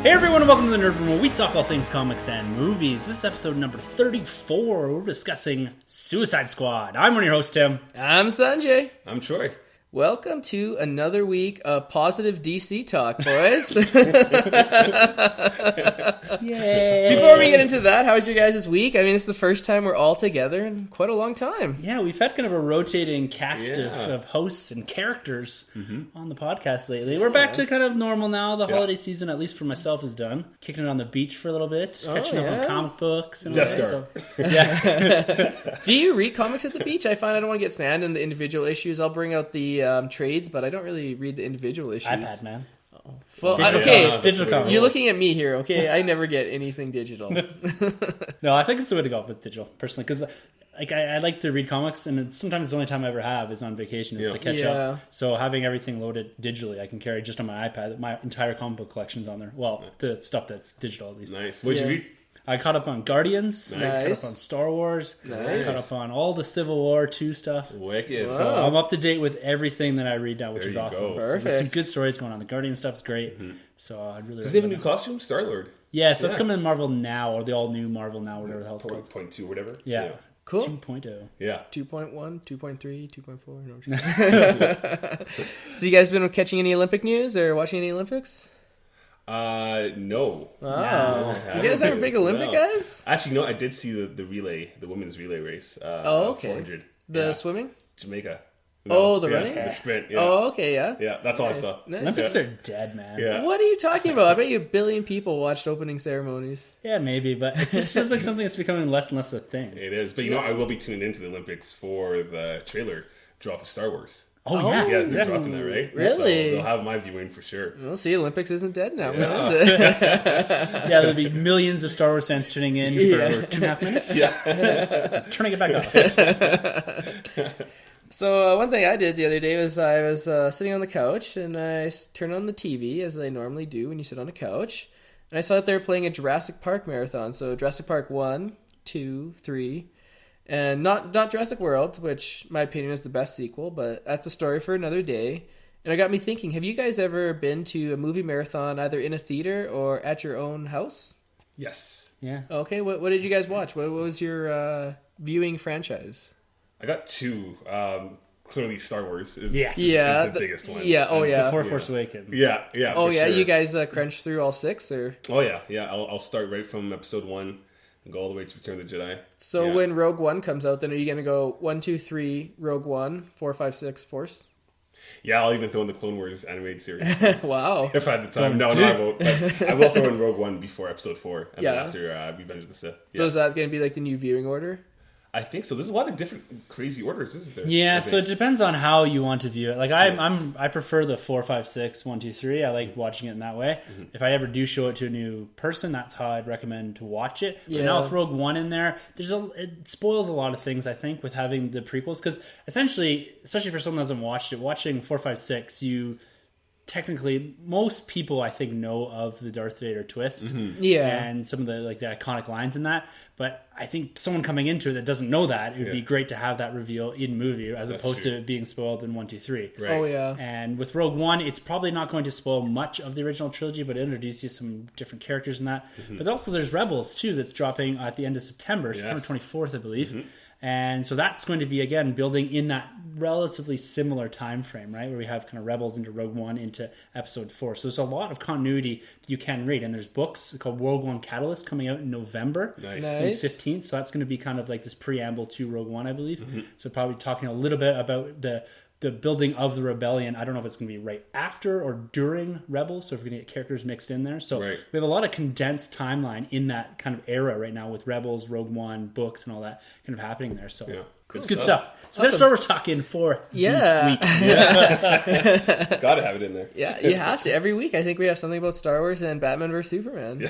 Hey everyone, and welcome to the Nerd Room, where we talk all things comics and movies. This is episode number 34. We're discussing Suicide Squad. I'm one of your hosts, Tim. I'm Sunjay. I'm Troy. Welcome to another week of positive DC talk, boys. Yay! Before we get into that, how was your guys' week? I mean, it's the first time we're all together in quite a long time. Yeah, we've had kind of a rotating cast of hosts and characters on the podcast lately. We're back to kind of normal now. The holiday season, at least for myself, is done. Kicking it on the beach for a little bit, catching up on comic books. And Just all that. So, Do you read comics at the beach? I find I don't want to get sand in the individual issues. I'll bring out the trades, but I don't really read the individual issues. iPad, man. Well, Digital comics. You're looking at me here, okay? I never get anything digital. No, I think it's the way to go with digital, personally, because like I like to read comics, and sometimes the only time I ever have is on vacation, is to catch up. So having everything loaded digitally, I can carry just on my iPad. My entire comic book collection's on there. Well, the stuff that's digital, at least. Nice. What did you read? I caught up on Guardians. Nice. I caught up on Star Wars. Nice. I caught up on all the Civil War 2 stuff. Wicked. So I'm up to date with everything that I read now, which is awesome. Perfect. So there's some good stories going on. The Guardian stuff's great. So I'd really. Does he have a new costume? Star-Lord. Yeah, so it's coming in Marvel Now, or the all-new Marvel Now, whatever the hell it's called. 4.2, whatever. Yeah. Cool. 2.0. Yeah. 2.1, 2.3, 2.4. No, I'm just So you guys been catching any Olympic news or watching any Olympics? No. Wow. You guys aren't big Olympic guys? Actually, no, I did see the relay, the women's relay race. Okay. 400. The swimming? Jamaica. The running? The sprint, Oh, okay, yeah. Yeah, that's all I saw. Nice. Olympics are dead, man. Yeah. What are you talking about? I bet you 1 billion people watched opening ceremonies. Yeah, maybe, but it just feels like something that's becoming less and less a thing. It is. But you know, I will be tuning into the Olympics for the trailer drop of Star Wars. Oh, yeah. You guys, they're dropping that, right? Really? So they'll have my viewing for sure. Well, see, Olympics isn't dead now. Yeah. Is it? Yeah, there'll be millions of Star Wars fans tuning in for 2.5 minutes. Yeah. Turning it back off. So one thing I did the other day was I was sitting on the couch and I turned on the TV, as I normally do when you sit on a couch. And I saw that they were playing a Jurassic Park marathon. So Jurassic Park 1, 2, 3... And not Jurassic World, which my opinion is the best sequel, but that's a story for another day. And it got me thinking, have you guys ever been to a movie marathon either in a theater or at your own house? Yes. Yeah. Okay, what did you guys watch? What was your viewing franchise? I got 2. Clearly Star Wars is, Yes. is the biggest one. Yeah, Before Force Awakens. Yeah. Oh, for yeah, sure. you guys crunched through all 6? Or Oh, yeah. I'll start right from episode 1 and go all the way to Return of the Jedi. So when Rogue One comes out, then are you going to go 1, 2, 3, Rogue One, 4, 5, 6, Force? Yeah, I'll even throw in the Clone Wars animated series. Wow. If I had the time. No, I won't. But I will throw in Rogue One before episode 4. And then after Revenge of the Sith. Yeah. So is that going to be like the new viewing order? I think so. There's a lot of different crazy orders, isn't there? Yeah, so it depends on how you want to view it. Like I prefer the 4, 5, 6, 1, 2, 3. I like watching it in that way. If I ever do show it to a new person, that's how I'd recommend to watch it. But now with Rogue One in there, it spoils a lot of things, I think, with having the prequels, because essentially, especially for someone who hasn't watched it, watching 4, 5, 6, you technically, most people I think know of the Darth Vader twist, and some of the the iconic lines in that. But I think someone coming into it that doesn't know that, it would be great to have that reveal in movie as opposed to it being spoiled in 1, 2, 3. Right. Oh yeah. And with Rogue One, it's probably not going to spoil much of the original trilogy, but it introduces you some different characters in that. But also there's Rebels too, that's dropping at the end of September 24th, I believe. And so that's going to be, again, building in that relatively similar time frame, right? Where we have kind of Rebels into Rogue One into Episode 4. So there's a lot of continuity that you can read. And there's books called Rogue One Catalyst coming out in November. Nice. Nice. 15th. So that's going to be kind of like this preamble to Rogue One, I believe. So probably talking a little bit about the building of the rebellion. I don't know if it's going to be right after or during Rebels, so if we're going to get characters mixed in there. So we have a lot of condensed timeline in that kind of era right now with Rebels, Rogue One, books, and all that kind of happening there. So it's good stuff. So let's start with talking for the week. Gotta have it in there. Yeah, you have to. Every week I think we have something about Star Wars and Batman vs. Superman. Yeah.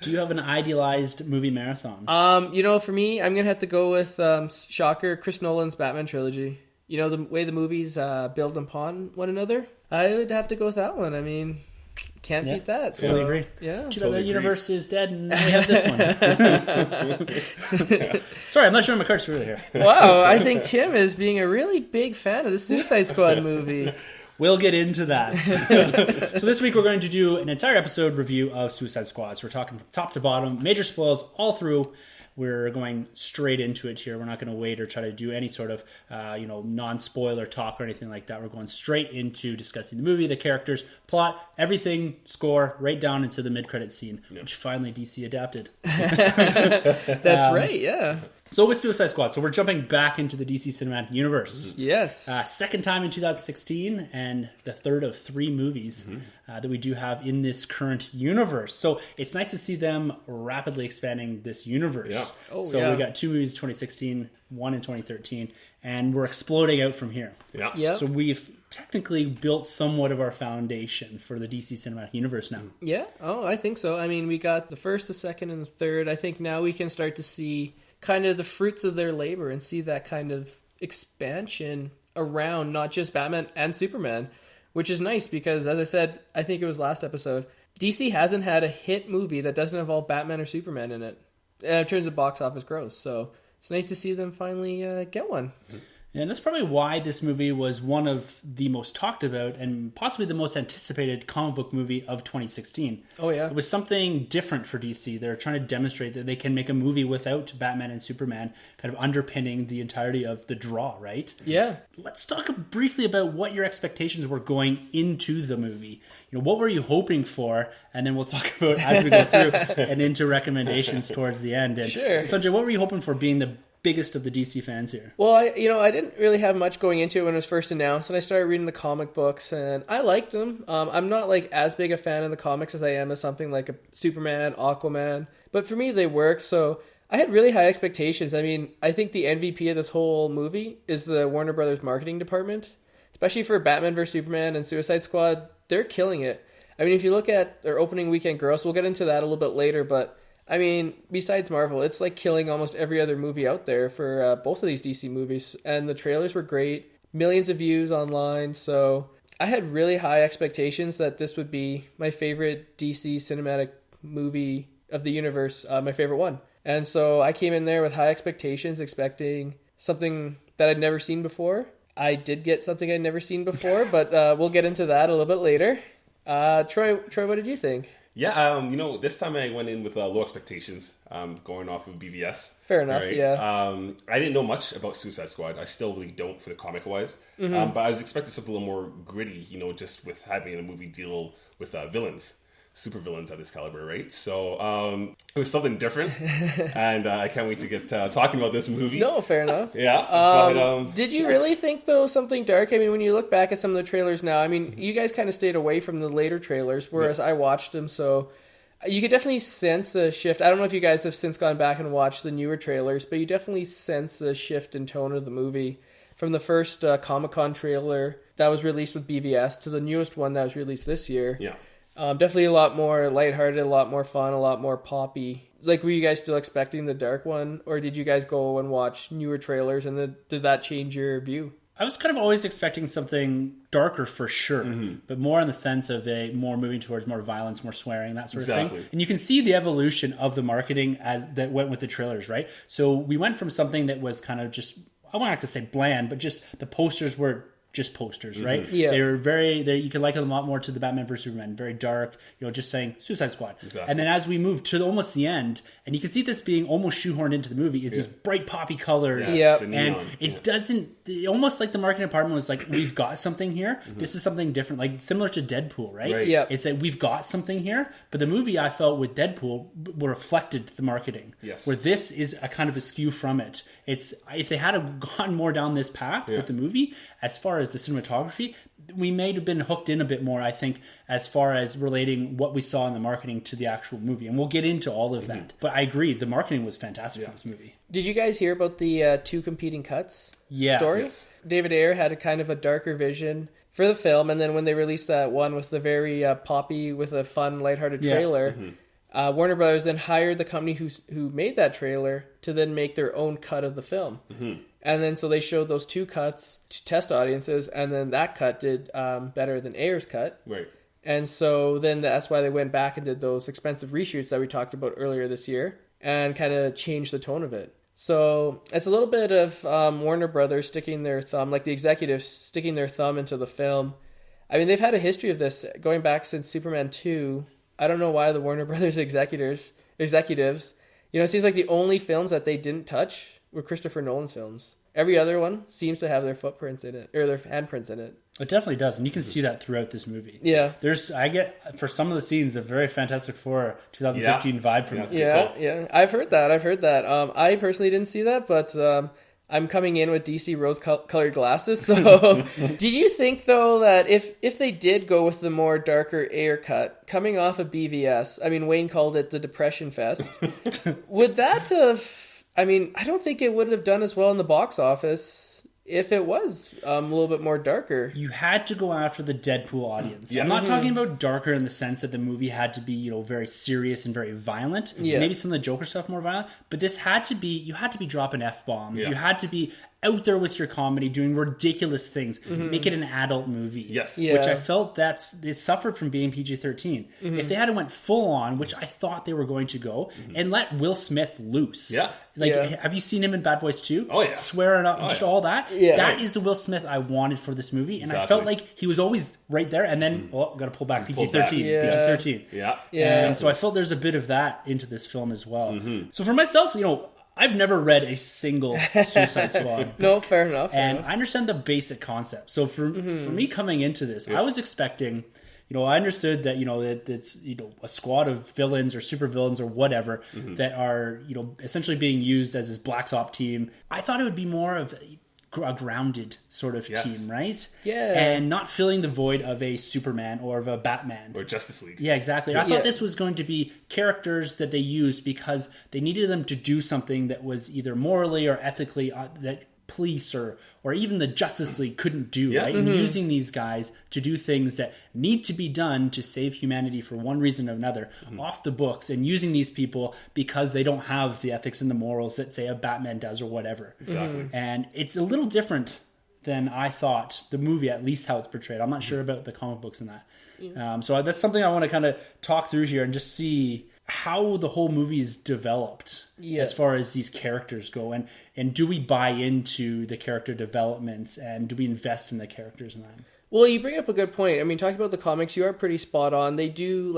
Do you have an idealized movie marathon? For me, I'm going to have to go with, shocker, Chris Nolan's Batman trilogy. You know, the way the movies build upon one another? I would have to go with that one. I mean, can't beat that. So, Totally agree. Yeah. Too bad the universe is dead and we have this one. Sorry, I'm not showing my cards really here. Wow, I think Tim is being a really big fan of the Suicide Squad movie. We'll get into that. So this week we're going to do an entire episode review of Suicide Squad. So we're talking from top to bottom, major spoils all through. We're going straight into it here. We're not going to wait or try to do any sort of, non-spoiler talk or anything like that. We're going straight into discussing the movie, the characters, plot, everything, score, right down into the mid-credit scene, which finally DC adapted. That's right, yeah. So with Suicide Squad, so we're jumping back into the DC Cinematic Universe. Yes. Second time in 2016, and the third of 3 movies that we do have in this current universe. So it's nice to see them rapidly expanding this universe. Yeah. We got 2 movies in 2016, 1 in 2013, and we're exploding out from here. Yeah. So we've technically built somewhat of our foundation for the DC Cinematic Universe now. Yeah. Oh, I think so. I mean, we got the first, the second, and the third. I think now we can start to see kind of the fruits of their labor and see that kind of expansion around not just Batman and Superman, which is nice because, as I said, I think it was last episode, DC hasn't had a hit movie that doesn't involve Batman or Superman in it in terms of box office gross. So it's nice to see them finally get one. And that's probably why this movie was one of the most talked about and possibly the most anticipated comic book movie of 2016. Oh, yeah. It was something different for DC. They're trying to demonstrate that they can make a movie without Batman and Superman kind of underpinning the entirety of the draw, right? Yeah. Let's talk briefly about what your expectations were going into the movie. What were you hoping for? And then we'll talk about as we go through and into recommendations towards the end. And sure. So, Sunjay, what were you hoping for being the biggest of the DC fans here? Well, I didn't really have much going into it when it was first announced, and I started reading the comic books, and I liked them. I'm not like as big a fan of the comics as I am of something like a Superman, Aquaman, but for me they work. So I had really high expectations. I mean, I think the MVP of this whole movie is the Warner Brothers marketing department, especially for Batman vs Superman and Suicide Squad. They're killing it. I mean, if you look at their opening weekend gross, we'll get into that a little bit later, but I mean, besides Marvel, it's like killing almost every other movie out there for both of these DC movies. And the trailers were great. Millions of views online. So I had really high expectations that this would be my favorite DC cinematic movie of the universe, my favorite one. And so I came in there with high expectations, expecting something that I'd never seen before. I did get something I'd never seen before, but we'll get into that a little bit later. Troy, what did you think? Yeah, this time I went in with low expectations, going off of BVS. Fair enough, right? Yeah. I didn't know much about Suicide Squad. I still really don't for the comic-wise. But I was expecting something a little more gritty, just with having a movie deal with villains. Super villains at this caliber, right? So it was something different, and I can't wait to get talking about this movie. No, fair enough. Yeah. Did you really think, though, something dark? I mean, when you look back at some of the trailers now, I mean, you guys kind of stayed away from the later trailers, whereas I watched them, so you could definitely sense a shift. I don't know if you guys have since gone back and watched the newer trailers, but you definitely sense a shift in tone of the movie from the first Comic-Con trailer that was released with BVS to the newest one that was released this year. Yeah. Definitely a lot more lighthearted, a lot more fun, a lot more poppy. Like, were you guys still expecting the dark one, or did you guys go and watch newer trailers, and did that change your view? I was kind of always expecting something darker for sure, but more in the sense of more moving towards more violence, more swearing, that sort of thing. And you can see the evolution of the marketing as that went with the trailers, right? So we went from something that was kind of just, I want not to say bland, but just the posters were just posters, right? Yeah. They were you could like them a lot more to the Batman vs Superman, very dark, just saying Suicide Squad. Exactly. And then as we moved to almost the end, and you can see this being almost shoehorned into the movie, is these bright poppy colors. Yes, and it doesn't, almost like the marketing department was like, we've got something here. This is something different, like similar to Deadpool, right? Yeah. It's that we've got something here, but the movie I felt with Deadpool reflected the marketing. Yes. Where this is a kind of a skew from it. It's, if they had gone more down this path with the movie, as far as the cinematography, we may have been hooked in a bit more, I think, as far as relating what we saw in the marketing to the actual movie. And we'll get into all of that. But I agree, the marketing was fantastic for this movie. Did you guys hear about the 2 competing cuts story? Yes. David Ayer had a kind of a darker vision for the film, and then when they released that one with the very poppy, with a fun, lighthearted trailer, Warner Brothers then hired the company who made that trailer to then make their own cut of the film. And then so they showed those 2 cuts to test audiences, and then that cut did better than Ayer's cut. Right. And so then that's why they went back and did those expensive reshoots that we talked about earlier this year and kind of changed the tone of it. So it's a little bit of Warner Brothers sticking their thumb, like the executives sticking their thumb into the film I mean, they've had a history of this going back since Superman 2. I don't know why the Warner Brothers executives, it seems like the only films that they didn't touch were Christopher Nolan's films. Every other one seems to have their footprints in it, or their handprints in it. It definitely does, and you can see that throughout this movie. Yeah. I get, for some of the scenes, a very Fantastic Four 2015 vibe from it. Yeah. I've heard that. I personally didn't see that, but I'm coming in with DC rose-colored glasses. So, did you think though that if they did go with the more darker Ayer cut, coming off of BVS, I mean Wayne called it the Depression Fest, would that have? I mean, I don't think it would have done as well in the box office if it was a little bit more darker. You had to go after the Deadpool audience. Yeah. I'm not talking about darker in the sense that the movie had to be, very serious and very violent. Yeah. Maybe some of the Joker stuff more violent, but this had to be, you had to be dropping F-bombs. Yeah. You had to be out there with your comedy, doing ridiculous things. Make it an adult movie. Yes. Yeah. Which I felt it suffered from being PG-13. If they had went full on, which I thought they were going to go, and let Will Smith loose. Yeah. Have you seen him in Bad Boys 2? Oh, yeah. Swearing up, all that. Yeah. That is the Will Smith I wanted for this movie. And I felt like he was always right there. And then, got to pull back PG-13. PG-13. Yeah. And so I felt there's a bit of that into this film as well. So for myself, I've never read a single Suicide Squad. No, fair enough. I understand the basic concept. So for me coming into this, I was expecting, I understood that, that it's, a squad of villains or supervillains or whatever that are, essentially being used as this Black Ops team. I thought it would be more of a grounded sort of team, right? Yeah. And not filling the void of a Superman or of a Batman. Or Justice League. Yeah, exactly. I thought this was going to be characters that they used because they needed them to do something that was either morally or ethically that police or even the Justice League couldn't do, right? And using these guys to do things that need to be done to save humanity for one reason or another off the books, and using these people because they don't have the ethics and the morals that, say, a Batman does or whatever. Exactly. And it's a little different than I thought the movie, at least how it's portrayed. I'm not sure about the comic books and that. Yeah. So that's something I want to kind of talk through here and just see how the whole movie is developed as far as these characters go, and do we buy into the character developments, and do we invest in the characters in that? Well, you bring up a good point. I mean, talking about the comics, you are pretty spot on. They do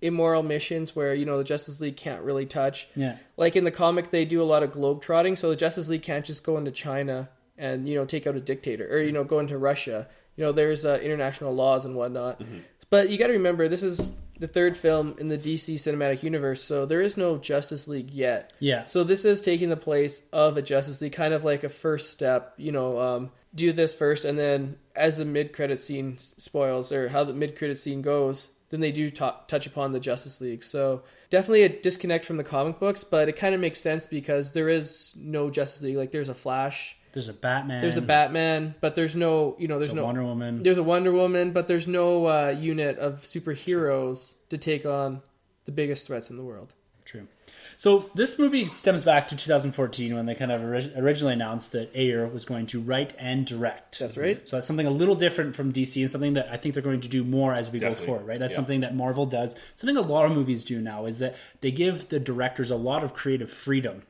immoral missions where the Justice League can't really touch. Yeah. Like in the comic, they do a lot of globetrotting, so the Justice League can't just go into China and take out a dictator, or go into Russia. There's international laws and whatnot. But you got to remember, this is the third film in the DC cinematic universe, so there is no Justice League yet. Yeah. So this is taking the place of a Justice League, kind of like a first step, do this first, and then as the mid-credit scene spoils, or how the mid-credit scene goes, then they do touch upon the Justice League. So definitely a disconnect from the comic books, but it kind of makes sense because there is no Justice League. Like, there's a Flash. There's a Batman. But there's no, there's no Wonder Woman. There's a Wonder Woman, but there's no unit of superheroes to take on the biggest threats in the world. True. So this movie stems back to 2014 when they kind of originally announced that Ayer was going to write and direct. That's right. So that's something a little different from DC, and something that I think they're going to do more as we go forward, right? That's something that Marvel does. Something a lot of movies do now is that they give the directors a lot of creative freedom.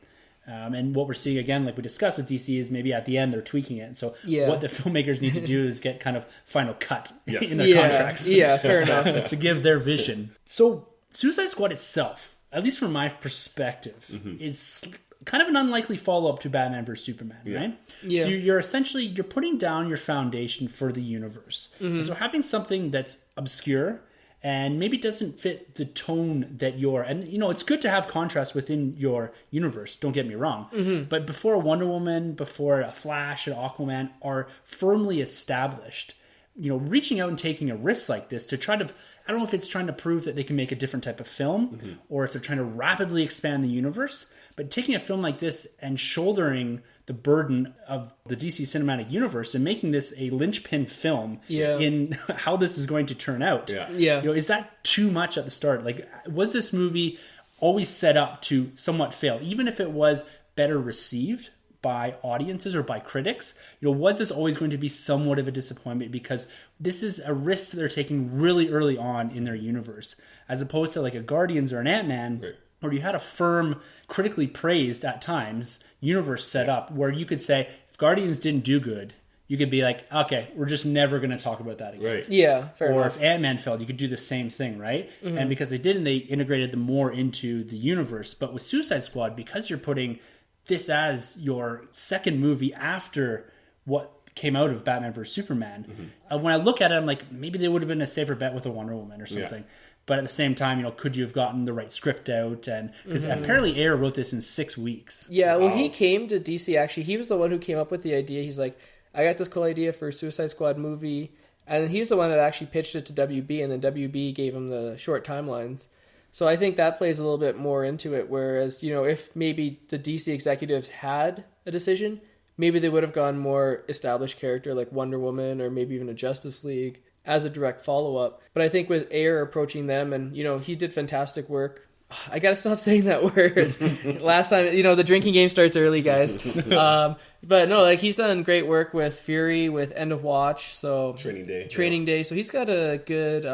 And what we're seeing, again, like we discussed with DC, is maybe at the end they're tweaking it. So what the filmmakers need to do is get kind of final cut in their contracts. Yeah, fair enough. To give their vision. So Suicide Squad itself, at least from my perspective, is kind of an unlikely follow-up to Batman vs. Superman, right? Yeah. So you're putting down your foundation for the universe. And so having something that's obscure and maybe doesn't fit the tone that it's good to have contrast within your universe, don't get me wrong. But before Wonder Woman, before a Flash and Aquaman are firmly established, reaching out and taking a risk like this to try to, I don't know if it's trying to prove that they can make a different type of film or if they're trying to rapidly expand the universe, but taking a film like this and shouldering the burden of the DC cinematic universe and making this a linchpin film in how this is going to turn out. Is that too much at the start? Like, was this movie always set up to somewhat fail, even if it was better received by audiences or by critics? Was this always going to be somewhat of a disappointment because this is a risk that they're taking really early on in their universe, as opposed to like a Guardians or an Ant-Man, where you had a firm, critically praised at times universe set up where you could say, if Guardians didn't do good, you could be like, okay, we're just never going to talk about that again. Right. Yeah, fair Or enough. if Ant-Man failed, you could do the same thing, right? And because they didn't, they integrated them more into the universe. But with Suicide Squad, because you're putting this as your second movie after what came out of Batman vs Superman, when I look at it, I'm like, maybe they would have been a safer bet with a Wonder Woman or something. But at the same time, could you have gotten the right script out? And because apparently Ayer wrote this in 6 weeks. Yeah, well, he came to DC, actually. He was the one who came up with the idea. He's like, I got this cool idea for a Suicide Squad movie. And he's the one that actually pitched it to WB, and then WB gave him the short timelines. So I think that plays a little bit more into it, whereas, if maybe the DC executives had a decision, maybe they would have gone more established character like Wonder Woman or maybe even a Justice League as a direct follow-up. But I think with Ayer approaching them, and, he did fantastic work. I gotta stop saying that word. Last time, the drinking game starts early, guys. But no, he's done great work with Fury, with End of Watch, so Training Day. So he's got a good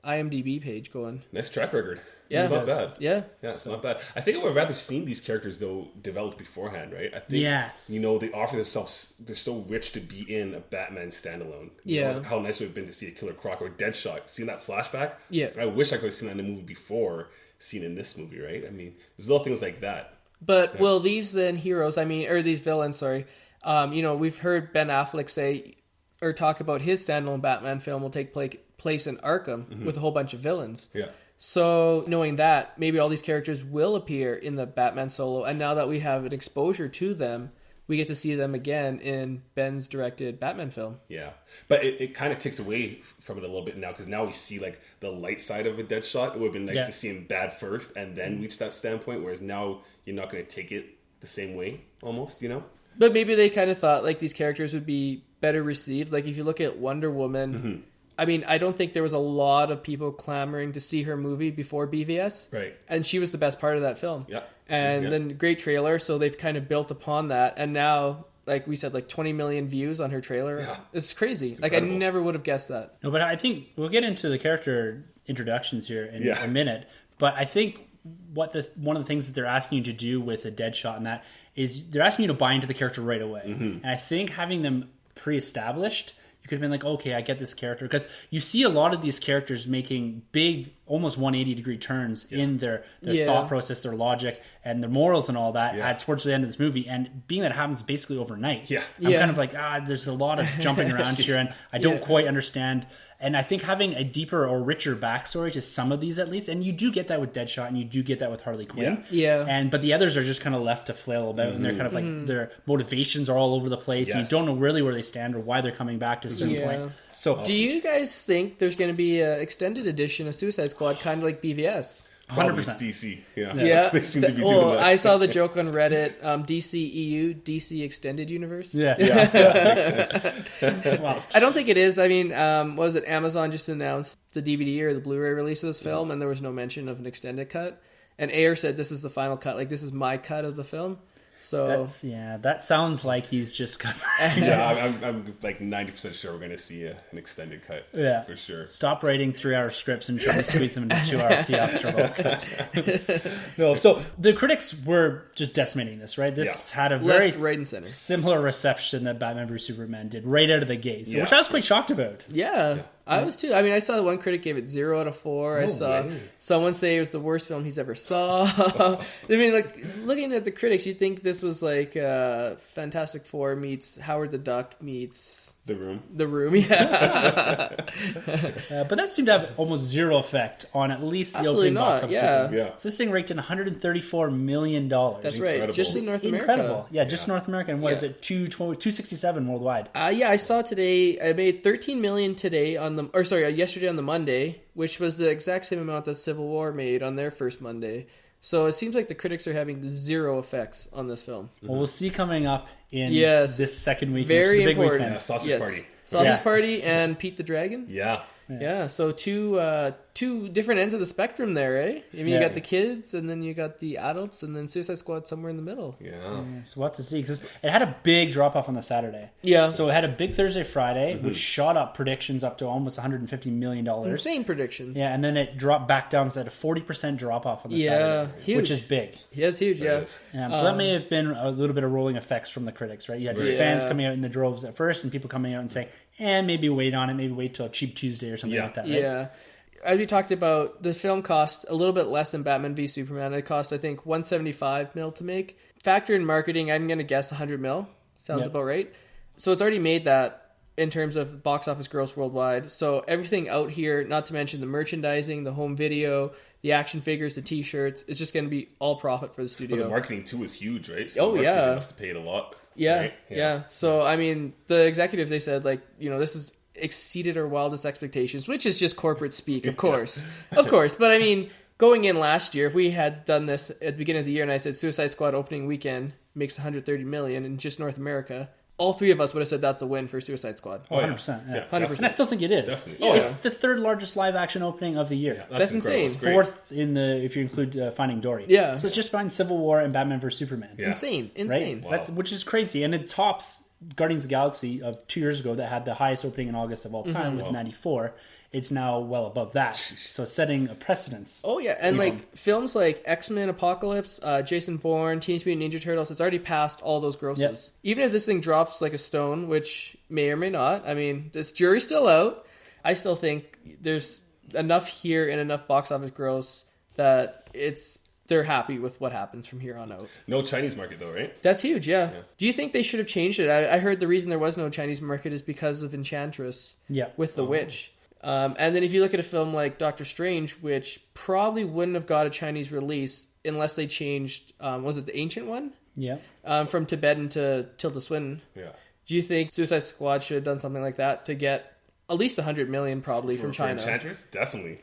IMDb page going. Nice track record. Yeah, it's not bad. Yeah, it's not bad. I think I would have rather seen these characters though developed beforehand, right? I think they offer themselves. They're so rich to be in a Batman standalone. How nice it would have been to see a Killer Croc or Deadshot. Seeing that flashback. Yeah, I wish I could have seen that in the movie before seeing in this movie. Right? I mean, there's little things like that. But will these then heroes? Or these villains? Sorry. We've heard Ben Affleck say or talk about his standalone Batman film will take place in Arkham with a whole bunch of villains. Yeah. So knowing that, maybe all these characters will appear in the Batman solo, and now that we have an exposure to them, we get to see them again in Ben's directed Batman film. Yeah, but it kind of takes away from it a little bit now, because now we see the light side of a Deadshot. It would have been nice to see him bad first and then reach that standpoint, whereas now you're not going to take it the same way, almost, But maybe they kind of thought these characters would be better received. If you look at Wonder Woman... I mean, I don't think there was a lot of people clamoring to see her movie before BVS. Right. And she was the best part of that film. Yeah. And then great trailer, so they've kind of built upon that. And now, like we said, 20 million views on her trailer. Yeah. It's crazy. I never would have guessed that. No, but I think we'll get into the character introductions here in a minute. But I think one of the things that they're asking you to do with a Deadshot and that is they're asking you to buy into the character right away. And I think having them pre-established... You could have been like, okay, I get this character. Because you see a lot of these characters making big, almost 180-degree turns in their thought process, their logic, and their morals and all that towards the end of this movie. And being that it happens basically overnight, I'm kind of like, there's a lot of jumping around here, and I don't quite understand. And I think having a deeper or richer backstory to some of these, at least, and you do get that with Deadshot, and you do get that with Harley Quinn. But the others are just kind of left to flail about, and they're kind of like their motivations are all over the place, and you don't know really where they stand or why they're coming back to a certain point. So, do you guys think there's going to be an extended edition of Suicide Squad, kind of like BVS? 100%. DC. Yeah. They seem to be doing that. I saw the joke on Reddit, DC EU, DC Extended Universe. Makes sense. Wow. I don't think it is. I mean, what was it? Amazon just announced the DVD or the Blu-ray release of this film, and there was no mention of an extended cut. And Ayer said, this is the final cut. This is my cut of the film. So that sounds like he's just covering. I'm 90% sure we're going to see an extended cut. Yeah, for sure. Stop writing 3-hour scripts and try to squeeze them into 2-hour theatrical cut. No, so the critics were just decimating this, right? This had a very right and center similar reception that Batman vs Superman did right out of the gate, which I was quite shocked about. Yeah. I was too. I mean, I saw one critic gave it 0 out of 4. I saw someone say it was the worst film he's ever saw. I mean, looking at the critics, you'd think this was like Fantastic Four meets Howard the Duck meets The Room. The Room, yeah. But that seemed to have almost zero effect on at least the opening box office. Yeah. So this thing raked in $134 million. That's right. Just in North America. Incredible. Yeah, just North America. And what is it? 267 worldwide. I saw today. I made $13 million today yesterday on the Monday, which was the exact same amount that Civil War made on their first Monday. So it seems like the critics are having zero effects on this film. Well, we'll see coming up in this second weekend. Very the big important. Weekend. Sausage Party. Sausage Party and Pete the Dragon. Yeah. So two two different ends of the spectrum there, eh? I mean, you Yeah. got the kids, and then you got the adults, and then Suicide Squad somewhere in the middle. Yeah. So we'll have to see, because it had a big drop off on the Saturday. Yeah. So it had a big Thursday, Friday, which shot up predictions up to almost $150 million. Insane predictions. Yeah, and then it dropped back down because it had a 40% drop off on the Saturday, huge. which is big. Yeah, it's huge, yeah. So that may have been a little bit of rolling effects from the critics, right? You had fans coming out in the droves at first, and people coming out and saying, maybe wait on it, maybe wait till Cheap Tuesday or something like that, right? Yeah. As we talked about, the film cost a little bit less than Batman v Superman. It cost, I think, $175 million to make. Factor in marketing, I'm going to guess $100 million. Sounds about right. So it's already made that in terms of box office gross worldwide. So everything out here, not to mention the merchandising, the home video, the action figures, the T-shirts, it's just going to be all profit for the studio. But the marketing too is huge, right? So Oh, yeah. They must have paid a lot. Yeah, right? yeah. So, I mean, the executives, they said, like, this is exceeded our wildest expectations, which is just corporate speak, of course. Of course. But, I mean, going in last year, if we had done this at the beginning of the year and I said Suicide Squad opening weekend makes $130 million in just North America, all three of us would have said that's a win for Suicide Squad. Oh, 100%. Yeah. 100%. And I still think it is. Definitely. Yeah. It's the third largest live action opening of the year. That's incredible. insane. It's great. Fourth in the, if you include Finding Dory. Yeah. So it's just behind Civil War and Batman vs Superman. Yeah. Insane. Right? Wow. That's, which is crazy. And it tops Guardians of the Galaxy of 2 years ago that had the highest opening in August of all time with 94. It's now well above that. So setting a precedence. Oh, yeah. And, like, films like X-Men Apocalypse, Jason Bourne, Teenage Mutant Ninja Turtles, it's already passed all those grosses. Yep. Even if this thing drops like a stone, which may or may not, I mean, this jury's still out. I still think there's enough here and enough box office gross that they're happy with what happens from here on out. No Chinese market though, right? That's huge, yeah. Do you think they should have changed it? I heard the reason there was no Chinese market is because of Enchantress with the witch. And then if you look at a film like Doctor Strange, which probably wouldn't have got a Chinese release unless they changed, was it the ancient one? Yeah. From Tibetan to Tilda Swinton. Yeah. Do you think Suicide Squad should have done something like that to get at least $100 million probably from China? For Enchantress? Definitely.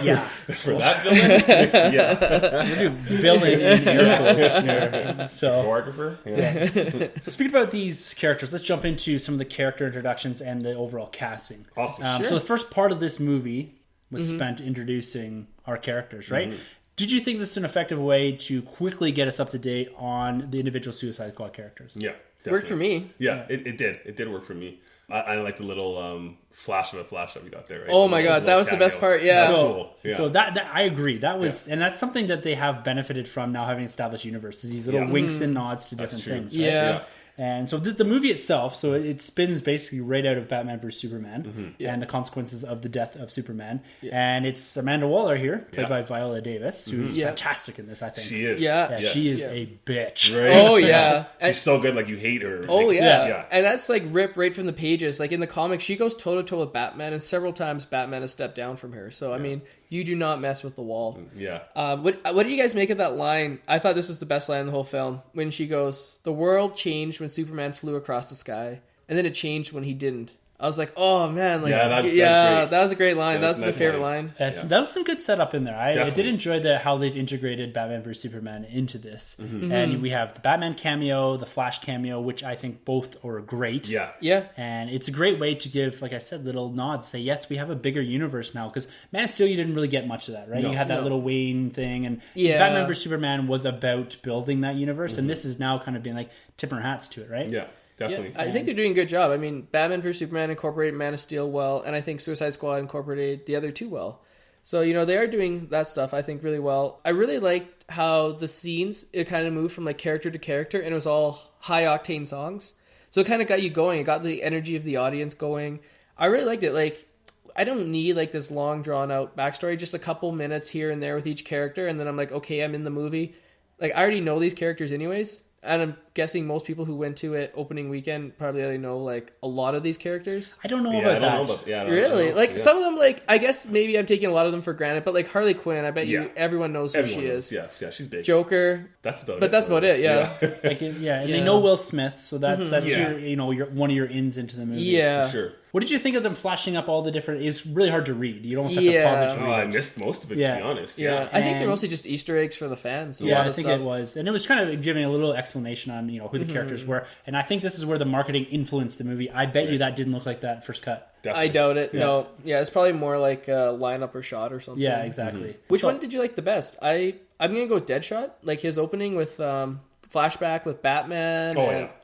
Yeah. For that villain? Yeah. Villain in air quotes here. So, Choreographer? Yeah. so speaking about these characters, let's jump into some of the character introductions and the overall casting. Awesome. So the first part of this movie was spent introducing our characters, right? Did you think this is an effective way to quickly get us up to date on the individual Suicide Squad characters? Yeah. Definitely. Worked for me. Yeah, it did. It did work for me. I like the little flash that we got there. Right? Oh my god, that was the best part. Yeah. That's So, cool. Yeah. so that I agree. That was, and that's something that they have benefited from now having established universes. These little winks and nods to different true. things. Right? Yeah. And so the movie itself, so it spins basically right out of Batman vs Superman and the consequences of the death of Superman. And it's Amanda Waller here, played by Viola Davis, who's fantastic in this, I think. She is. Yeah. Yeah, she is a bitch. Right? Oh yeah. She's so good, like you hate her. Oh Like, yeah. And that's like ripped right from the pages. Like in the comics, she goes toe to toe with Batman, and several times Batman has stepped down from her. So I mean, you do not mess with the wall. Yeah. What do you guys make of that line? I thought this was the best line in the whole film when she goes, "The world changed when Superman flew across the sky, and then it changed when he didn't." I was like, "Oh man, like Yeah, that's great. that was a great line. That's That's a my nice favorite line. line." Yes, that was some good setup in there. I did Definitely. enjoy how they've integrated Batman vs Superman into this, and we have the Batman cameo, the Flash cameo, which I think both are great. Yeah. Yeah. And it's a great way to give, like I said, little nods. Say, yes, we have a bigger universe now. Because Man of Steel, you didn't really get much of that, right? No. You had that little Wayne thing. And Yeah. Batman vs. Superman was about building that universe. And this is now kind of being like tipping our hats to it, right? Yeah. Definitely. I think they're doing a good job. I mean, Batman vs Superman incorporated Man of Steel well, and I think Suicide Squad incorporated the other two well. So, they are doing that stuff, I think, really well. I really liked how the scenes, it kind of moved from like character to character, and it was all high-octane songs. So it kind of got you going. It got the energy of the audience going. I really liked it. Like, I don't need like this long, drawn-out backstory, just a couple minutes here and there with each character, and then I'm like, okay, I'm in the movie. Like, I already know these characters anyways. And I'm guessing most people who went to it opening weekend probably already know like a lot of these characters. I don't know Yeah, about I that. don't know about, yeah, I don't Really? know. Like Yeah. some of them, like I guess maybe I'm taking a lot of them for granted, but like Harley Quinn, I bet Yeah. everyone knows who Everyone she knows. is. Yeah, she's big. Joker, That's about it. but that's about it. Yeah, Like, and Yeah. they know Will Smith, so that's Yeah. your one of your ins into the movie. yeah. For sure. What did you think of them flashing up all the different? It's really hard to read. You almost have Yeah. to pause it to Oh, read I it. missed most of it, Yeah. to be honest. Yeah, I think they're And- mostly just Easter eggs for the fans. A Yeah, lot I of think stuff. it was, and it was kind of giving a little explanation on who the characters were, and I think this is where the marketing influenced the movie. I bet you that didn't look like that first cut. definitely. I doubt it. No, yeah, it's probably more like lineup or shot or something. Yeah, exactly. Which one did you like the best? I'm gonna go with Deadshot. Like his opening with flashback with Batman.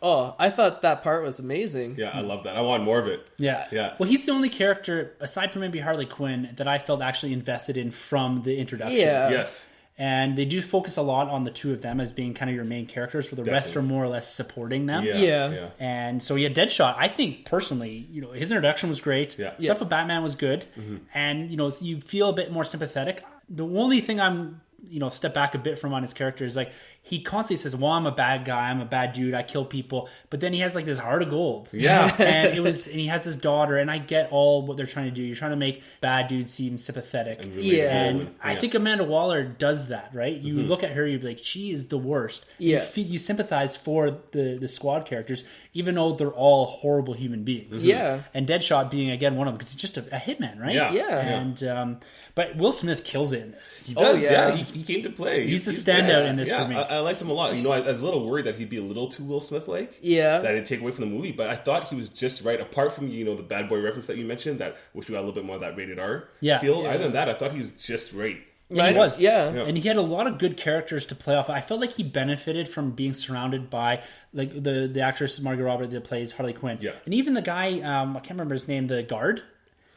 I thought that part was amazing. Yeah, I love that. I want more of it. Yeah. Well, he's the only character aside from maybe Harley Quinn that I felt actually invested in from the introduction. Yeah. Yes. And they do focus a lot on the two of them as being kind of your main characters, where the rest are more or less supporting them. Yeah. And so, Deadshot, I think personally, his introduction was great. Yeah. Stuff with Batman was good. And, you feel a bit more sympathetic. The only thing I'm, step back a bit from on his character is like, he constantly says, well, I'm a bad guy, I'm a bad dude, I kill people. But then he has like this heart of gold. Yeah. and he has his daughter, and I get all what they're trying to do. You're trying to make bad dudes seem sympathetic. And I think Amanda Waller does that, right? You look at her, you'd be like, she is the worst. Yeah. You sympathize for the squad characters, even though they're all horrible human beings. Yeah. And Deadshot being, again, one of them, because he's just a hitman, right? Yeah. And, but Will Smith kills it in this. He does, yeah. He came to play. He's the standout in this for me. I liked him a lot. I was a little worried that he'd be a little too Will Smith-like. Yeah. That it'd take away from the movie, but I thought he was just right. Apart from, the bad boy reference that you mentioned, that wish we got a little bit more of that rated R feel. Other than that, I thought he was just right. Yeah, he was. Yeah. And he had a lot of good characters to play off. I felt like he benefited from being surrounded by like the actress Margot Robbie that plays Harley Quinn. Yeah. And even the guy, I can't remember his name, the guard.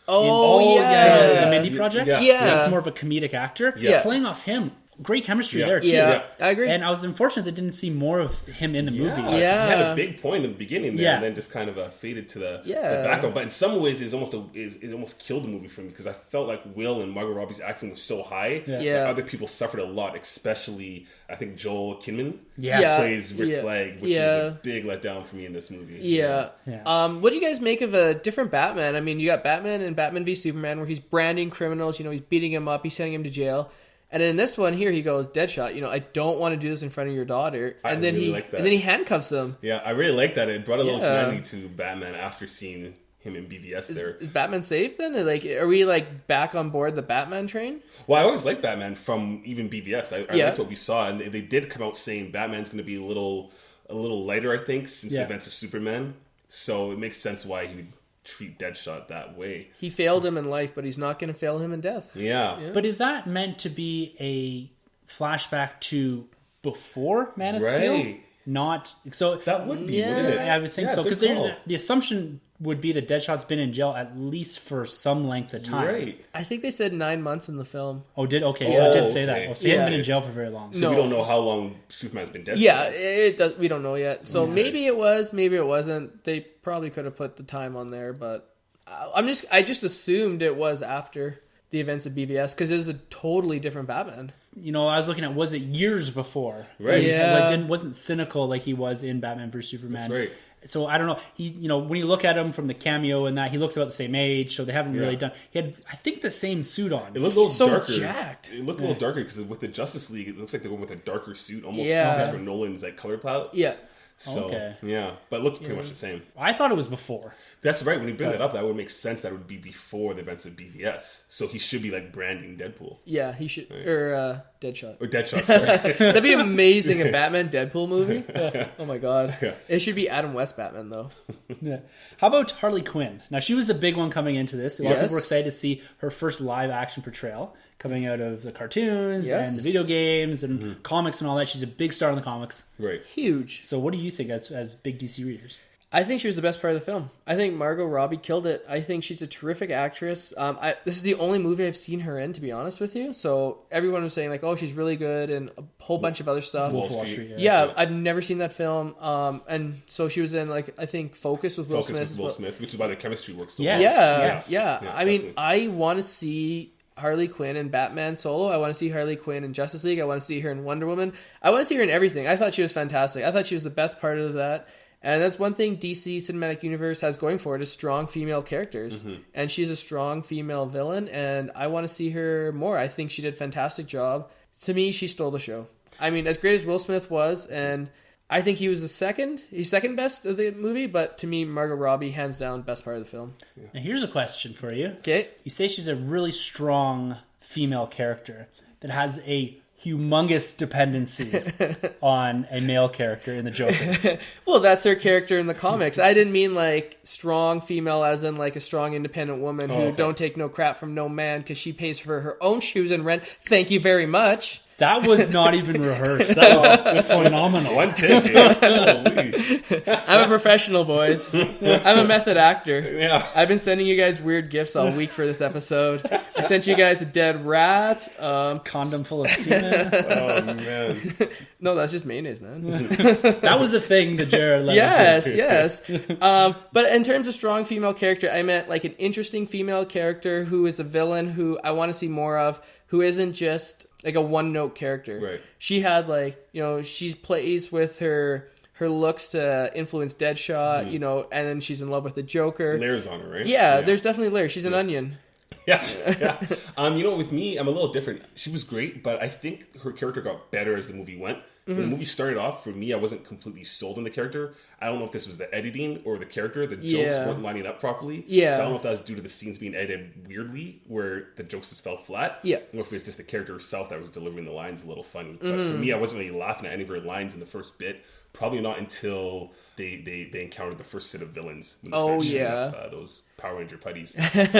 Yeah. The Mindy Project. Yeah. He's more of a comedic actor. Yeah. Playing off him. Great chemistry there too. Yeah, I agree. And I was unfortunate that I didn't see more of him in the movie. He had a big point in the beginning there, and then just kind of faded to the background. But in some ways, it almost killed the movie for me, because I felt like Will and Margot Robbie's acting was so high. That other people suffered a lot, especially I think Joel Kinnaman plays Rick Flag, which is a big letdown for me in this movie. Yeah. What do you guys make of a different Batman? I mean, you got Batman and Batman v Superman, where he's branding criminals. He's beating him up. He's sending him to jail. And in this one here, he goes, Deadshot, I don't want to do this in front of your daughter. And then he handcuffs him. Yeah, I really like that. It brought a little humanity to Batman after seeing him in BVS there. Is Batman safe then? Like, are we like back on board the Batman train? Well, I always liked Batman from even BVS. I liked what we saw, and they did come out saying Batman's going to be a little lighter, I think, since the events of Superman. So it makes sense why he would treat Deadshot that way. He failed him in life, but he's not going to fail him in death. Yeah. But is that meant to be a flashback to before Man of Steel? Not so. That would be, wouldn't it? I would think so, because the assumption would be that Deadshot's been in jail at least for some length of time. Right. I think they said 9 months in the film. So it did say that. So he hadn't been in jail for very long. So we don't know how long Superman's been dead. Yeah, it does. We don't know yet. So maybe it was, maybe it wasn't. They probably could have put the time on there, but I just assumed it was after the events of BVS, because it was a totally different Batman. I was looking at, was it years before? Right. Wasn't cynical like he was in Batman vs Superman. That's right. So I don't know. He, when you look at him from the cameo and that, he looks about the same age. So they haven't really done. He had, I think, the same suit on. It looked a little darker. Jacked. It looked a little darker because with the Justice League, it looks like they're going with a darker suit, almost Christopher Nolan's like color palette. Yeah. So but it looks pretty much the same. I thought it was before. That's right. When you bring that up, that would make sense. That would be before the events of BVS. So he should be like branding Deadpool. Yeah, he should, or Deadshot. Or Deadshot. Sorry. That'd be amazing, a Batman Deadpool movie. Oh my god, it should be Adam West Batman though. Yeah. How about Harley Quinn? Now she was a big one coming into this. A lot of people were excited to see her first live action portrayal coming out of the cartoons and the video games and comics and all that. She's a big star in the comics. Right. Huge. So what do you think as big DC readers? I think she was the best part of the film. I think Margot Robbie killed it. I think she's a terrific actress. This is the only movie I've seen her in, to be honest with you. So everyone was saying like, "Oh, she's really good," and a whole bunch of other stuff. Wall Street. Yeah, I've never seen that film. And so she was in like, I think Focus with Will Smith. Which is why their chemistry works so Yes. well. Yeah. I mean, I want to see Harley Quinn in Batman solo. I want to see Harley Quinn in Justice League. I want to see her in Wonder Woman. I want to see her in everything. I thought she was fantastic. I thought she was the best part of that. And that's one thing DC Cinematic Universe has going for it, is strong female characters. And she's a strong female villain, and I want to see her more. I think she did a fantastic job. To me, she stole the show. I mean, as great as Will Smith was, and I think he was he's second best of the movie, but to me, Margot Robbie, hands down, best part of the film. Now here's a question for you. Okay. You say she's a really strong female character that has a humongous dependency on a male character in the Joker. Well, that's her character in the comics. I didn't mean like strong female as in like a strong independent woman who don't take no crap from no man because she pays for her own shoes and rent. Thank you very much. That was not even rehearsed. That was phenomenal. One take, Holy. I'm a professional, boys. I'm a method actor. Yeah. I've been sending you guys weird gifts all week for this episode. I sent you guys a dead rat. Condom full of semen. Oh, man. No, that's just mayonnaise, man. That was a thing that Jared Leto Yes. But in terms of strong female character, I meant like an interesting female character who is a villain who I want to see more of, who isn't just like a one-note character. Right. She had like, she plays with her looks to influence Deadshot, and then she's in love with the Joker. Layers on her, right? Yeah, there's definitely layers. She's an onion. Yeah. With me, I'm a little different. She was great, but I think her character got better as the movie went. When the movie started off, for me, I wasn't completely sold on the character. I don't know if this was the editing or the character. The jokes weren't lining up properly. Yeah. So I don't know if that was due to the scenes being edited weirdly, where the jokes just fell flat. Yeah. Or if it was just the character herself that was delivering the lines a little funny. But for me, I wasn't really laughing at any of her lines in the first bit. Probably not until they encountered the first set of villains. When they started shooting up, those Power Ranger putties. That's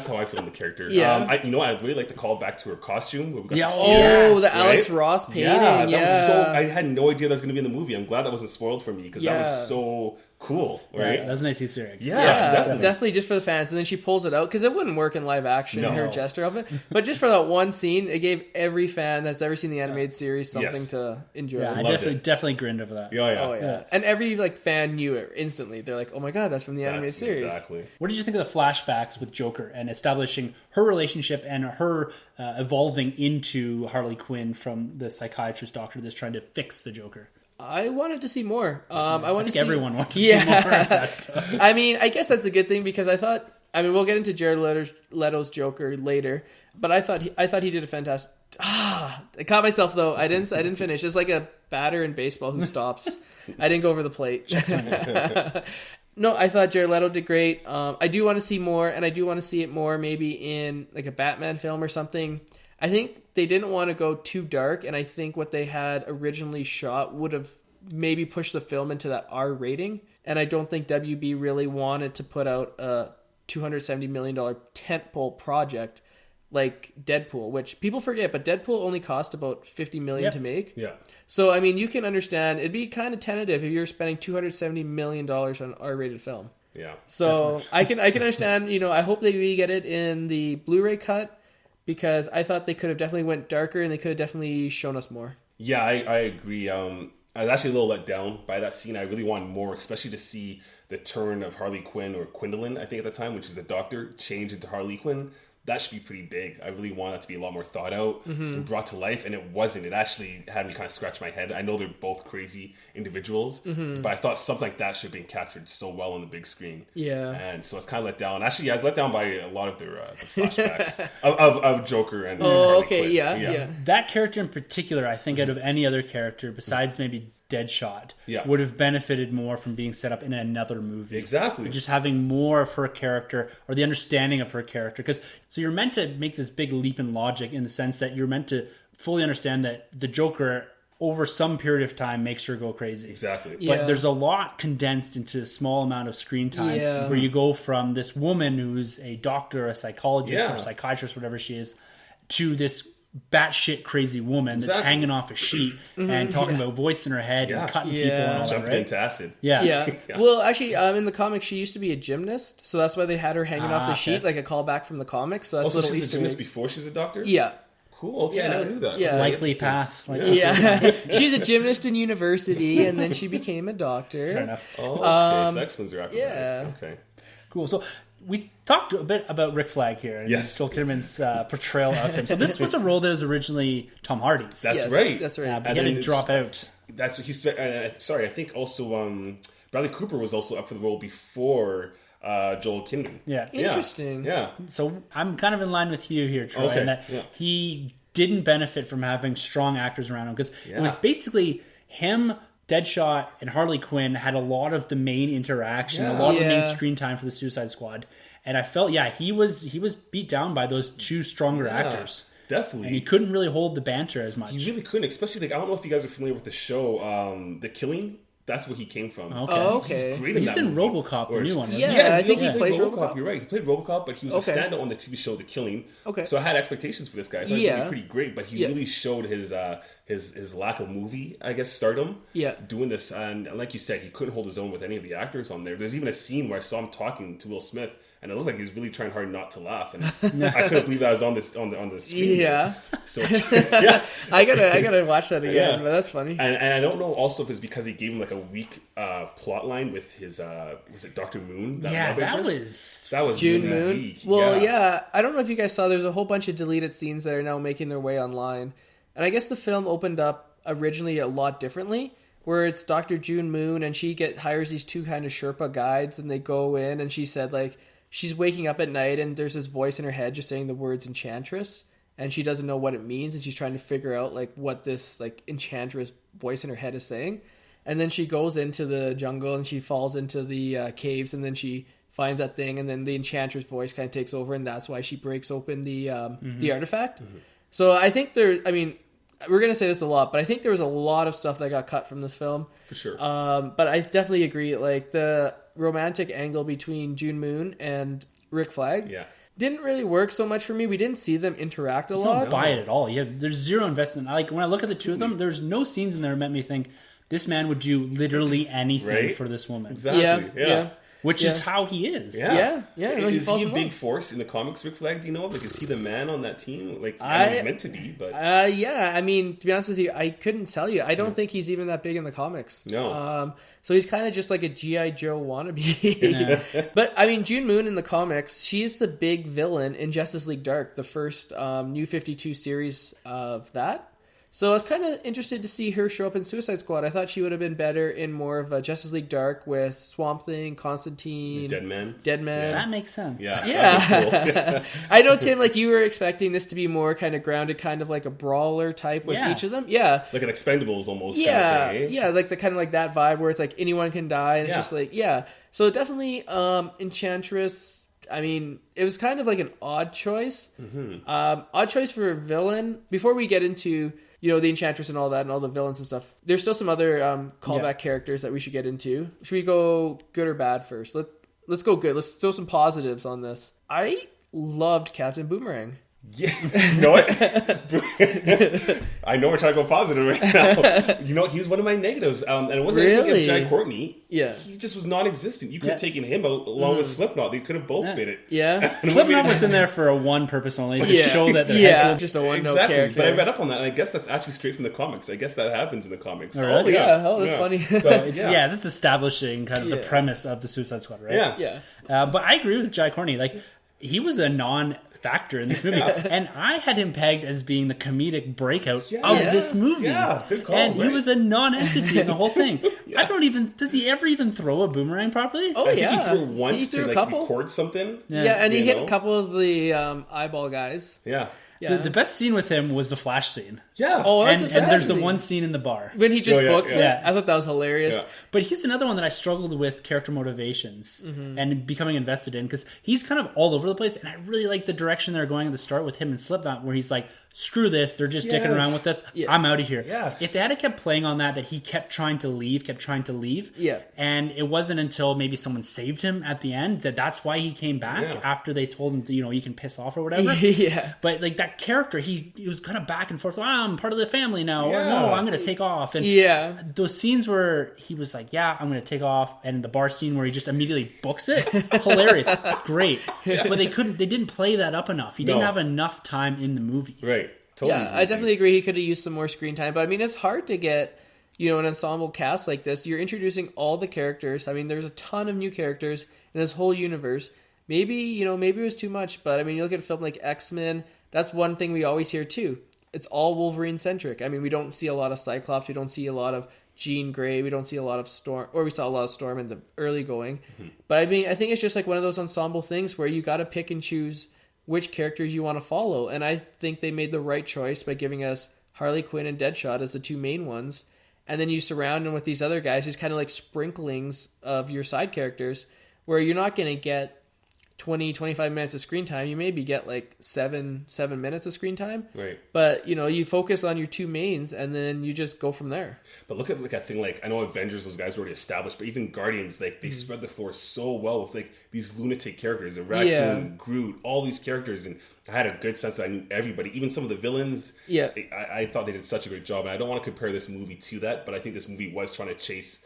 how I feel in the character. Yeah. I really like the call back to her costume. Where we got to see the Alex Ross painting. that was so. I had no idea that was going to be in the movie. I'm glad that wasn't spoiled for me because that was so cool. Right? That was a nice Easter egg. Yeah, definitely just for the fans. And then she pulls it out because it wouldn't work in live action. Her gesture of it, but just for that one scene, it gave every fan that's ever seen the animated series something to enjoy. Yeah, I definitely grinned over that. Yeah. And every fan knew it instantly. They're like, "Oh my god, that's from the animated series." Exactly. What did you think of the flashbacks with Joker and establishing her relationship and her evolving into Harley Quinn from the psychiatrist doctor that's trying to fix the Joker? I wanted to see more. I think everyone wants to see more of that stuff. I mean, I guess that's a good thing because I thought. I mean, we'll get into Jared Leto's Joker later, but I thought he did a fantastic. I caught myself though. I didn't finish. It's like a batter in baseball who stops. I didn't go over the plate. No, I thought Jared Leto did great. I do want to see more, and I do want to see it more maybe in like a Batman film or something. I think they didn't want to go too dark, and I think what they had originally shot would have maybe pushed the film into that R rating, and I don't think WB really wanted to put out a $270 million tentpole project like Deadpool, which people forget, but Deadpool only cost about $50 million to make. Yeah. So, I mean, you can understand, it'd be kind of tentative if you're spending $270 million on an R-rated film. Yeah. So, I can understand, I hope they get it in the Blu-ray cut, because I thought they could have definitely went darker, and they could have definitely shown us more. Yeah, I agree. I was actually a little let down by that scene. I really wanted more, especially to see the turn of Harley Quinn, or Gwendolyn, I think at the time, which is the doctor, change into Harley Quinn. That should be pretty big. I really want that to be a lot more thought out and brought to life, and it wasn't. It actually had me kind of scratch my head. I know they're both crazy individuals, but I thought something like that should have been captured so well on the big screen. Yeah. And so I was kind of let down. Actually, I was let down by a lot of their the flashbacks of Joker and Harley Quinn. Yeah. That character in particular, I think out of any other character besides maybe Deadshot, would have benefited more from being set up in another movie. Exactly. Just having more of her character, or the understanding of her character. So you're meant to make this big leap in logic in the sense that you're meant to fully understand that the Joker, over some period of time, makes her go crazy. Exactly. But there's a lot condensed into a small amount of screen time where you go from this woman who's a doctor, a psychologist, or a psychiatrist, whatever she is, to this batshit crazy woman that's hanging off a sheet and talking about voice in her head and cutting people and all jumping that, right? into acid. Yeah. Well, actually, in the comics, she used to be a gymnast, so that's why they had her hanging off the sheet, like a callback from the comics. So that's a little she's Easter a gymnast egg. before she was a doctor? Yeah. Cool. Okay, I never knew that. Yeah. Likely path. She's a gymnast in university, and then she became a doctor. Fair enough. Oh, okay. So that explains her acrobatics. Okay. Cool. So we talked a bit about Rick Flag here and Joel Kinnaman's portrayal of him. So this was a role that was originally Tom Hardy's. That's right. That's right. But he had to drop out. That's what he's. Sorry, I think also Bradley Cooper was also up for the role before Joel Kinnaman. Yeah. Interesting. Yeah. So I'm kind of in line with you here, Troy, in that he didn't benefit from having strong actors around him because it was basically him, Deadshot, and Harley Quinn had a lot of the main interaction, a lot of the main screen time for the Suicide Squad, and I felt he was beat down by those two stronger actors. Definitely. And he couldn't really hold the banter as much. He really couldn't, especially like I don't know if you guys are familiar with the show, The Killing. That's where he came from. Okay. Oh, okay. He's great in He's that in movie. RoboCop, the new one. Wasn't Yeah, he? I think he played plays RoboCop. You're right. He played RoboCop, but he was Okay. a stand-up on the TV show The Killing. Okay. So I had expectations for this guy. I thought he was going to Yeah. be pretty great, but he Yeah. really showed his lack of movie, I guess, stardom. Yeah. Doing this, and like you said, he couldn't hold his own with any of the actors on there. There's even a scene where I saw him talking to Will Smith, and it looked like he was really trying hard not to laugh, and I couldn't believe that was on the screen. Yeah. So yeah. I gotta watch that again, Yeah. but that's funny. And I don't know also if it's because he gave him like a weak plot line with his was it Dr. Moon? Yeah, love that interest? was was June really Moon. weak. Well, yeah. I don't know if you guys saw. There's a whole bunch of deleted scenes that are now making their way online, and I guess the film opened up originally a lot differently, where it's Dr. June Moon, and she hires these two kind of Sherpa guides, and they go in, and she said like she's waking up at night, and there's this voice in her head just saying the words enchantress, and she doesn't know what it means, and she's trying to figure out like what this like enchantress voice in her head is saying. And then she goes into the jungle and she falls into the caves, and then she finds that thing, and then the enchantress voice kind of takes over, and that's why she breaks open the artifact. So I think we're going to say this a lot, but I think there was a lot of stuff that got cut from this film. For sure. But I definitely agree, like the romantic angle between June Moon and Rick Flag didn't really work so much for me. We didn't see them interact a I lot. don't buy it at all. There's zero investment. Like when I look at the two of them, there's no scenes in there that made me think this man would do literally anything Right? for this woman. Exactly. Yeah. Which is how he is. Yeah. No, he Is falls he a in love. big force in the comics, Rick Flag? Do you know? Like, is he the man on that team? Like, I know he's meant to be, but Yeah, I mean, to be honest with you, I couldn't tell you. I don't think he's even that big in the comics. No. So he's kind of just like a G.I. Joe wannabe. But, I mean, June Moon in the comics, she's the big villain in Justice League Dark, the first New 52 series of that. So I was kind of interested to see her show up in Suicide Squad. I thought she would have been better in more of a Justice League Dark with Swamp Thing, Constantine, Dead Man. That makes sense. Yeah. I know, Tim, like you were expecting this to be more kind of grounded, kind of like a brawler type with each of them. Yeah. Like an Expendables almost. Yeah. Kind of thing, eh? Yeah, like the kind of like that vibe where it's like anyone can die. And it's just like, So definitely Enchantress, I mean, it was kind of like an odd choice. Odd choice for a villain. Before we get into the Enchantress and all that and all the villains and stuff, there's still some other callback characters that we should get into. Should we go good or bad first? Let's go good. Let's throw some positives on this. I loved Captain Boomerang. Yeah, you know what? I know we're trying to go positive right now. He's one of my negatives. And it wasn't anything against Jai Courtney. Yeah. He just was non-existent. You could have taken him along with Slipknot. They could have both been it. Yeah. Slipknot was in there for a one purpose only, to show that their heads were just a one-note character. But I read up on that, and I guess that's actually straight from the comics. I guess that happens in the comics. Oh, really? That's funny. So it's, that's establishing kind of the premise of the Suicide Squad, right? Yeah. But I agree with Jai Courtney. Like, he was a non-factor in this movie, and I had him pegged as being the comedic breakout of this movie. Yeah, good call. And he was a non-entity in the whole thing. Does he ever even throw a boomerang properly? Oh, I think he threw it once to record something. Yeah, and he hit a couple of the eyeball guys. Yeah. The best scene with him was the Flash scene. Yeah. Oh, and there's the one scene in the bar when he just books it. I thought that was hilarious. Yeah. But he's another one that I struggled with character motivations and becoming invested in, because he's kind of all over the place, and I really like the direction they're going at the start with him and Slipknot, where he's like, screw this, they're just dicking around with this, I'm out of here. Yes. If they had kept playing on that he kept trying to leave, and it wasn't until maybe someone saved him at the end that's why he came back after they told him you can piss off or whatever. But like that character, he was kind of back and forth, I'm part of the family now, or no, I'm going to take off. And those scenes where he was like, I'm going to take off, and the bar scene where he just immediately books it, hilarious, great. But they didn't play that up enough. He didn't have enough time in the movie. Right. Totally. Yeah, I definitely agree. He could have used some more screen time, but I mean, it's hard to get an ensemble cast like this. You're introducing all the characters. I mean, there's a ton of new characters in this whole universe. Maybe it was too much, but I mean, you look at a film like X-Men. That's one thing we always hear too. It's all Wolverine centric. I mean, we don't see a lot of Cyclops. We don't see a lot of Jean Grey. We don't see a lot of Storm, or we saw a lot of Storm in the early going. But I mean, I think it's just like one of those ensemble things where you got to pick and choose which characters you want to follow. And I think they made the right choice by giving us Harley Quinn and Deadshot as the two main ones. And then you surround them with these other guys, these kind of like sprinklings of your side characters, where you're not going to get 20-25 minutes of screen time, you maybe get like 7 minutes of screen time. Right. But, you focus on your two mains and then you just go from there. But look at like a thing like, I know Avengers, those guys were already established, but even Guardians, like they spread the floor so well with like these lunatic characters, the Raccoon, Groot, all these characters, and I had a good sense that I knew everybody, even some of the villains. Yeah. I thought they did such a great job, and I don't want to compare this movie to that, but I think this movie was trying to chase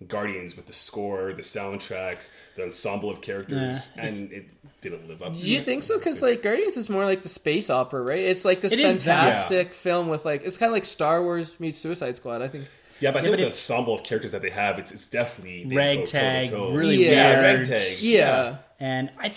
Guardians with the score, the soundtrack, the ensemble of characters, and it didn't live up to it. Do you think so? Because like Guardians is more like the space opera, right? It's like this fantastic film with like, it's kind of like Star Wars meets Suicide Squad, I think. Yeah, but I think with the ensemble of characters that they have, it's definitely ragtag, really weird. Ragtag. Yeah. And I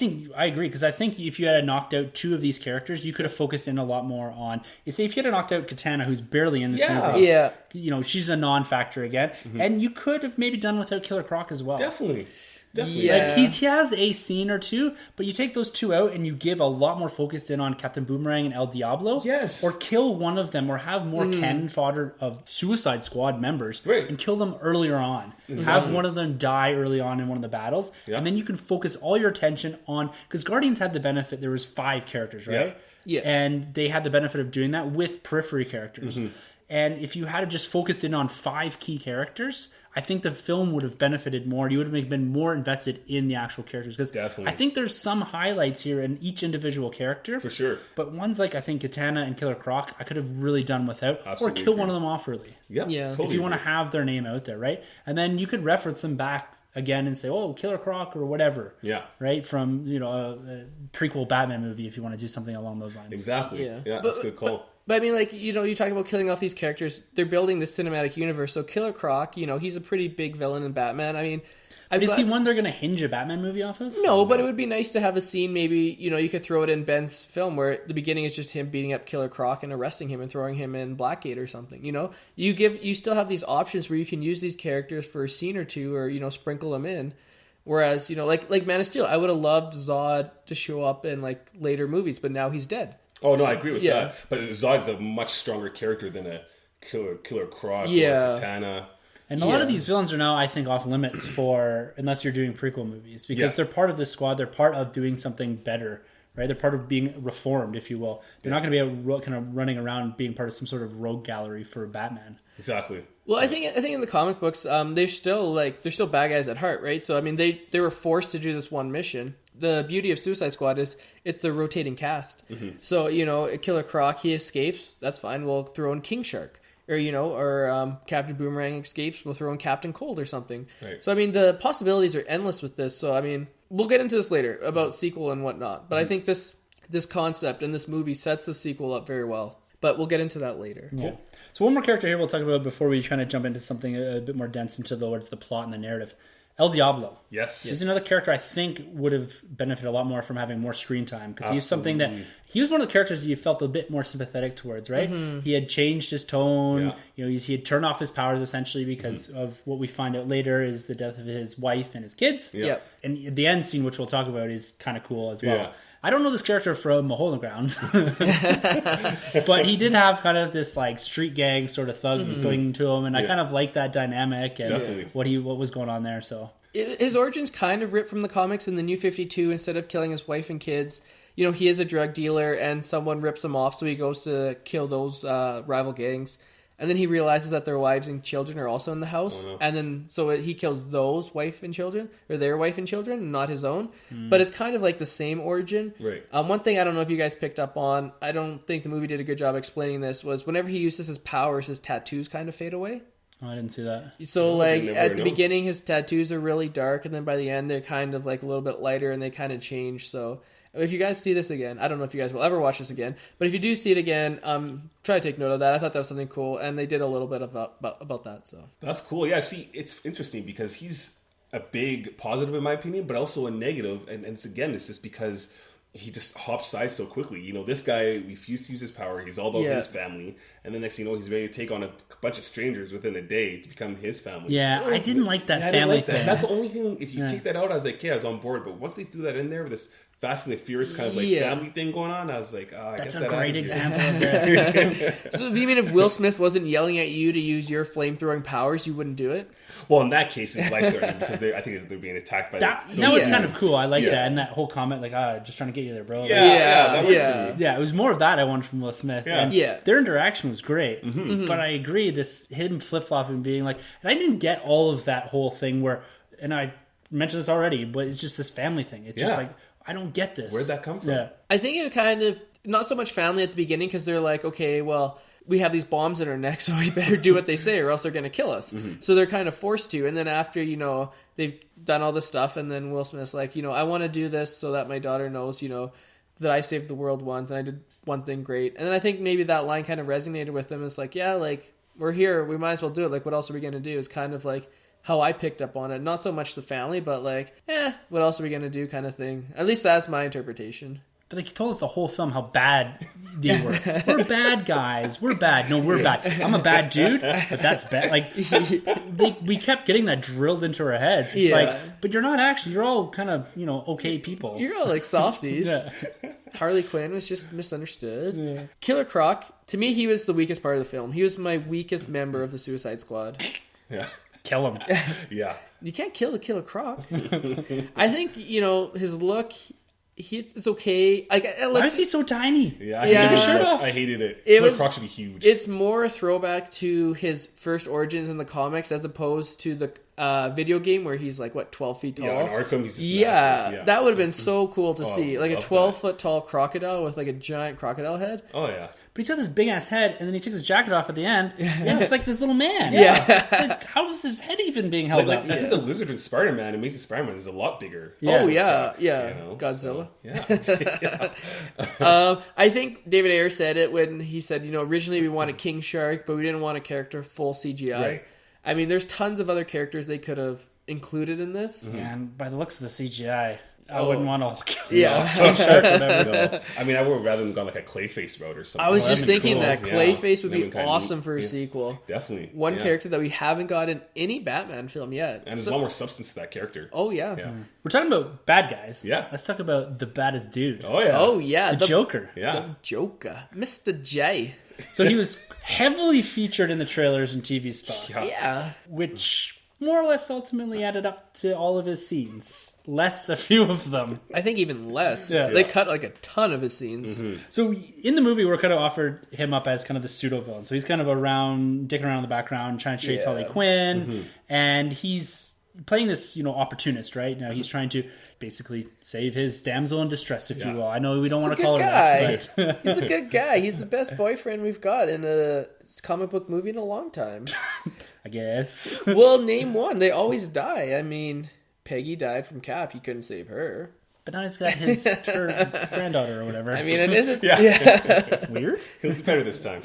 agree, because I think if you had knocked out two of these characters, you could have focused in a lot more on. You say if you had knocked out Katana, who's barely in this movie, she's a non-factor again, and you could have maybe done without Killer Croc as well. Definitely. Yeah. Like he has a scene or two, but you take those two out and you give a lot more focus in on Captain Boomerang and El Diablo. Yes. Or kill one of them, or have more cannon fodder of Suicide Squad members and kill them earlier on. Exactly. Have one of them die early on in one of the battles, and then you can focus all your attention on, because Guardians had the benefit, there was 5 characters, right? Yeah. And they had the benefit of doing that with periphery characters. And if you had just focused in on 5 key characters, I think the film would have benefited more. You would have been more invested in the actual characters. Because I think there's some highlights here in each individual character. For sure. But ones like, I think, Katana and Killer Croc, I could have really done without. Absolutely or kill one of them off early. Yeah. Totally if you want to have their name out there, right? And then you could reference them back again and say, oh, Killer Croc or whatever. Yeah. Right? From, a prequel Batman movie, if you want to do something along those lines. Exactly. Yeah, that's a good call. But I mean, like, you talk about killing off these characters. They're building this cinematic universe. So Killer Croc, he's a pretty big villain in Batman. I mean, is he one they're going to hinge a Batman movie off of? No, but it would be nice to have a scene, maybe, you could throw it in Ben's film where the beginning is just him beating up Killer Croc and arresting him and throwing him in Blackgate or something. You still have these options where you can use these characters for a scene or two, or, sprinkle them in. Whereas, like Man of Steel, I would have loved Zod to show up in like later movies, but now he's dead. Oh, no, I agree with that. But Zod's a much stronger character than a Killer Croc or Katana. And a lot of these villains are now, I think, off limits unless you're doing prequel movies. Because they're part of the squad. They're part of doing something better, right? They're part of being reformed, if you will. They're not going to be kind of running around being part of some sort of rogue gallery for Batman. Exactly. Well, I think in the comic books, they're still bad guys at heart, right? So I mean, they were forced to do this one mission. The beauty of Suicide Squad is it's a rotating cast. So Killer Croc, he escapes. That's fine. We'll throw in King Shark, or Captain Boomerang escapes. We'll throw in Captain Cold or something. Right. So I mean, the possibilities are endless with this. So I mean, we'll get into this later about sequel and whatnot. But I think this concept and this movie sets the sequel up very well. But we'll get into that later. Yeah. So one more character here we'll talk about before we kind of jump into something a bit more dense towards the plot and the narrative. El Diablo. Yes. He's another character I think would have benefited a lot more from having more screen time, because he's something that he was one of the characters you felt a bit more sympathetic towards, right? He had changed his tone. He had turned off his powers essentially because of what we find out later is the death of his wife and his kids. Yep. And the end scene, which we'll talk about, is kind of cool as well. Yeah. I don't know this character from A Hole in the Ground, but he did have kind of this like street gang sort of thug thing to him, and I kind of like that dynamic and what was going on there. So his origins kind of ripped from the comics. In the New 52, instead of killing his wife and kids, he is a drug dealer, and someone rips him off, so he goes to kill those rival gangs. And then he realizes that their wives and children are also in the house. Oh, no. And then, so he kills those wife and children, or their wife and children, not his own. But it's kind of like the same origin. Right. One thing I don't know if you guys picked up on, I don't think the movie did a good job explaining this, was whenever he uses his powers, his tattoos kind of fade away. Oh, I didn't see that. So, at the beginning, his tattoos are really dark, and then by the end, they're kind of like a little bit lighter, and they kind of change, so... If you guys see this again, I don't know if you guys will ever watch this again, but if you do see it again, try to take note of that. I thought that was something cool, and they did a little bit about that. So that's cool. Yeah, see, it's interesting because he's a big positive in my opinion, but also a negative, and it's just because he just hops sides so quickly. This guy refused to use his power. He's all about his family, and then next thing you know, he's ready to take on a bunch of strangers within a day to become his family. Yeah, I didn't like that family thing. That's the only thing. If you take that out, I was like, I was on board. But once they threw that in there with this Fast and the Furious kind of like family thing going on. I was like, I That's guess a that great example of this. So you mean if Will Smith wasn't yelling at you to use your flame-throwing powers, you wouldn't do it? Well, in that case, it's life threatening because I think they're being attacked by That those was dudes. kind of cool. I like that. And that whole comment, like, just trying to get you there, bro. That worked for me. Yeah, it was more of that I wanted from Will Smith. Yeah. And their interaction was great. But I agree, him flip-flopping being like, and I didn't get all of that whole thing where, and I mentioned this already, but it's just this family thing. It's just like, I don't get this. Where'd that come from? Yeah. I think it kind of, not so much family at the beginning, because they're like, okay, well, we have these bombs in our necks, so we better do what they say or else they're going to kill us. So they're kind of forced to. And then after, they've done all this stuff, and then Will Smith's like, I want to do this so that my daughter knows, that I saved the world once and I did one thing great. And then I think maybe that line kind of resonated with them. It's like, yeah, like, we're here, we might as well do it. Like, what else are we going to do? It's kind of like how I picked up on it. Not so much the family, but like, what else are we going to do kind of thing. At least that's my interpretation. But like, he told us the whole film how bad they were. We're bad guys. We're bad. No, we're bad. I'm a bad dude, but that's bad. Like, we kept getting that drilled into our heads. It's like, but you're not actually. You're all kind of, okay people. You're all like softies. Harley Quinn was just misunderstood. Killer Croc, to me, he was the weakest part of the film. He was my weakest member of the Suicide Squad. Yeah. Kill him. Yeah. You can't kill the Killer Croc. I think, his look, it's okay. Why is he so tiny? Yeah. He took his shirt off. I hated it. It Killer was- Croc should be huge. It's more a throwback to his first origins in the comics as opposed to the video game where he's like, 12 feet tall? Yeah, in Arkham, he's just massive. Yeah. That would have been so cool to see. I Like a love 12-foot tall crocodile with like a giant crocodile head. Oh, yeah. But he's got this big ass head, and then he takes his jacket off at the end, and it's like this little man. Yeah. It's like, how is his head even being held Like, up? I think the lizard in Spider-Man, Amazing Spider-Man, is a lot bigger. Yeah. Oh, yeah. So, Godzilla. yeah. I think David Ayer said it when he said, originally we wanted King Shark, but we didn't want a character full CGI. Right. I mean, there's tons of other characters they could have included in this. And by the looks of the CGI, I wouldn't want to kill Yeah. King Shark, whatever. No. I mean, I would rather than gone like a Clayface route or something. I was that'd just be thinking cool. that Yeah. Clayface would That'd be be kinda awesome neat. for a Yeah. sequel. Definitely. One yeah. character that we haven't got in any Batman film yet. And there's a lot more substance to that character. Oh, yeah. Yeah. We're talking about bad guys. Yeah. Let's talk about the baddest dude. Oh, yeah. Oh, yeah. The Joker. Yeah. The Joker. Mr. J. So he was heavily featured in the trailers and TV spots. Yeah. Which more or less ultimately added up to all of his scenes. Less a few of them. I think even less. Yeah. They cut like a ton of his scenes. So in the movie, we're kind of offered him up as kind of the pseudo villain. So he's kind of dicking around in the background, trying to chase Harley Quinn, and he's playing this, opportunist, right? Now he's trying to basically save his damsel in distress, if you will. I know we don't want to call her that, but He's a good guy. He's the best boyfriend we've got in a comic book movie in a long time. I guess. Well, name one. They always die. I mean, Peggy died from Cap. He couldn't save her. But now he's got her granddaughter or whatever. I mean, it isn't. Yeah. Weird. He'll do better this time.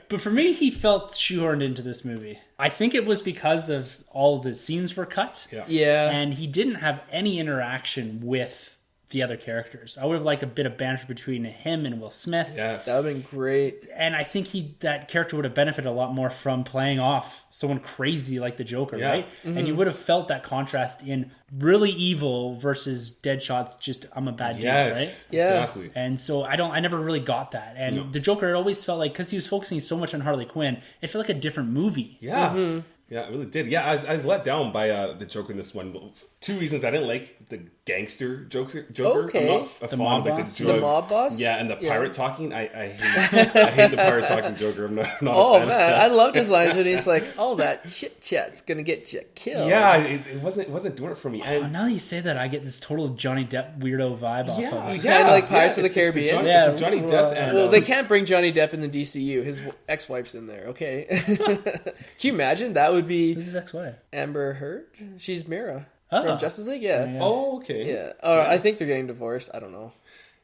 But for me, he felt shoehorned into this movie. I think it was because of all the scenes were cut. Yeah. Yeah. And he didn't have any interaction with the other characters. I would have liked a bit of banter between him and Will Smith. Yes. That would have been great. And I think that character would have benefited a lot more from playing off someone crazy like the Joker, right? And you would have felt that contrast in really evil versus Deadshot's just, I'm a bad dude, Yes. right? Yeah. Exactly. And so I never really got that. And the Joker, it always felt like, because he was focusing so much on Harley Quinn, it felt like a different movie. Yeah. Yeah, it really did. Yeah, I was let down by the Joker in this one. Two reasons: I didn't like the gangster Joker. Okay. I'm not a The fan mob of like boss? the The drug. mob boss? Yeah, and the Yeah. pirate talking. I hate the pirate talking Joker. I'm not Oh, a fan man. of I that. loved his lines when he's like, all that chit chat's going to get you killed. Yeah, it wasn't doing it for me. Oh, And now that you say that, I get this total Johnny Depp weirdo vibe off of it. Kinda like Pirates of the Caribbean. It's a Johnny Depp. And, Well, they can't bring Johnny Depp in the DCU. His ex-wife's in there, okay? Can you imagine? That would be Who's his ex-wife? Amber Heard. She's Mira Oh. from Justice League, yeah. Oh, okay. Yeah. I think they're getting divorced. I don't know.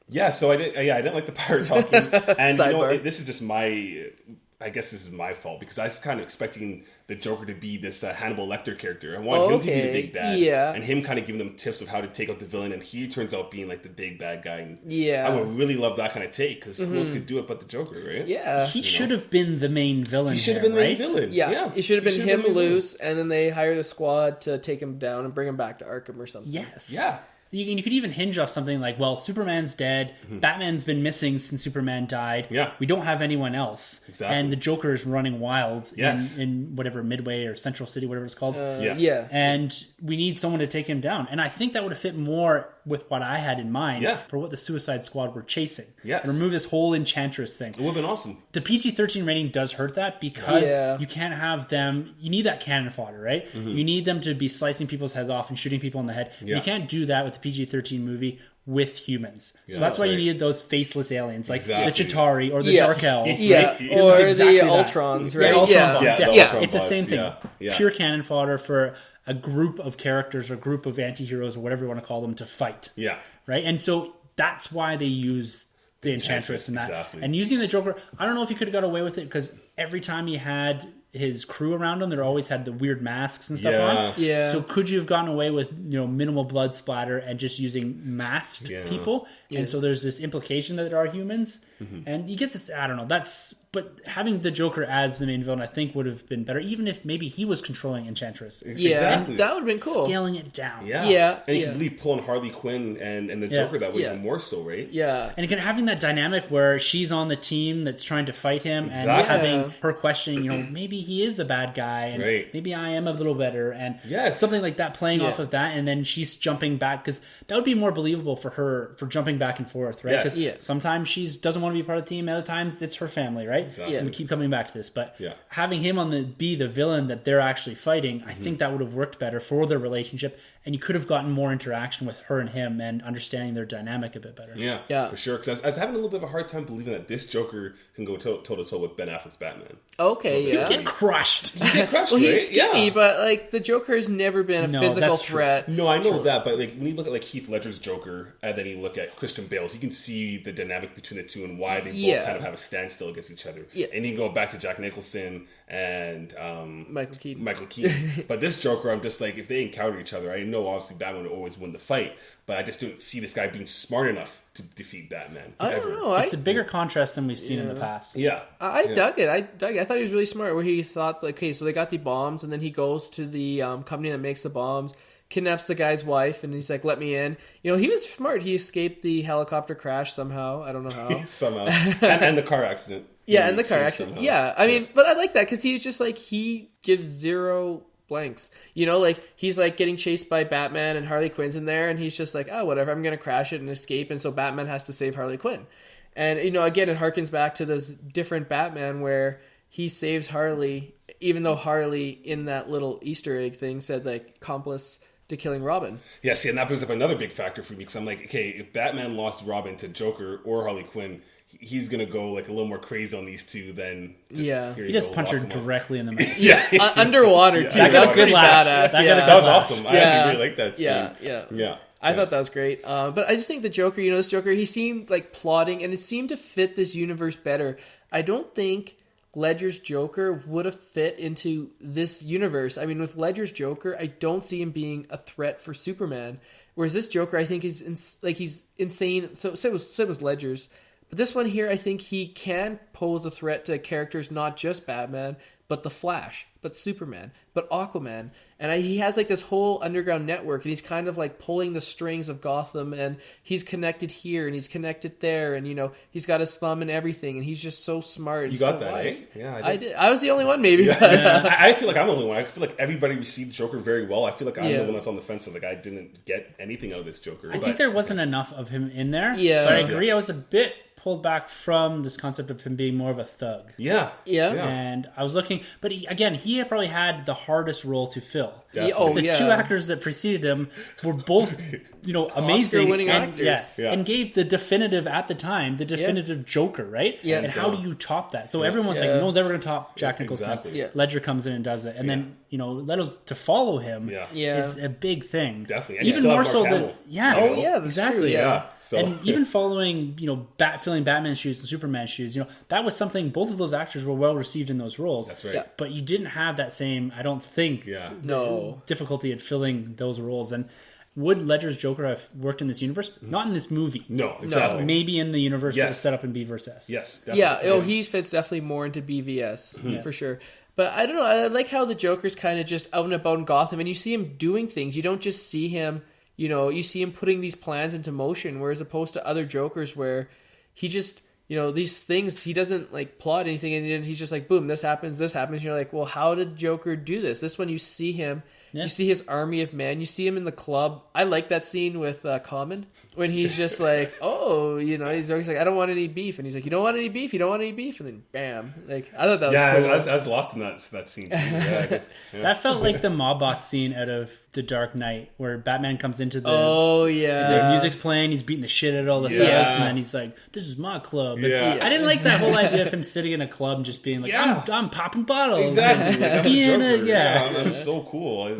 Yeah, so I didn't like the pirate talking, and Sidebar. this is just my. I guess this is my fault because I was kind of expecting the Joker to be this Hannibal Lecter character. I wanted him to be the big bad, Yeah. and him kind of giving them tips of how to take out the villain, and he turns out being like the big bad guy. And Yeah. I would really love that kind of take because who else could do it but the Joker, right? Yeah. He should have been the main villain. He should have here, been the main right? villain. Yeah. It should have been He him the main villain. loose, and then they hire the squad to take him down and bring him back to Arkham or something. Yes. Yeah. You could even hinge off something like, well, Superman's dead. Batman's been missing since Superman died. Yeah. We don't have anyone else. Exactly. And the Joker is running wild Yes. in whatever, Midway or Central City, whatever it's called. Yeah. And we need someone to take him down. And I think that would have fit more with what I had in mind Yeah. for what the Suicide Squad were chasing. Yes. And remove this whole Enchantress thing. It would have been awesome. The PG-13 rating does hurt that because Yeah. you can't have them... You need that cannon fodder, right? You need them to be slicing people's heads off and shooting people in the head. Yeah. You can't do that with the PG-13 movie with humans. Yeah, so that's why you right. needed those faceless aliens like Exactly. the Chitauri or the Yeah. Dark Elves. Yeah, right? or was exactly the that. Ultrons, right? Yeah, Ultron Yeah. bots. Yeah, Yeah, the Ultron it's the same bots, thing. yeah. Pure cannon fodder for a group of characters or group of anti-heroes or whatever you want to call them to fight. Yeah. Right? And so that's why they use the Enchantress and that. Exactly. And using the Joker, I don't know if he could have got away with it because every time he had his crew around him, they always had the weird masks and stuff on. Yeah. So could you have gotten away with minimal blood splatter and just using masked people? Yeah. And so there's this implication that there are humans, and you get this. I don't know. But having the Joker as the main villain, I think, would have been better, even if maybe he was controlling Enchantress. Yeah, Exactly. that would have been cool. Scaling it down. Yeah. Yeah, And you yeah. could really pull on Harley Quinn and the Yeah. Joker that way Yeah. even more so, right? Yeah. And again, having that dynamic where she's on the team that's trying to fight him, and Exactly. having her questioning, maybe he is a bad guy, and Right. maybe I am a little better, and Yes. something like that, playing Yeah. off of that, and then she's jumping back because that would be more believable for her for jumping back and forth, right? Yes. Because Yeah. sometimes she doesn't want to be part of the team, other times it's her family, right? Exactly. Yeah. And we keep coming back to this, but Yeah. having him be the villain that they're actually fighting, I think that would have worked better for their relationship, and you could have gotten more interaction with her and him and understanding their dynamic a bit better. Yeah, Yeah. for sure. Because I was having a little bit of a hard time believing that this Joker can go toe to toe with Ben Affleck's Batman. Okay, yeah. Get crushed. Crushed, Well, he's right? skinny, Yeah. but like the Joker has never been a No, physical that's true. threat. No, I know that, but like when you look at like Heath Ledger's Joker and then you look at Christian Bale's, you can see the dynamic between the two and why they Yeah. both kind of have a standstill against each other. Yeah. And you can go back to Jack Nicholson and Michael Keaton. Michael Keaton. But this Joker, I'm just like, if they encounter each other, I know obviously Batman would always win the fight, but I just don't see this guy being smart enough to defeat Batman. I don't ever. know. It's a bigger contrast than we've seen in the past. Yeah. I Yeah. dug it. I thought he was really smart. Where he thought, like, okay, so they got the bombs, and then he goes to the company that makes the bombs, kidnaps the guy's wife, and he's like, "Let me in." He was smart. He escaped the helicopter crash somehow. I don't know how. Somehow. and the car accident. Yeah, He and the car escaped accident. somehow. Yeah, I mean, but I like that because he's just like he gives zero blanks. Like he's like getting chased by Batman and Harley Quinn's in there, and he's just like, oh, whatever, I'm gonna crash it and escape, and so Batman has to save Harley Quinn. And again, it harkens back to this different Batman where he saves Harley, even though Harley in that little Easter egg thing said like accomplice to killing Robin. Yeah, see, and that brings up another big factor for me because I'm like, okay, if Batman lost Robin to Joker or Harley Quinn, he's gonna go like a little more crazy on these two than just, Yeah. here He you just go, punched her lock 'em up. directly in the mouth. Yeah, Underwater too. That got was a good pretty laugh. badass. That got a yeah. good that was laugh. awesome. I Yeah. actually really liked that scene. Yeah. Yeah. I thought that was great. But I just think the Joker, this Joker, he seemed like plotting, and it seemed to fit this universe better. I don't think Ledger's Joker would have fit into this universe. I mean, with Ledger's Joker, I don't see him being a threat for Superman. Whereas this Joker, I think, is he's insane. So was Ledger's. But this one here, I think he can pose a threat to characters, not just Batman, but the Flash, but Superman, but Aquaman. And he has like this whole underground network, and he's kind of like pulling the strings of Gotham, and he's connected here and he's connected there, and he's got his thumb in everything, and he's just so smart. And You got so that, wise. eh? Yeah, I did. I was the only one, maybe. Yeah. But, I feel like I'm the only one. I feel like everybody received Joker very well. I feel like I'm Yeah. the one that's on the fence of like I didn't get anything out of this Joker. I think there wasn't enough of him in there. Yeah. So I agree. I was a bit pulled back from this concept of him being more of a thug. Yeah. Yeah. And I was looking, but he probably had the hardest role to fill. Definitely. The two actors that preceded him were both, amazing, Oscar-winning and, actors. Yeah. and gave the definitive at the time, the definitive Joker, right? Yeah. And how do you top that? So everyone's Yeah. like, no one's ever going to top Jack Nicholson. Exactly. Yeah. Ledger comes in and does it, and then Leto's to follow him Yeah. is a big thing. Definitely. And you even still more have so Mark than Hamill. Oh, yeah, that's exactly. true, yeah. So And even following, filling Batman's shoes and Superman's shoes, that was something. Both of those actors were well received in those roles. That's right. Yeah. But you didn't have that same, I don't think, Yeah. No. difficulty at filling those roles. And would Ledger's Joker have worked in this universe? Not in this movie. No, exactly. Maybe in the universe that was Yes. set up in B vs. S. Yes. Definitely. Yeah, he fits definitely more into BVS for sure. But I don't know. I like how the Joker's kind of just out and about in Gotham, and you see him doing things. You don't just see him, you see him putting these plans into motion, whereas opposed to other Jokers where he just, these things, he doesn't like plot anything, and then he's just like, boom, this happens. You're like, well, how did Joker do this? This one, you see him, you see his army of men, you see him in the club. I like that scene with Common when he's just like, he's always like, I don't want any beef, and he's like, you don't want any beef, and then bam, like I thought that was cool. I was lost in that scene. Yeah. That felt like the mob boss scene out of The Dark Knight, where Batman comes into the the music's playing, he's beating the shit out of all the thugs, and then he's like, "This is my club." But I didn't like that whole idea of him sitting in a club and just being like, "I'm popping bottles." Exactly. Like, I'm I'm so cool.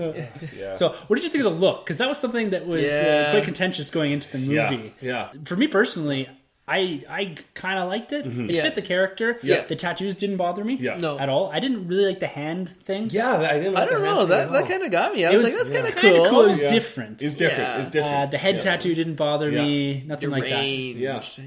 So, what did you think of the look? Because that was something that was quite contentious going into the movie. Yeah. For me personally, I kind of liked it. It fit the character. Yeah. The tattoos didn't bother me at all. I didn't really like the hand thing. Yeah, I didn't like I don't know. That kind of got me. I was like, that's kind of cool. It was different. It's different. It's different. The head tattoo didn't bother me. Nothing like that.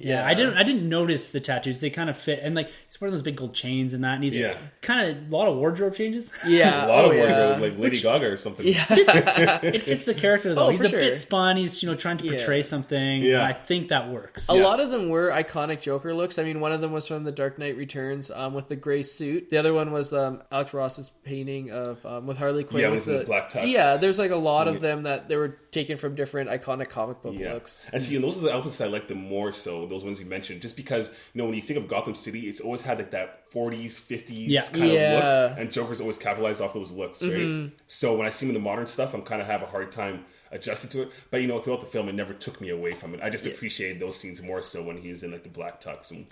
Yeah. I didn't notice the tattoos. They kind of fit. And like, he's wearing those big gold chains and that. And he's kind of a lot of wardrobe changes. Yeah. A lot of wardrobe, like Lady Gaga or something. Yeah. It fits the character though. He's a bit spun. He's trying to portray something. Yeah. I think that works. A lot of them were iconic Joker looks. I mean, one of them was from The Dark Knight Returns with the gray suit. The other one was Alex Ross's painting of with Harley Quinn with the black tux. Yeah, there's like a lot of them that they were taken from different iconic comic book looks. And see, and those are the outfits I like the more so, those ones you mentioned, just because, when you think of Gotham City, it's always had like that 40s, 50s kind of look, and Joker's always capitalized off those looks, right? So when I see him in the modern stuff, I'm kind of have a hard time adjusted to it, but throughout the film it never took me away from it. I just appreciated those scenes more so when he was in like the black tux and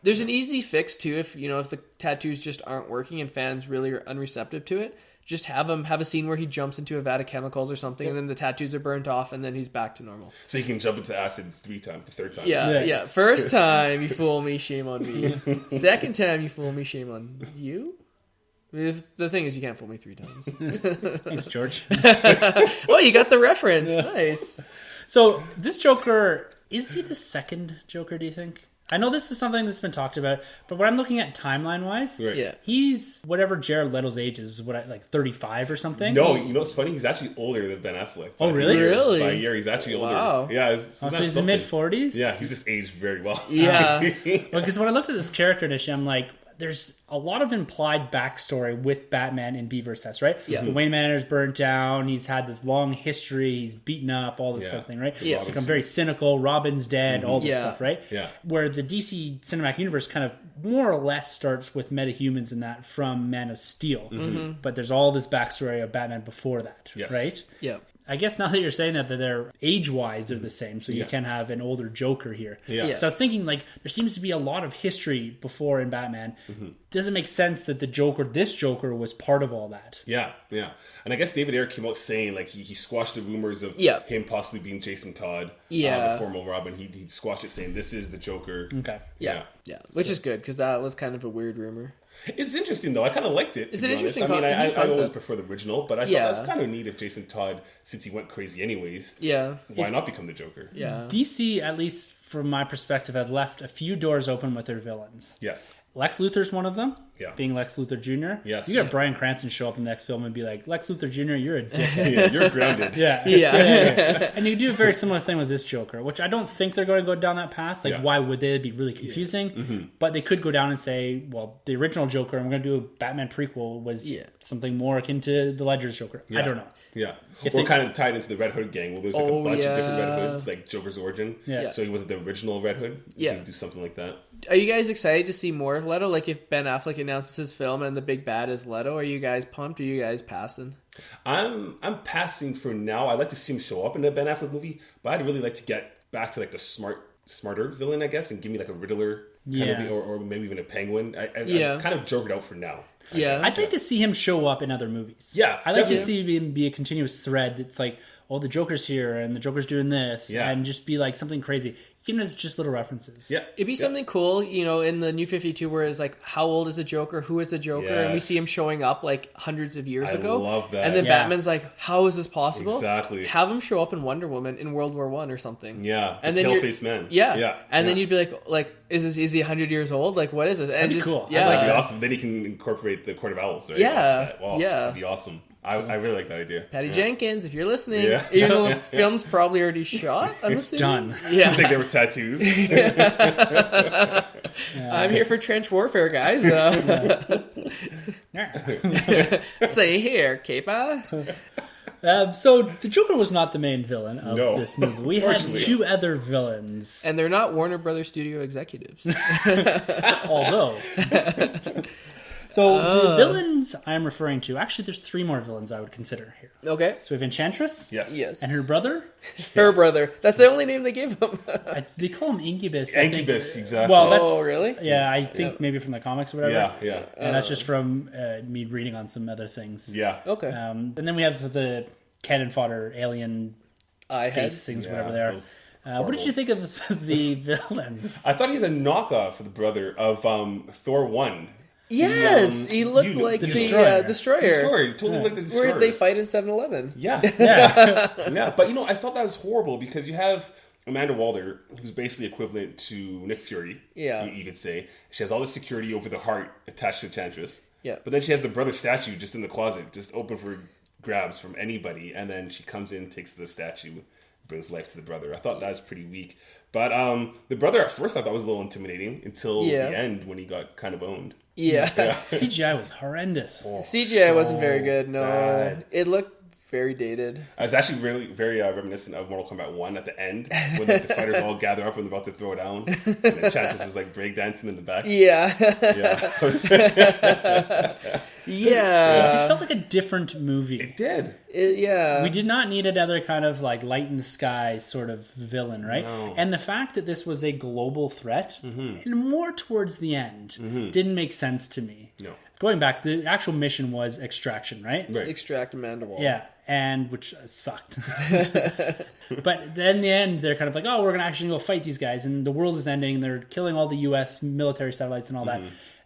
There's an easy fix too if if the tattoos just aren't working and fans really are unreceptive to it. Just have a scene where he jumps into a vat of chemicals or something, and then the tattoos are burnt off, and then he's back to normal. So he can jump into acid the third time. Yeah. First time you fool me, shame on me. Second time you fool me, shame on you. The thing is, you can't fool me 3 times. Thanks, George. Oh, you got the reference. Nice. So, this Joker, is he the second Joker, do you think? I know this is something that's been talked about, but when I'm looking at timeline-wise, he's whatever Jared Leto's age is, 35 or something? No, what's funny? He's actually older than Ben Affleck. Oh, really? Really? By a year, he's actually older. Wow. Yeah. So he's in mid-40s? Yeah, he's just aged very well. Yeah. Because when I looked at this character initially, I'm like, there's a lot of implied backstory with Batman in B vs. S, right? Yeah. The Wayne Manor's burnt down. He's had this long history. He's beaten up, all this kind of thing, right? Yeah. He's become very cynical. Robin's dead, all this stuff, right? Yeah. Where the DC Cinematic Universe kind of more or less starts with metahumans and that from Man of Steel. But there's all this backstory of Batman before that, right? Yeah. I guess now that you're saying that they're age-wise they're the same, so you can have an older Joker here. Yeah. So I was thinking, like, there seems to be a lot of history before in Batman. Does it make sense that this Joker was part of all that? Yeah. And I guess David Ayer came out saying, like, he squashed the rumors of him possibly being Jason Todd, the former Robin. He squashed it saying, this is the Joker. Okay. Yeah. Which is good, because that was kind of a weird rumor. It's interesting, though. I kind of liked it. It's an interesting concept. I mean, I concept. always prefer the original, but I thought that's kind of neat if Jason Todd, since he went crazy anyways, why not become the Joker? Yeah. DC, at least from my perspective, had left a few doors open with their villains. Yes. Lex Luthor's one of them. Yeah. Being Lex Luthor Jr. Yes. You got Bryan Cranston show up in the next film and be like, Lex Luthor Jr., you're a dickhead. You're grounded. Yeah. And you do a very similar thing with this Joker, which I don't think they're going to go down that path. Like, why would they? It'd be really confusing. But they could go down and say, well, the original Joker, and we're going to do a Batman prequel, was something more akin to the Ledger's Joker. I don't know. Yeah. Or kind of tied into the Red Hood gang. Well, there's like a bunch of different Red Hoods, like Joker's origin. Yeah. So he wasn't the original Red Hood. Yeah. You could do something like that. Are you guys excited to see more of Leto? Like, if Ben Affleck announces his film and the big bad is Leto, are you guys pumped? Are you guys passing? I'm passing for now. I'd like to see him show up in a Ben Affleck movie, but I'd really like to get back to like the smarter villain, I guess, and give me like a Riddler kind of, or maybe even a Penguin. I'm kind of jokered out for now. Yeah. I'd like to see him show up in other movies. Yeah. I'd like to see him be a continuous thread that's like, oh, the Joker's here and the Joker's doing this, and just be like something crazy. Even as just little references. Yeah. It'd be something cool, in the New 52 where it's like, how old is the Joker? Who is the Joker? Yes. And we see him showing up like hundreds of years ago. I love that. And then Batman's like, how is this possible? Exactly. Have him show up in Wonder Woman in World War I or something. Yeah. And then Pale-faced man. Yeah. And then you'd be like, is he 100 years old? Like, what is this? And That'd be cool. Yeah. That'd be awesome. Then he can incorporate the Court of Owls, right? Yeah. Wow, yeah. That'd be awesome. I really like that idea. Patty Jenkins, if you're listening, Yeah. even though the film's probably already shot, It's done. Yeah. I think they were tattoos. I'm here for trench warfare, guys. Say here, Kepa. So the Joker was not the main villain of No. this movie. We had Fortunately. 2 other villains. And they're not Warner Brothers Studio executives. Although. So the villains I'm referring to, actually there's 3 more villains I would consider here. Okay. So we have Enchantress. Yes. Yes. And her brother. Her brother. That's the only name they gave him. They call him Incubus. I think. Incubus, exactly. Well, that's, Oh, really? Yeah, I think maybe from the comics or whatever. yeah. And that's just from me reading on some other things. Yeah. Okay. And then we have the cannon fodder alien I face things, Yeah, whatever they are. those What did you think of the villains? I thought he's a knockoff of the brother of Thor 1. Yes, he looked like the the Destroyer. Destroyer. Story, totally like the Destroyer. Where they fight in 7-Eleven. Yeah. Yeah. Yeah, but I thought that was horrible because you have Amanda Waller, who's basically equivalent to Nick Fury. Yeah. You could say. She has all the security over the heart attached to Enchantress. Yeah. But then she has the brother statue just in the closet, just open for grabs from anybody, and then she comes in, takes the statue, brings life to the brother. I thought that was pretty weak. But the brother at first I thought was a little intimidating until the end when he got kind of owned. Yeah. CGI was horrendous. CGI wasn't very good, no. bad. It looked very dated. I was actually really very reminiscent of Mortal Kombat 1 at the end when the fighters all gather up and they're about to throw down, and Enchantress is like breakdancing in the back. Yeah. Yeah, Yeah. It felt like a different movie. it did. Yeah. We did not need another kind of like light in the sky sort of villain, right? No. And the fact that this was a global threat, and more towards the end, didn't make sense to me. No. Going back, the actual mission was extraction, right? Right. Extract Amanda Waller. Yeah, and which sucked. But then in the end, they're kind of like, oh, we're going to actually go fight these guys, and the world is ending. They're killing all the U.S. military satellites and all that.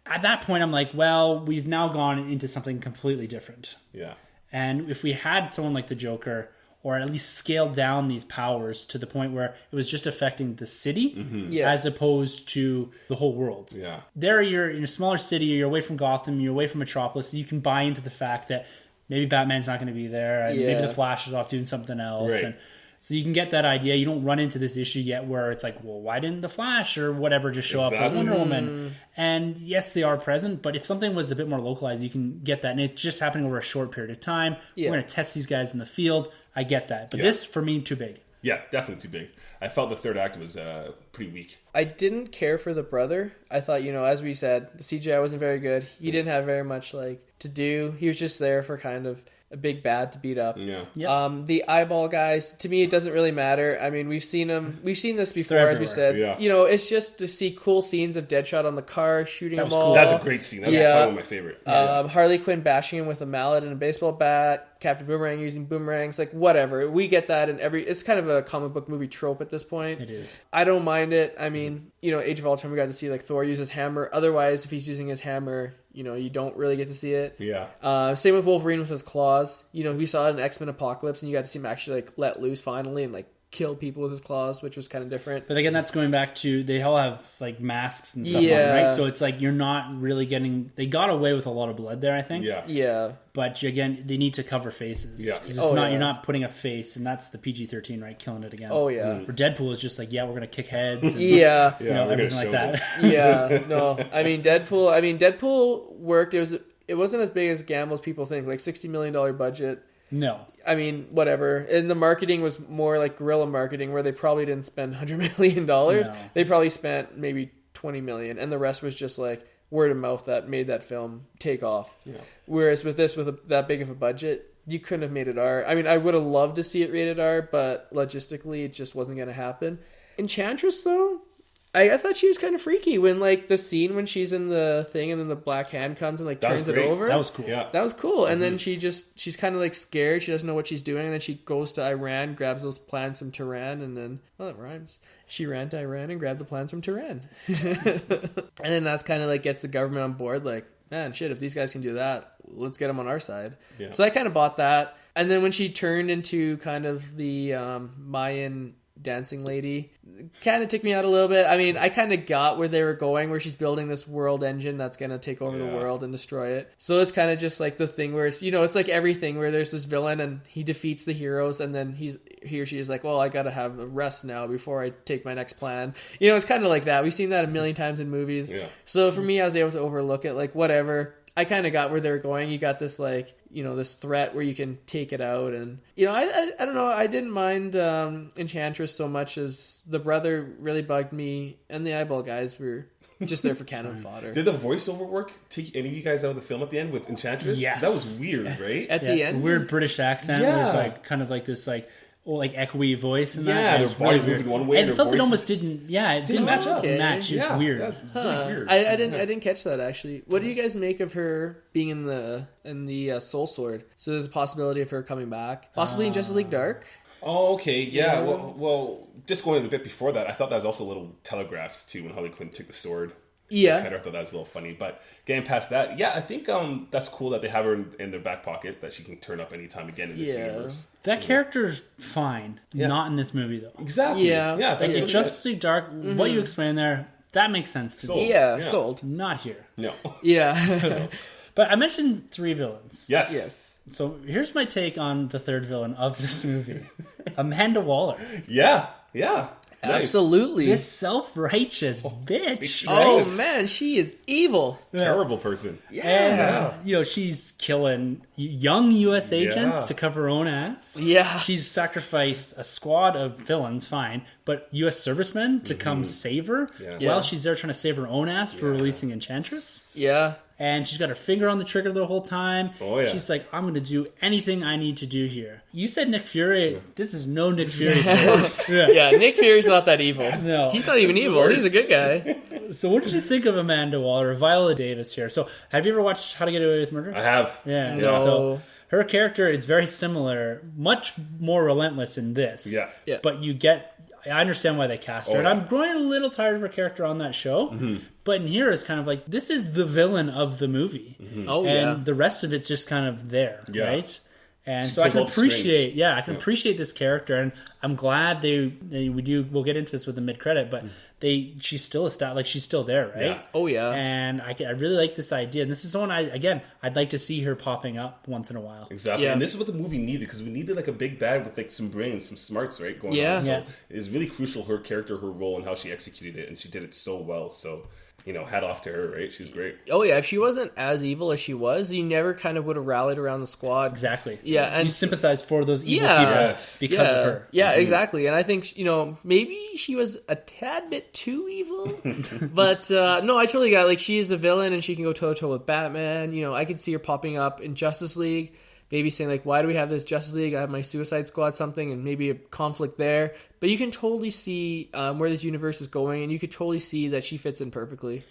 At that point, I'm like, well, we've now gone into something completely different. Yeah. And if we had someone like the Joker, or at least scaled down these powers to the point where it was just affecting the city Yeah. as opposed to the whole world. Yeah. There you're in a smaller city, you're away from Gotham, you're away from Metropolis, you can buy into the fact that maybe Batman's not going to be there, and maybe Yeah. the Flash is off doing something else. Right. And so you can get that idea. You don't run into this issue yet where it's like, well, why didn't the Flash or whatever just show up or Exactly. Wonder Woman? And yes, they are present, but if something was a bit more localized, you can get that. And it's just happening over a short period of time. Yeah. We're going to test these guys in the field. I get that. But this, for me, too big. Yeah, definitely too big. I felt the third act was pretty weak. I didn't care for the brother. I thought, as we said, the CGI wasn't very good. He didn't have very much to do. He was just there for kind of a big bad to beat up. Yeah. Yep. The eyeball guys, to me, it doesn't really matter. I mean, we've seen this before, They're as we said. everywhere. It's just to see cool scenes of Deadshot on the car, shooting That them was all. cool. That's a great scene. That's Yeah. probably one of my favorite. Harley Quinn bashing him with a mallet and a baseball bat. Captain Boomerang using boomerangs. Whatever. We get that in it's kind of a comic book movie trope at this point. It is. I don't mind it. I mean, Age of Ultron, we got to see Thor use his hammer. Otherwise, if he's using his hammer, you don't really get to see it. Yeah. Same with Wolverine with his claws. We saw it in X-Men Apocalypse, and you got to see him actually let loose finally and kill people with his claws, which was kind of different. But again, that's going back to they all have masks and stuff Yeah. on, right? So it's you're not really getting. They got away with a lot of blood there, I think. Yeah. Yeah. But again, they need to cover faces. Yeah. 'Cause it's Oh, not yeah. you're not putting a face, and that's the PG-13, right? Killing it again. Oh yeah. Where Deadpool is just yeah, we're gonna kick heads. And, Yeah. Yeah. we're everything gonna like show that. Yeah. No. Deadpool worked. It wasn't as big as gamble as people think. $60 million budget. No. I mean, whatever. And the marketing was more guerrilla marketing, where they probably didn't spend $100 million. No. They probably spent maybe $20 million, and the rest was just word of mouth that made that film take off. Yeah. Whereas with this, that big of a budget, you couldn't have made it R. I mean, I would have loved to see it rated R, but logistically, it just wasn't going to happen. Enchantress, though, I thought she was kind of freaky when the scene when she's in the thing and then the black hand comes and turns it great. over. That was cool. Yeah. That was cool. And then she's kind of scared. She doesn't know what she's doing. And then she goes to Iran, grabs those plans from Tehran, and then, that rhymes. She ran to Iran and grabbed the plans from Tehran. And then that's kind of gets the government on board. Man, shit, if these guys can do that, let's get them on our side. Yeah. So I kind of bought that. And then when she turned into kind of the Mayan dancing lady kind of took me out a little bit. I mean, I kind of got where they were going, where she's building this world engine that's going to take over the world and destroy it. So it's kind of just like the thing where it's, you know, it's like everything where there's this villain and he defeats the heroes, and then he or she is like, well, I got to have a rest now before I take my next plan. You know, it's kind of like that. We've seen that a million times in movies. Yeah. So for me, I was able to overlook it, like, whatever. I kind of got where they're going. You got this, like, you know, this threat where you can take it out. And, you know, I don't know. I didn't mind Enchantress so much as the brother really bugged me. And the eyeball guys were just there for cannon fodder. Did the voiceover work take any of you guys out of the film at the end with Enchantress? Yes. That was weird, right? At the end? Weird British accent. Yeah. Where it's like kind of like this like echoey voice and that. Yeah, their bodies moving one way. And it felt it almost didn't. Yeah, it didn't match up. Okay. Match is weird. That's really weird. I didn't catch that actually. What do you guys make of her being in the Soul Sword? So there's a possibility of her coming back, possibly in Justice League Dark. Oh, okay, yeah. Well, just going a bit before that, I thought that was also a little telegraphed too when Harley Quinn took the sword. Yeah, I thought that was a little funny, but getting past that, yeah, I think that's cool that they have her in their back pocket, that she can turn up anytime again in this universe. That character's fine. Not in this movie though. Exactly. Yeah. Like in Justice League Dark, what you explained there, that makes sense to me. Yeah, sold. Not here. No. Yeah. But I mentioned 3 villains. Yes. So here's my take on the third villain of this movie. Amanda Waller. Yeah. Nice. Absolutely. This self-righteous bitch. Oh right? man, she is evil. Terrible person. And, you know, she's killing young U.S. agents to cover her own ass. Yeah. She's sacrificed a squad of villains, fine, but U.S. servicemen to come save her while she's there trying to save her own ass for releasing Enchantress. Yeah. And she's got her finger on the trigger the whole time. Oh, yeah. She's like, I'm going to do anything I need to do here. You said Nick Fury. This is no Nick Fury's worst. Yeah, Nick Fury's not that evil. No. He's not even evil. He's a good guy. So what did you think of Amanda Waller, or Viola Davis here? So have you ever watched How to Get Away with Murder? I have. Yeah. No. So her character is very similar, much more relentless in this. Yeah. But I understand why they cast her. And I'm growing a little tired of her character on that show. But in here, it's kind of like, this is the villain of the movie. Oh, and the rest of it's just kind of there, right? And She so I pulls can all the strings. appreciate, I can appreciate this character, and I'm glad we'll get into this with the mid-credit, but she's still she's still there, right? Yeah. Oh yeah. And I really like this idea, and this is someone I'd like to see her popping up once in a while. Exactly. Yeah. And this is what the movie needed, because we needed like a big bad with like some brains, some smarts, right? Going Yeah. on. So Yeah. it's really crucial, her character, her role, and how she executed it, and she did it so well. So, you know, hat off to her, right? She's great. Oh yeah, if she wasn't as evil as she was, you never kind of would have rallied around the squad. Exactly. Yeah, and you sympathize for those evil Yeah. people Yes. because of her. Yeah, exactly. And I think, you know, maybe she was a tad bit too evil. But no, I totally got it. Like, she is a villain and she can go toe-to-toe with Batman. You know, I could see her popping up in Justice League, maybe saying, like, why do we have this Justice League? I have my Suicide Squad something, and maybe a conflict there. But you can totally see where this universe is going, and you could totally see that she fits in perfectly.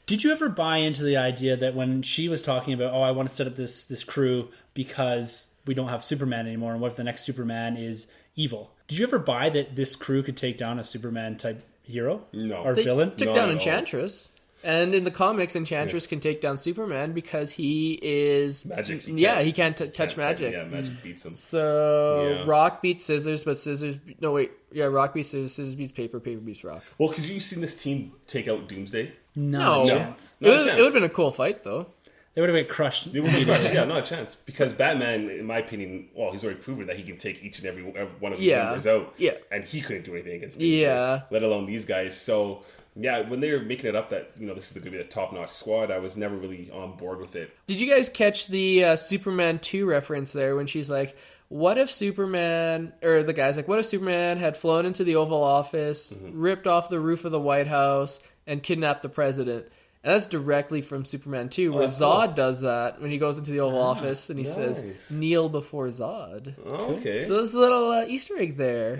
Did you ever buy into the idea that when she was talking about, I want to set up this crew because we don't have Superman anymore, and what if the next Superman is evil? Did you ever buy that this crew could take down a Superman-type hero? No. Or They villain? took Not down at all. Enchantress. And in the comics, Enchantress can take down Superman because he is... Magic. He can't touch magic. Yeah, magic beats him. So, Yeah. rock beats scissors, but scissors... No, wait. Yeah, rock beats scissors, scissors beats paper, paper beats rock. Well, could you seen this team take out Doomsday? No No. chance. It Not a would chance. have been a cool fight, though. They would have been crushed. They wouldn't crush it. Yeah, not a chance. Because Batman, in my opinion, well, he's already proven that he can take each and every one of these members out. Yeah. And he couldn't do anything against Doomsday, Yeah. let alone these guys. So, yeah, when they were making it up that, you know, this is going to be a top-notch squad, I was never really on board with it. Did you guys catch the Superman 2 reference there when she's like, what if Superman, or the guy's like, what if Superman had flown into the Oval Office, ripped off the roof of the White House, and kidnapped the president? And that's directly from Superman 2, where that's Zod cool. does that when he goes into the Oval Office and he says, nice. kneel before Zod. Oh, okay. So there's a little Easter egg there.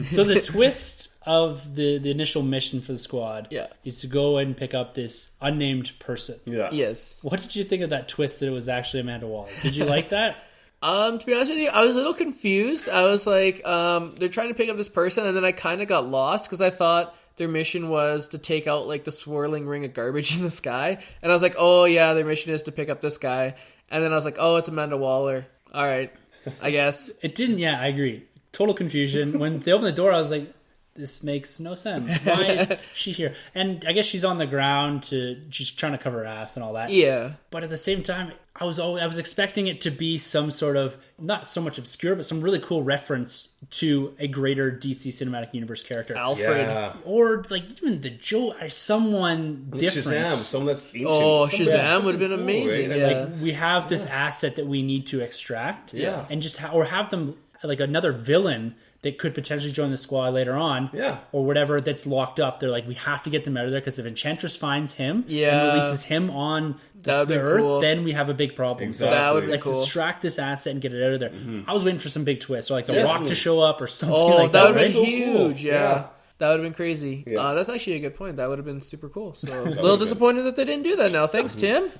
So the twist of the initial mission for the squad is to go and pick up this unnamed person. Yeah. Yes. What did you think of that twist that it was actually Amanda Waller? Did you like that? To be honest with you, I was a little confused. I was like, they're trying to pick up this person, and then I kind of got lost because I thought their mission was to take out like the swirling ring of garbage in the sky. And I was like, oh yeah, their mission is to pick up this guy. And then I was like, oh, it's Amanda Waller. All right, I guess. It didn't, I agree. Total confusion. When they opened the door, I was like, this makes no sense. Why is she here? And I guess she's on the ground she's trying to cover her ass and all that. Yeah. But at the same time, I was expecting it to be some sort of, not so much obscure, but some really cool reference to a greater DC Cinematic Universe character. Alfred. Yeah. Or like even the Joe, someone different. Shazam, someone that's ancient. Oh, Someone Shazam would have been cool, amazing. right? Yeah. Like we have this asset that we need to extract. Yeah. And just or have them like another villain that could potentially join the squad later on, or whatever, that's locked up. They're like, we have to get them out of there because if Enchantress finds him and releases him on the Earth, cool. then we have a big problem. Exactly. That would be Let's cool. extract this asset and get it out of there. I was waiting for some big twist, or like the Rock to show up or something Oh, like that that. would have Right? been huge. Yeah. That would have been crazy. Yeah. That's actually a good point. That would have been super cool. So a little disappointed that they didn't do that now. Thanks, Tim.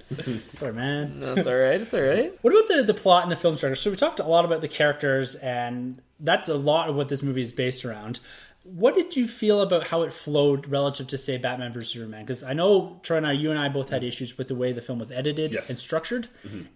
Sorry, man. That's all right. It's all right. What about the plot and the film structure? So we talked a lot about the characters, and that's a lot of what this movie is based around. What did you feel about how it flowed relative to, say, Batman vs. Superman? Because I know, Troy and I, you and I both had issues with the way the film was edited and structured,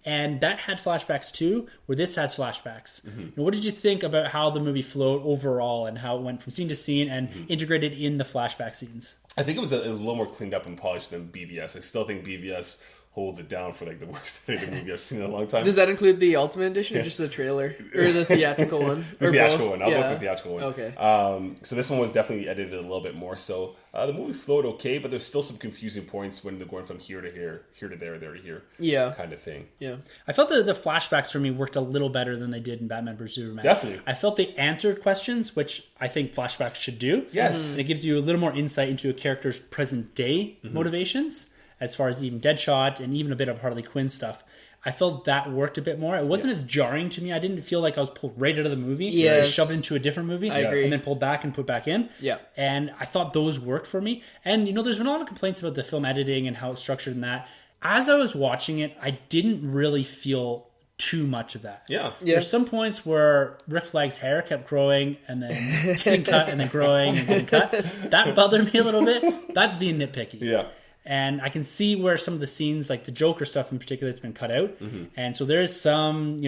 and that had flashbacks too, where this has flashbacks. What did you think about how the movie flowed overall and how it went from scene to scene and integrated in the flashback scenes? I think it was a little more cleaned up and polished than BVS. I still think BVS holds it down for like the worst edited movie I've seen in a long time. Does that include the Ultimate Edition or just the trailer? Or the theatrical one? The Or theatrical both? one. I'll go with the theatrical one. Okay. So this one was definitely edited a little bit more. So the movie flowed okay, but there's still some confusing points when they're going from here to here, here to there to here. Yeah. Kind of thing. Yeah. I felt that the flashbacks for me worked a little better than they did in Batman vs. Superman. Definitely. I felt they answered questions, which I think flashbacks should do. Yes. And it gives you a little more insight into a character's present day motivations, as far as even Deadshot and even a bit of Harley Quinn stuff. I felt that worked a bit more. It wasn't as jarring to me. I didn't feel like I was pulled right out of the movie. Yes. Shoved into a different movie. I agree. And then pulled back and put back in. Yeah. And I thought those worked for me. And, there's been a lot of complaints about the film editing and how it's structured and that. As I was watching it, I didn't really feel too much of that. Yeah. There's some points where Rick Flag's hair kept growing and then getting cut and then growing and getting cut. That bothered me a little bit. That's being nitpicky. Yeah. And I can see where some of the scenes, like the Joker stuff in particular, has been cut out. And so there is some,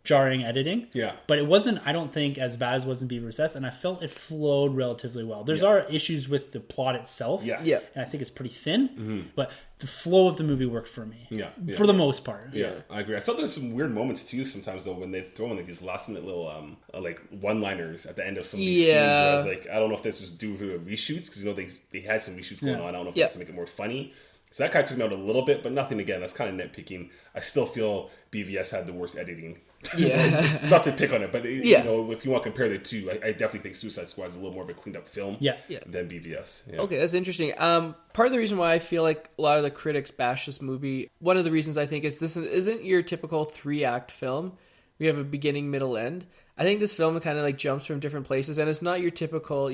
jarring editing. Yeah. But it wasn't, I don't think, as bad as it was in Beaver's S. And I felt it flowed relatively well. There's are issues with the plot itself. Yes. Yeah. And I think it's pretty thin. But the flow of the movie worked for me. Yeah. For the most part. Yeah, I agree. I felt there's some weird moments too sometimes though when they throw in like these last minute little like one-liners at the end of some of these scenes. Where I was like, I don't know if this was due to reshoots because they had some reshoots going on. I don't know if that's to make it more funny. So that kind of took me out a little bit, but nothing again. That's kind of nitpicking. I still feel BVS had the worst editing. Yeah. Not to pick on it, but if you want to compare the two, I definitely think Suicide Squad is a little more of a cleaned up film than BVS. Yeah. Okay, that's interesting. Part of the reason why I feel like a lot of the critics bash this movie, one of the reasons I think is this isn't your typical 3-act film. We have a beginning, middle, end. I think this film kind of like jumps from different places, and it's not your typical,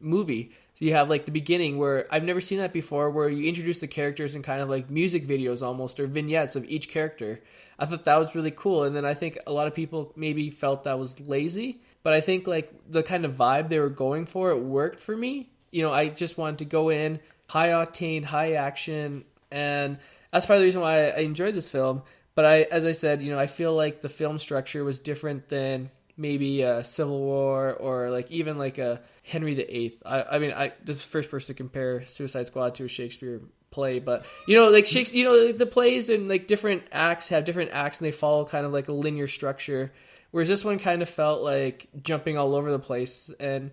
movie. So you have like the beginning where I've never seen that before, where you introduce the characters in kind of like music videos almost, or vignettes of each character. I thought that was really cool. And then I think a lot of people maybe felt that was lazy, but I think like the kind of vibe they were going for, it worked for me. I just wanted to go in high octane, high action. And that's part of the reason why I enjoyed this film. But as I said, I feel like the film structure was different than maybe a Civil War or like even like a Henry VIII. I mean, this is the first person to compare Suicide Squad to a Shakespeare play, but like Shakespeare, the plays and like different acts have different acts and they follow kind of like a linear structure. Whereas this one kind of felt like jumping all over the place, and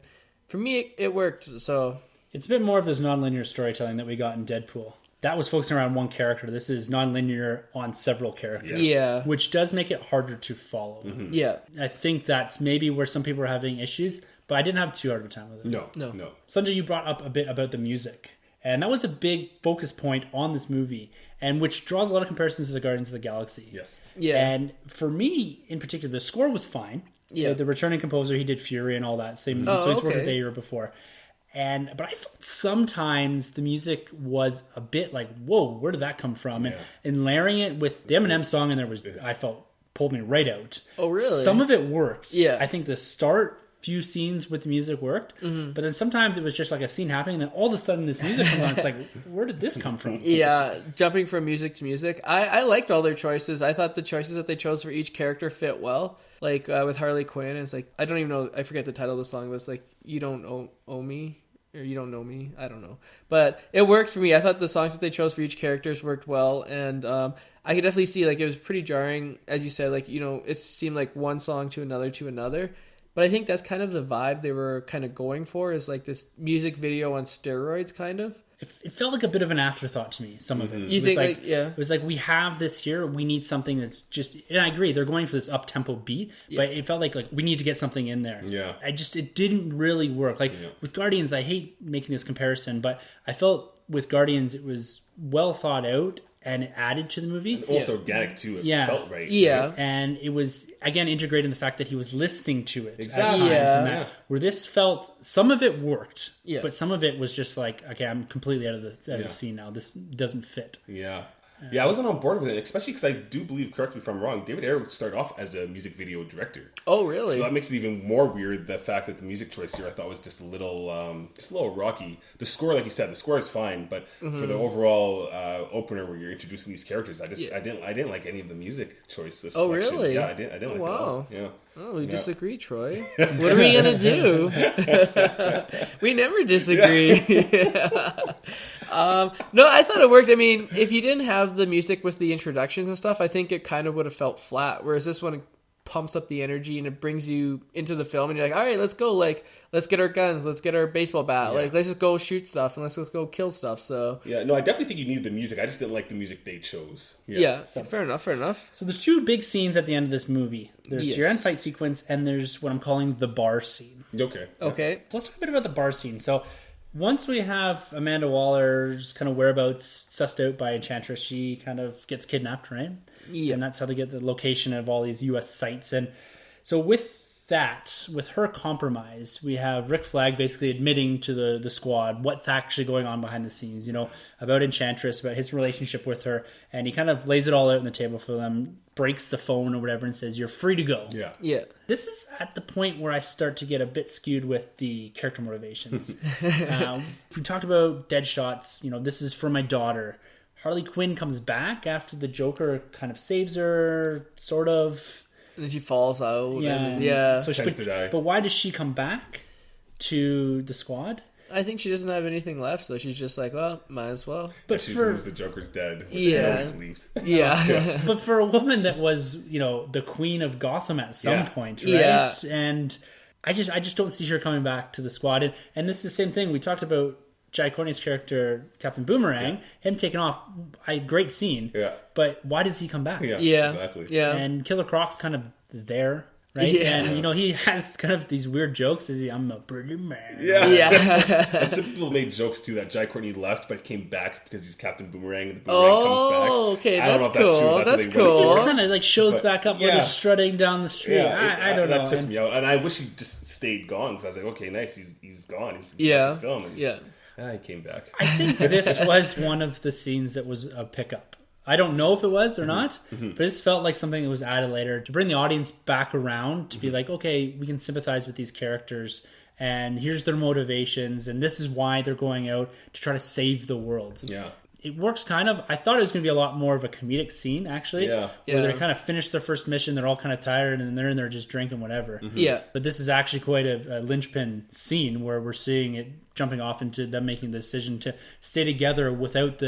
for me, it worked. So it's a bit more of this nonlinear storytelling that we got in Deadpool. That was focusing around one character. This is nonlinear on several characters. Yeah. Which does make it harder to follow. Yeah. I think that's maybe where some people are having issues, but I didn't have too hard of a time with it. No. Sunjay, you brought up a bit about the music. And that was a big focus point on this movie, and which draws a lot of comparisons to the Guardians of the Galaxy. Yes. Yeah. And for me, in particular, the score was fine. Yeah. The returning composer, he did Fury and all that. So he's worked with the year before. But I felt sometimes the music was a bit like, whoa, where did that come from? And layering it with the Eminem song in there I felt pulled me right out. Oh, really? Some of it worked. Yeah. I think the start few scenes with the music worked, but then sometimes it was just like a scene happening, and then all of a sudden this music comes on. It's like, where did this come from? Yeah, jumping from music to music. I liked all their choices. I thought the choices that they chose for each character fit well. Like with Harley Quinn, it's like, I don't even know, I forget the title of the song, but it's like, You Don't Owe Me, or You Don't Know Me, I don't know. But it worked for me. I thought the songs that they chose for each characters worked well, and I could definitely see, like, it was pretty jarring, as you said, like, you know, it seemed like one song to another. But I think that's kind of the vibe they were kind of going for, is like this music video on steroids, kind of. It felt like a bit of an afterthought to me, some of it. You think, like, yeah. It was like, we have this here, we need something that's just... And I agree, they're going for this up-tempo beat, but it felt like we need to get something in there. Yeah. It didn't really work. Like, with Guardians, I hate making this comparison, but I felt with Guardians, it was well thought out, and it added to the movie. And also organic, too. It felt right. Yeah. Right? And it was, again, integrating the fact that he was listening to it. Exactly. At times, and that, where this felt, some of it worked, Yeah. but some of it was just like, okay, I'm completely out of the scene now. This doesn't fit. Yeah. Yeah, I wasn't on board with it, especially because I do believe, correct me if I'm wrong, David Ayer started off as a music video director. Oh, really? So that makes it even more weird, the fact that the music choice here I thought was just a little rocky. The score, like you said, the score is fine, but for the overall opener where you're introducing these characters, I didn't like any of the music choice. Oh, really? Yeah, I didn't like it at all. Yeah. Oh, we disagree, Troy. What are we going to do? We never disagree. No, I thought it worked. I mean, if you didn't have the music with the introductions and stuff, I think it kind of would have felt flat. Whereas this one pumps up the energy and it brings you into the film and you're like, all right, let's go. Like, let's get our guns. Let's get our baseball bat. Like, let's just go shoot stuff and let's just go kill stuff. So yeah, no, I definitely think you need the music. I just didn't like the music they chose. Yeah, fair enough. So there's two big scenes at the end of this movie. There's your end fight sequence, and there's what I'm calling the bar scene. Okay. So let's talk a bit about the bar scene. So once we have Amanda Waller's kind of whereabouts sussed out by Enchantress, she kind of gets kidnapped, right? Yeah. And that's how they get the location of all these U.S. sites. And so with that, with her compromise, we have Rick Flag basically admitting to the squad what's actually going on behind the scenes, you know, about Enchantress, about his relationship with her. And he kind of lays it all out on the table for them, breaks the phone or whatever, and says, you're free to go. Yeah. This is at the point where I start to get a bit skewed with the character motivations. We talked about Deadshot's, you know, this is for my daughter. Harley Quinn comes back after the Joker kind of saves her, sort of. And then she falls out. So Tends to die. But why does she come back to the squad? I think she doesn't have anything left, so she's just like, well, might as well. But she believes the Joker's dead. Which nobody believes. Yeah. But for a woman that was, you know, the queen of Gotham at some point, right? Yeah. And I just don't see her coming back to the squad. And this is the same thing. We talked about Jai Courtney's character, Captain Boomerang, him taking off. Great scene. Yeah. But why does he come back? Yeah. Exactly. Yeah. And Killer Croc's kind of there. Right? Yeah. And, you know, he has kind of these weird jokes. I'm a pretty man. Yeah. And some people made jokes, too, that Jai Courtney left, but came back because he's Captain Boomerang, and the Boomerang comes back. Oh, okay. I don't know if that's true. That's cool. He just kind of, like, shows back up when they're strutting down the street. I don't know. That took me out. And I wish he just stayed gone, because I was like, okay, nice. He's gone. He's the film. And, he came back. I think this was one of the scenes that was a pickup. I don't know if it was or not, but this felt like something that was added later to bring the audience back around to be like, okay, we can sympathize with these characters, and here's their motivations, and this is why they're going out to try to save the world. Yeah. It works kind of. I thought it was going to be a lot more of a comedic scene, actually. Yeah. Where they kind of finish their first mission, they're all kind of tired, and they're in there just drinking whatever. Yeah. But this is actually quite a linchpin scene where we're seeing it jumping off into them making the decision to stay together without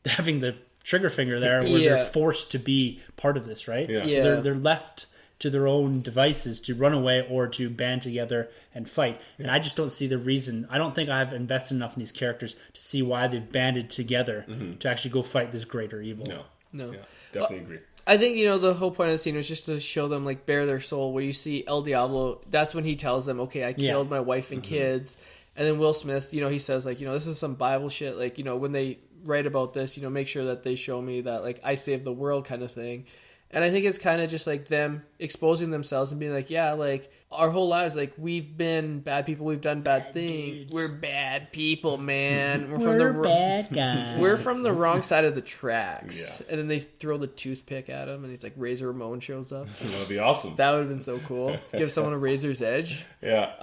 having the trigger finger there, where they're forced to be part of this, right? Yeah. So they're left to their own devices to run away or to band together and fight. And I just don't see the reason. I don't think I've invested enough in these characters to see why they've banded together to actually go fight this greater evil. No. Yeah, definitely agree. I think, you know, the whole point of the scene was just to show them, like, bare their soul. Where you see El Diablo, that's when he tells them, okay, I killed my wife and kids. And then Will Smith, you know, he says, like, you know, this is some Bible shit. Like, you know, when they write about this, you know, make sure that they show me that, like, I saved the world kind of thing. And I think it's kind of just like them exposing themselves and being like, yeah, like our whole lives, like we've been bad people, we've done bad things. Dudes. We're bad people, man. We're bad guys. We're from the wrong side of the tracks. Yeah. And then they throw the toothpick at him, and he's like, Razor Ramon shows up. That would be awesome. That would have been so cool. Give someone a razor's edge. Yeah.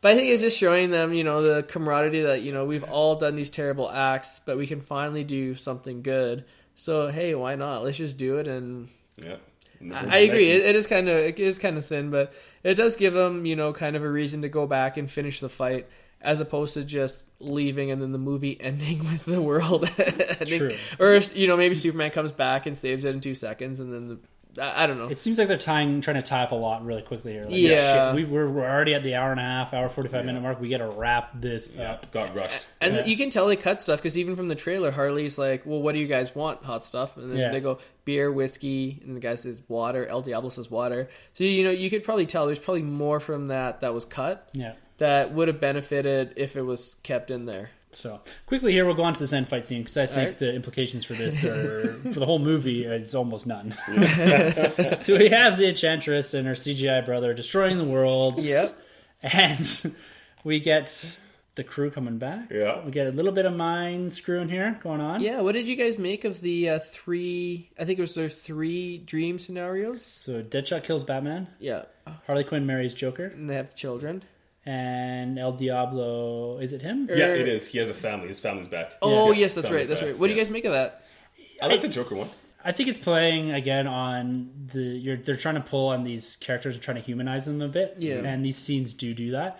But I think it's just showing them, you know, the camaraderie that, you know, we've all done these terrible acts, but we can finally do something good. So, hey, why not? Let's just do it. And Yeah. I agree. It is kind of thin, but it does give them, you know, kind of a reason to go back and finish the fight, as opposed to just leaving and then the movie ending with the world ending. True. Or, you know, maybe Superman comes back and saves it in 2 seconds, and then I don't know. It seems like they're trying to tie up a lot really quickly here. Like, Yeah. shit, we're already at the hour and a half, hour 45 minute mark. We got to wrap this up. Got rushed. And you can tell they cut stuff, because even from the trailer, Harley's like, well, what do you guys want? Hot stuff. And then they go, beer, whiskey, and the guy says water. El Diablo says water. So, you know, you could probably tell there's probably more from that was cut. Yeah. That would have benefited if it was kept in there. So quickly here, we'll go on to this end fight scene, because I think the implications for this are for the whole movie is almost none. So we have the Enchantress and her CGI brother destroying the world. Yep. And we get the crew coming back. Yeah. We get a little bit of mind screwing here going on. Yeah, what did you guys make of the I think it was their 3 dream scenarios? So Deadshot kills Batman. Yeah. Harley Quinn marries Joker. And they have children. And El Diablo, is it him? Yeah, it is. He has a family. His family's back. Oh, Yeah. yes, that's right. Family's That's back. right. What do you Yeah. guys make of that? I like the Joker one. I think it's playing again on they're trying to pull on these characters and trying to humanize them a bit. Yeah. And these scenes do that.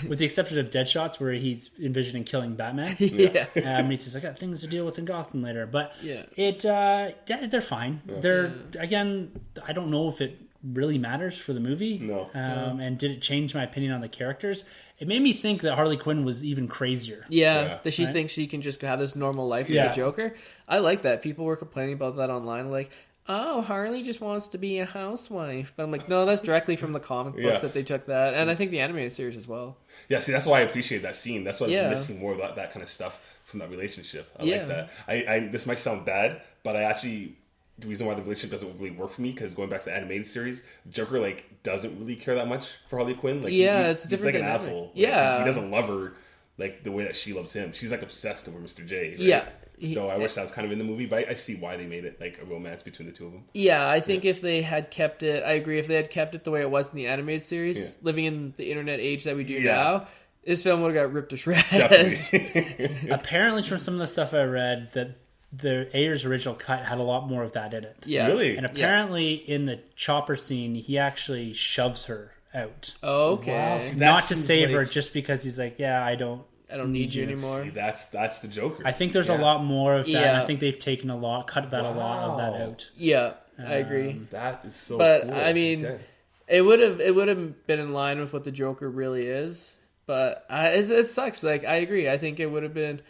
With the exception of Deadshot's, where he's envisioning killing Batman. Yeah. And he says, I got things to deal with in Gotham later. But Yeah. they're fine. They're again, I don't know if it really matters for the movie. No. And did it change my opinion on the characters? It made me think that Harley Quinn was even crazier. Yeah, that she thinks she can just have this normal life with the Joker. I like that. People were complaining about that online, like, oh, Harley just wants to be a housewife. But I'm like, no, that's directly from the comic books that they took that. And I think the animated series as well. Yeah, see, that's why I appreciate that scene. That's why I was missing more of that kind of stuff from that relationship. I like that. I this might sound bad, but I actually... The reason why the relationship doesn't really work for me, because going back to the animated series, Joker like doesn't really care that much for Harley Quinn. Like, it's a different he's like an dynamic. asshole. Like, Yeah, he doesn't love her like the way that she loves him. She's like obsessed over Mr. J. Right? Yeah. So I wish that was kind of in the movie, but I see why they made it like a romance between the two of them. Yeah, I think if they had kept it, I agree. If they had kept it the way it was in the animated series, living in the internet age that we do now, this film would have got ripped to shreds. Definitely. Apparently, from some of the stuff I read, that the Ayer's original cut had a lot more of that in it. Yeah. Really? And apparently, in the chopper scene, he actually shoves her out. Oh, okay. Wow, see, that Not to seems save like- her, just because he's like, yeah, I don't need you anymore. See, that's the Joker. I think there's a lot more of that. And Yeah. I think they've taken cut that a lot of that out. Yeah, I agree. That is so But cool. I mean, Okay. it would have been in line with what the Joker really is. But it sucks. Like, I agree. I think it would have been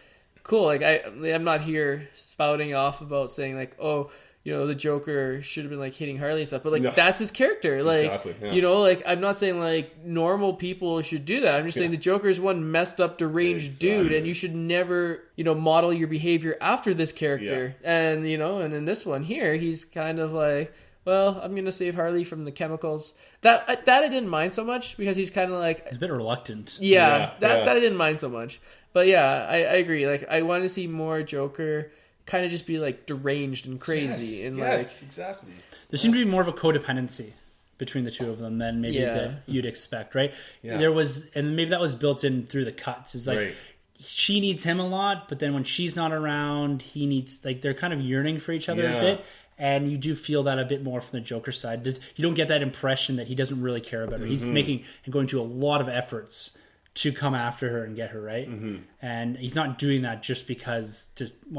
cool. Like, I'm not here spouting off about saying like, oh, you know, the Joker should have been like hitting Harley and stuff. But like, that's his character. Like, Exactly, yeah. you know, like, I'm not saying like normal people should do that. I'm just saying the Joker is one messed up, deranged dude, and you should never, you know, model your behavior after this character. And you know, and in this one here, he's kind of like, well, I'm gonna save Harley from the chemicals. That I didn't mind so much, because he's kind of like, He's a bit reluctant. that I didn't mind so much. But yeah, I agree. Like, I want to see more Joker kind of just be like deranged and crazy and like exactly. There seemed to be more of a codependency between the two of them than maybe that you'd expect, right? Yeah. There was, and maybe that was built in through the cuts. It's like she needs him a lot, but then when she's not around, he needs, like, they're kind of yearning for each other a bit. And you do feel that a bit more from the Joker side. You don't get that impression that he doesn't really care about her. He's making and going to a lot of efforts to come after her and get her, right? And he's not doing that just because,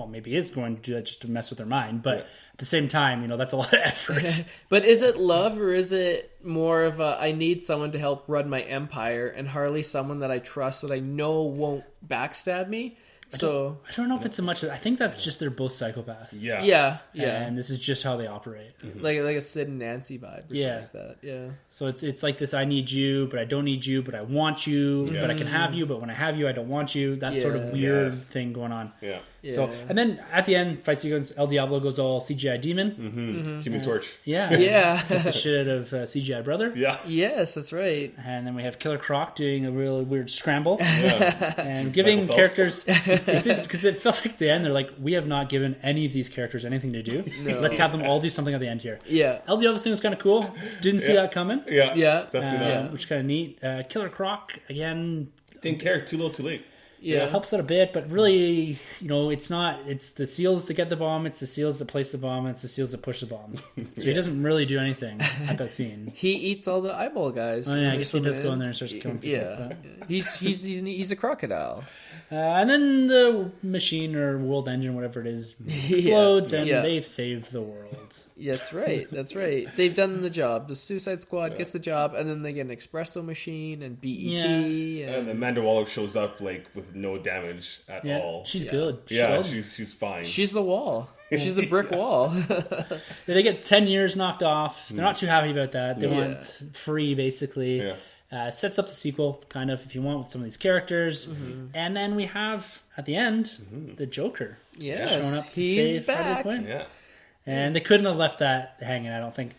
maybe he is going to do that just to mess with her mind. But at the same time, you know, that's a lot of effort. But is it love, or is it more of a, I need someone to help run my empire, and Harley's someone that I trust, that I know won't backstab me? So I don't know if it's so much. I think that's just they're both psychopaths. yeah. And this is just how they operate. Like a Sid and Nancy vibe or something like that. Yeah. So it's like this: I need you, but I don't need you, but I want you, but I can have you, but when I have you, I don't want you. That sort of weird thing going on. Yeah. So and then at the end, fight sequence, El Diablo goes all CGI demon, Human Torch. Yeah. That's the shit out of CGI brother. Yeah. Yes, that's right. And then we have Killer Croc doing a real weird scramble and He's giving Michael characters because it felt like at the end they're like, we have not given any of these characters anything to do. Let's have them all do something at the end here. Yeah. El Diablo's thing was kind of cool. Didn't see that coming. Yeah. Yeah. Definitely not. Which is kind of neat. Killer Croc again. Didn't care. Too little, too late. Yeah. Helps out a bit, but really, it's the SEALs that get the bomb, it's the SEALs that place the bomb, it's the SEALs that push the bomb. So he doesn't really do anything at that scene. He eats all the eyeball guys. Oh yeah, I guess he does go in there and starts killing people. Yeah. He's a crocodile. And then the machine or world engine, whatever it is, explodes and they've saved the world. Yeah, that's right. That's right. They've done the job. The Suicide Squad gets the job, and then they get an espresso machine and BET. And then Amanda Waller shows up with no damage at all. She's good. She's fine. She's the wall. She's the brick wall. They get 10 years knocked off. They're not too happy about that. They want free, basically. Yeah. Sets up the sequel, kind of, if you want, with some of these characters. And then we have, at the end, the Joker. Showing up to save Harley Quinn. Yeah. And they couldn't have left that hanging, I don't think.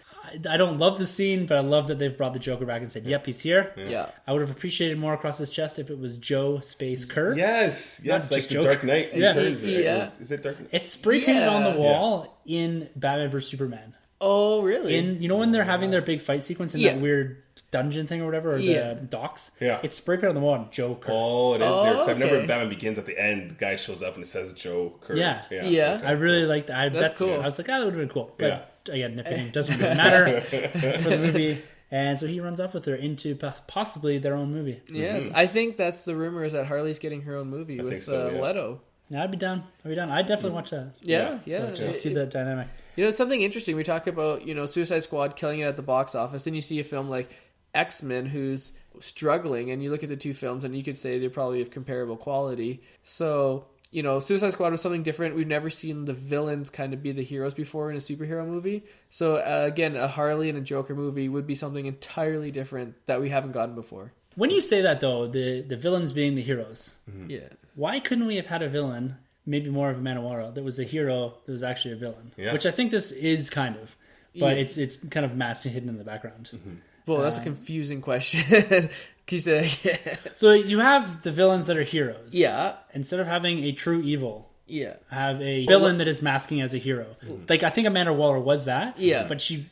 I don't love the scene, but I love that they've brought the Joker back and said, yep, he's here. Yeah. I would have appreciated more across his chest if it was Joe Space Kerr. Yes, like the Joker. Dark Knight Returns. Yeah. Is it Dark Knight? It's spray painted on the wall in Batman vs Superman. Oh, really? When they're having their big fight sequence in that weird dungeon thing or whatever, or the docks. Yeah. It's spray painted on the wall, Joe Kerr. Oh, it is there. 'Cause I remember okay. Batman Begins at the end, the guy shows up and it says Joe Kerr. Yeah. Yeah. I really like that. That's cool. I was like, that would have been cool. But again, nitpicking doesn't really matter for the movie. And so he runs off with her into possibly their own movie. Yes, I think that's the rumor is that Harley's getting her own movie with Leto. Yeah, I'd be down. I'd definitely watch that. Yeah. So just see that dynamic. Something interesting. We talk about, Suicide Squad killing it at the box office. Then you see a film like X-Men who's struggling, and you look at the two films and you could say they're probably of comparable quality. So, Suicide Squad was something different. We've never seen the villains kind of be the heroes before in a superhero movie. So, again, a Harley and a Joker movie would be something entirely different that we haven't gotten before. When you say that, though, the villains being the heroes, Yeah. why couldn't we have had a villain, maybe more of a Manowara, that was a hero that was actually a villain? Which I think this is kind of, but it's kind of masked and hidden in the background. Well, that's a confusing question. Can you say that again? So you have the villains that are heroes. Yeah. Instead of having a true evil, Yeah. have a villain that is masking as a hero. Like, I think Amanda Waller was that. Yeah. But she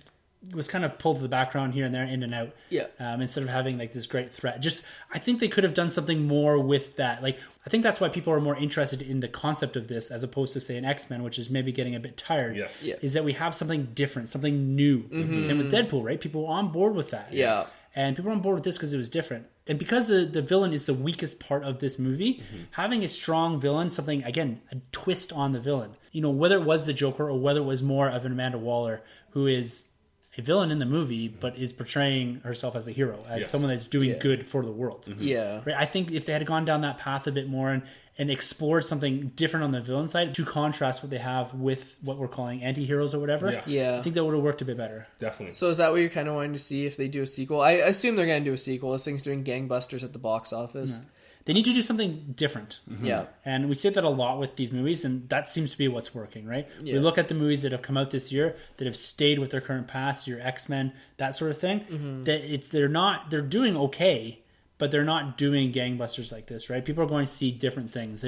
was kind of pulled to the background here and there, in and out. Yeah. Instead of having like this great threat. I think they could have done something more with that. Like, I think that's why people are more interested in the concept of this as opposed to, say, an X-Men, which is maybe getting a bit tired. Yes. Yeah. Is that we have something different, something new. Same with Deadpool, right? People were on board with that. Yeah. And people were on board with this because it was different. And because the villain is the weakest part of this movie, having a strong villain, something, again, a twist on the villain. Whether it was the Joker or whether it was more of an Amanda Waller, who is a villain in the movie, but is portraying herself as a hero, as someone that's doing good for the world. Yeah. Right? I think if they had gone down that path a bit more and explored something different on the villain side to contrast what they have with what we're calling anti-heroes or whatever, Yeah. I think that would have worked a bit better. Definitely. So is that what you're kind of wanting to see if they do a sequel? I assume they're going to do a sequel. This thing's doing gangbusters at the box office. They need to do something different. Yeah. And we say that a lot with these movies, and that seems to be what's working, right? Yeah. We look at the movies that have come out this year that have stayed with their current past, your X-Men, that sort of thing. That they're doing okay, but they're not doing gangbusters like this, right? People are going to see different things.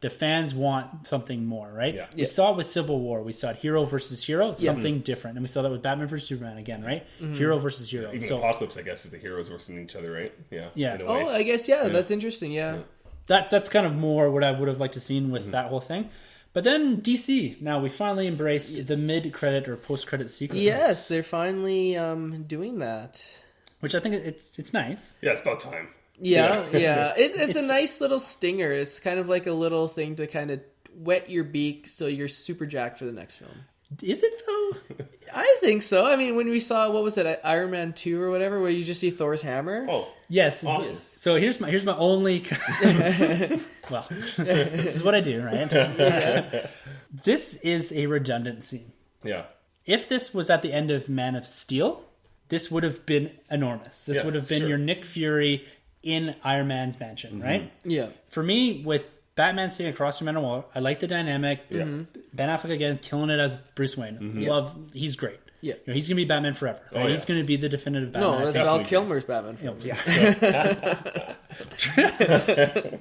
The fans want something more, right? Yeah. We saw it with Civil War. We saw it hero versus hero, something different. And we saw that with Batman versus Superman again, right? Hero versus hero. Even Apocalypse, I guess, is the heroes versus each other, right? Yeah. In a way. Oh, I guess, yeah. That's interesting, yeah. That's kind of more what I would have liked to seen with that whole thing. But then DC. Now we finally embraced the mid-credit or post-credit sequence. Yes, they're finally doing that. Which I think it's nice. Yeah, it's about time. Yeah. It's a nice little stinger. It's kind of like a little thing to kind of wet your beak so you're super jacked for the next film. Is it though? I think so. I mean, when we saw, what was it, Iron Man 2 or whatever, where you just see Thor's hammer. Oh, Yes. awesome. So here's my only. Well, this is what I do, right? Yeah. This is a redundant scene. Yeah. If this was at the end of Man of Steel, this would have been enormous. This would have been your Nick Fury in Iron Man's mansion, right? Yeah. For me, with Batman sitting across from Man of War, I like the dynamic. Yeah. Ben Affleck again, killing it as Bruce Wayne. He's great. Yeah. You know, he's going to be Batman forever. Right? Oh, yeah. He's going to be the definitive Batman. No, that's Definitely. Val Kilmer's Batman. Yeah.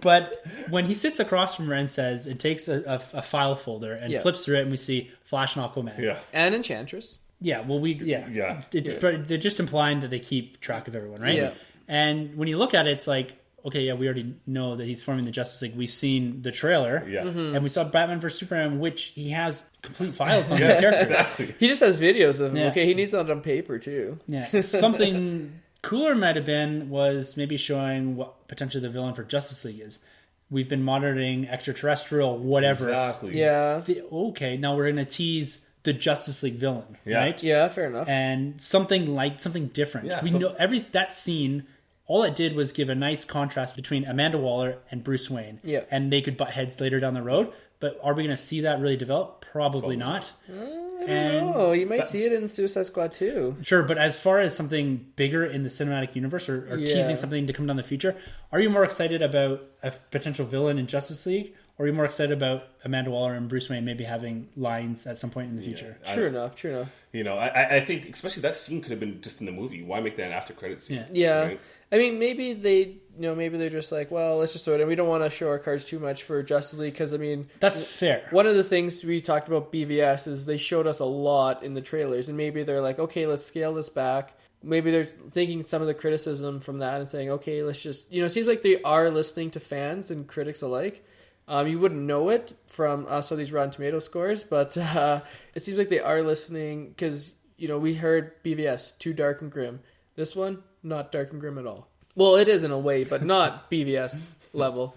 But when he sits across from her and says, it takes a file folder and flips through it, and we see Flash and Aquaman. Yeah. And Enchantress. Yeah, well, Yeah. they're just implying that they keep track of everyone, right? Yeah. And when you look at it, it's like, okay, yeah, we already know that he's forming the Justice League. We've seen the trailer, Yeah. and we saw Batman vs Superman, which he has complete files on his characters. Exactly. He just has videos of him. Yeah. Okay, he needs that on paper too. Yeah, something cooler might have been was maybe showing what potentially the villain for Justice League is. We've been monitoring extraterrestrial, whatever. Exactly. Yeah. Okay, now we're going to tease the Justice League villain, Yeah. right? Yeah, fair enough. And something different. Yeah, we know that scene. All it did was give a nice contrast between Amanda Waller and Bruce Wayne. Yeah. And they could butt heads later down the road. But are we going to see that really develop? Probably not. Oh, you might see it in Suicide Squad too. Sure, but as far as something bigger in the cinematic universe or teasing something to come down the future, are you more excited about a potential villain in Justice League? Or are you more excited about Amanda Waller and Bruce Wayne maybe having lines at some point in the future? True enough. You know, I think especially that scene could have been just in the movie. Why make that an after credit scene? Yeah. Right? I mean, maybe maybe they're just like, well, let's just throw it in. We don't want to show our cards too much for Justice League because, I mean... That's fair. One of the things we talked about BVS is they showed us a lot in the trailers, and maybe they're like, okay, let's scale this back. Maybe they're thinking some of the criticism from that and saying, okay, let's just... it seems like they are listening to fans and critics alike. You wouldn't know it from some of these Rotten Tomato scores, but it seems like they are listening because, we heard BVS, too dark and grim. This one, not dark and grim at all. Well, it is in a way, but not BVS level.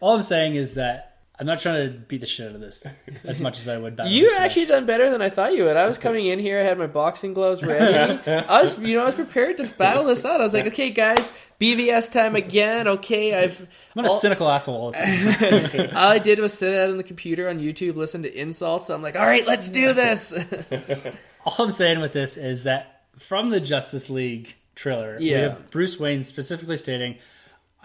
All I'm saying is that I'm not trying to beat the shit out of this as much as I would. You actually done better than I thought you would. I was coming in here, I had my boxing gloves ready. I was prepared to battle this out. I was like, okay, guys, BVS time again. Okay, I'm a cynical asshole all the time. all I did was sit out on the computer on YouTube, listen to insults. So I'm like, all right, let's do this. All I'm saying with this is that from the Justice League trailer, we have Bruce Wayne specifically stating,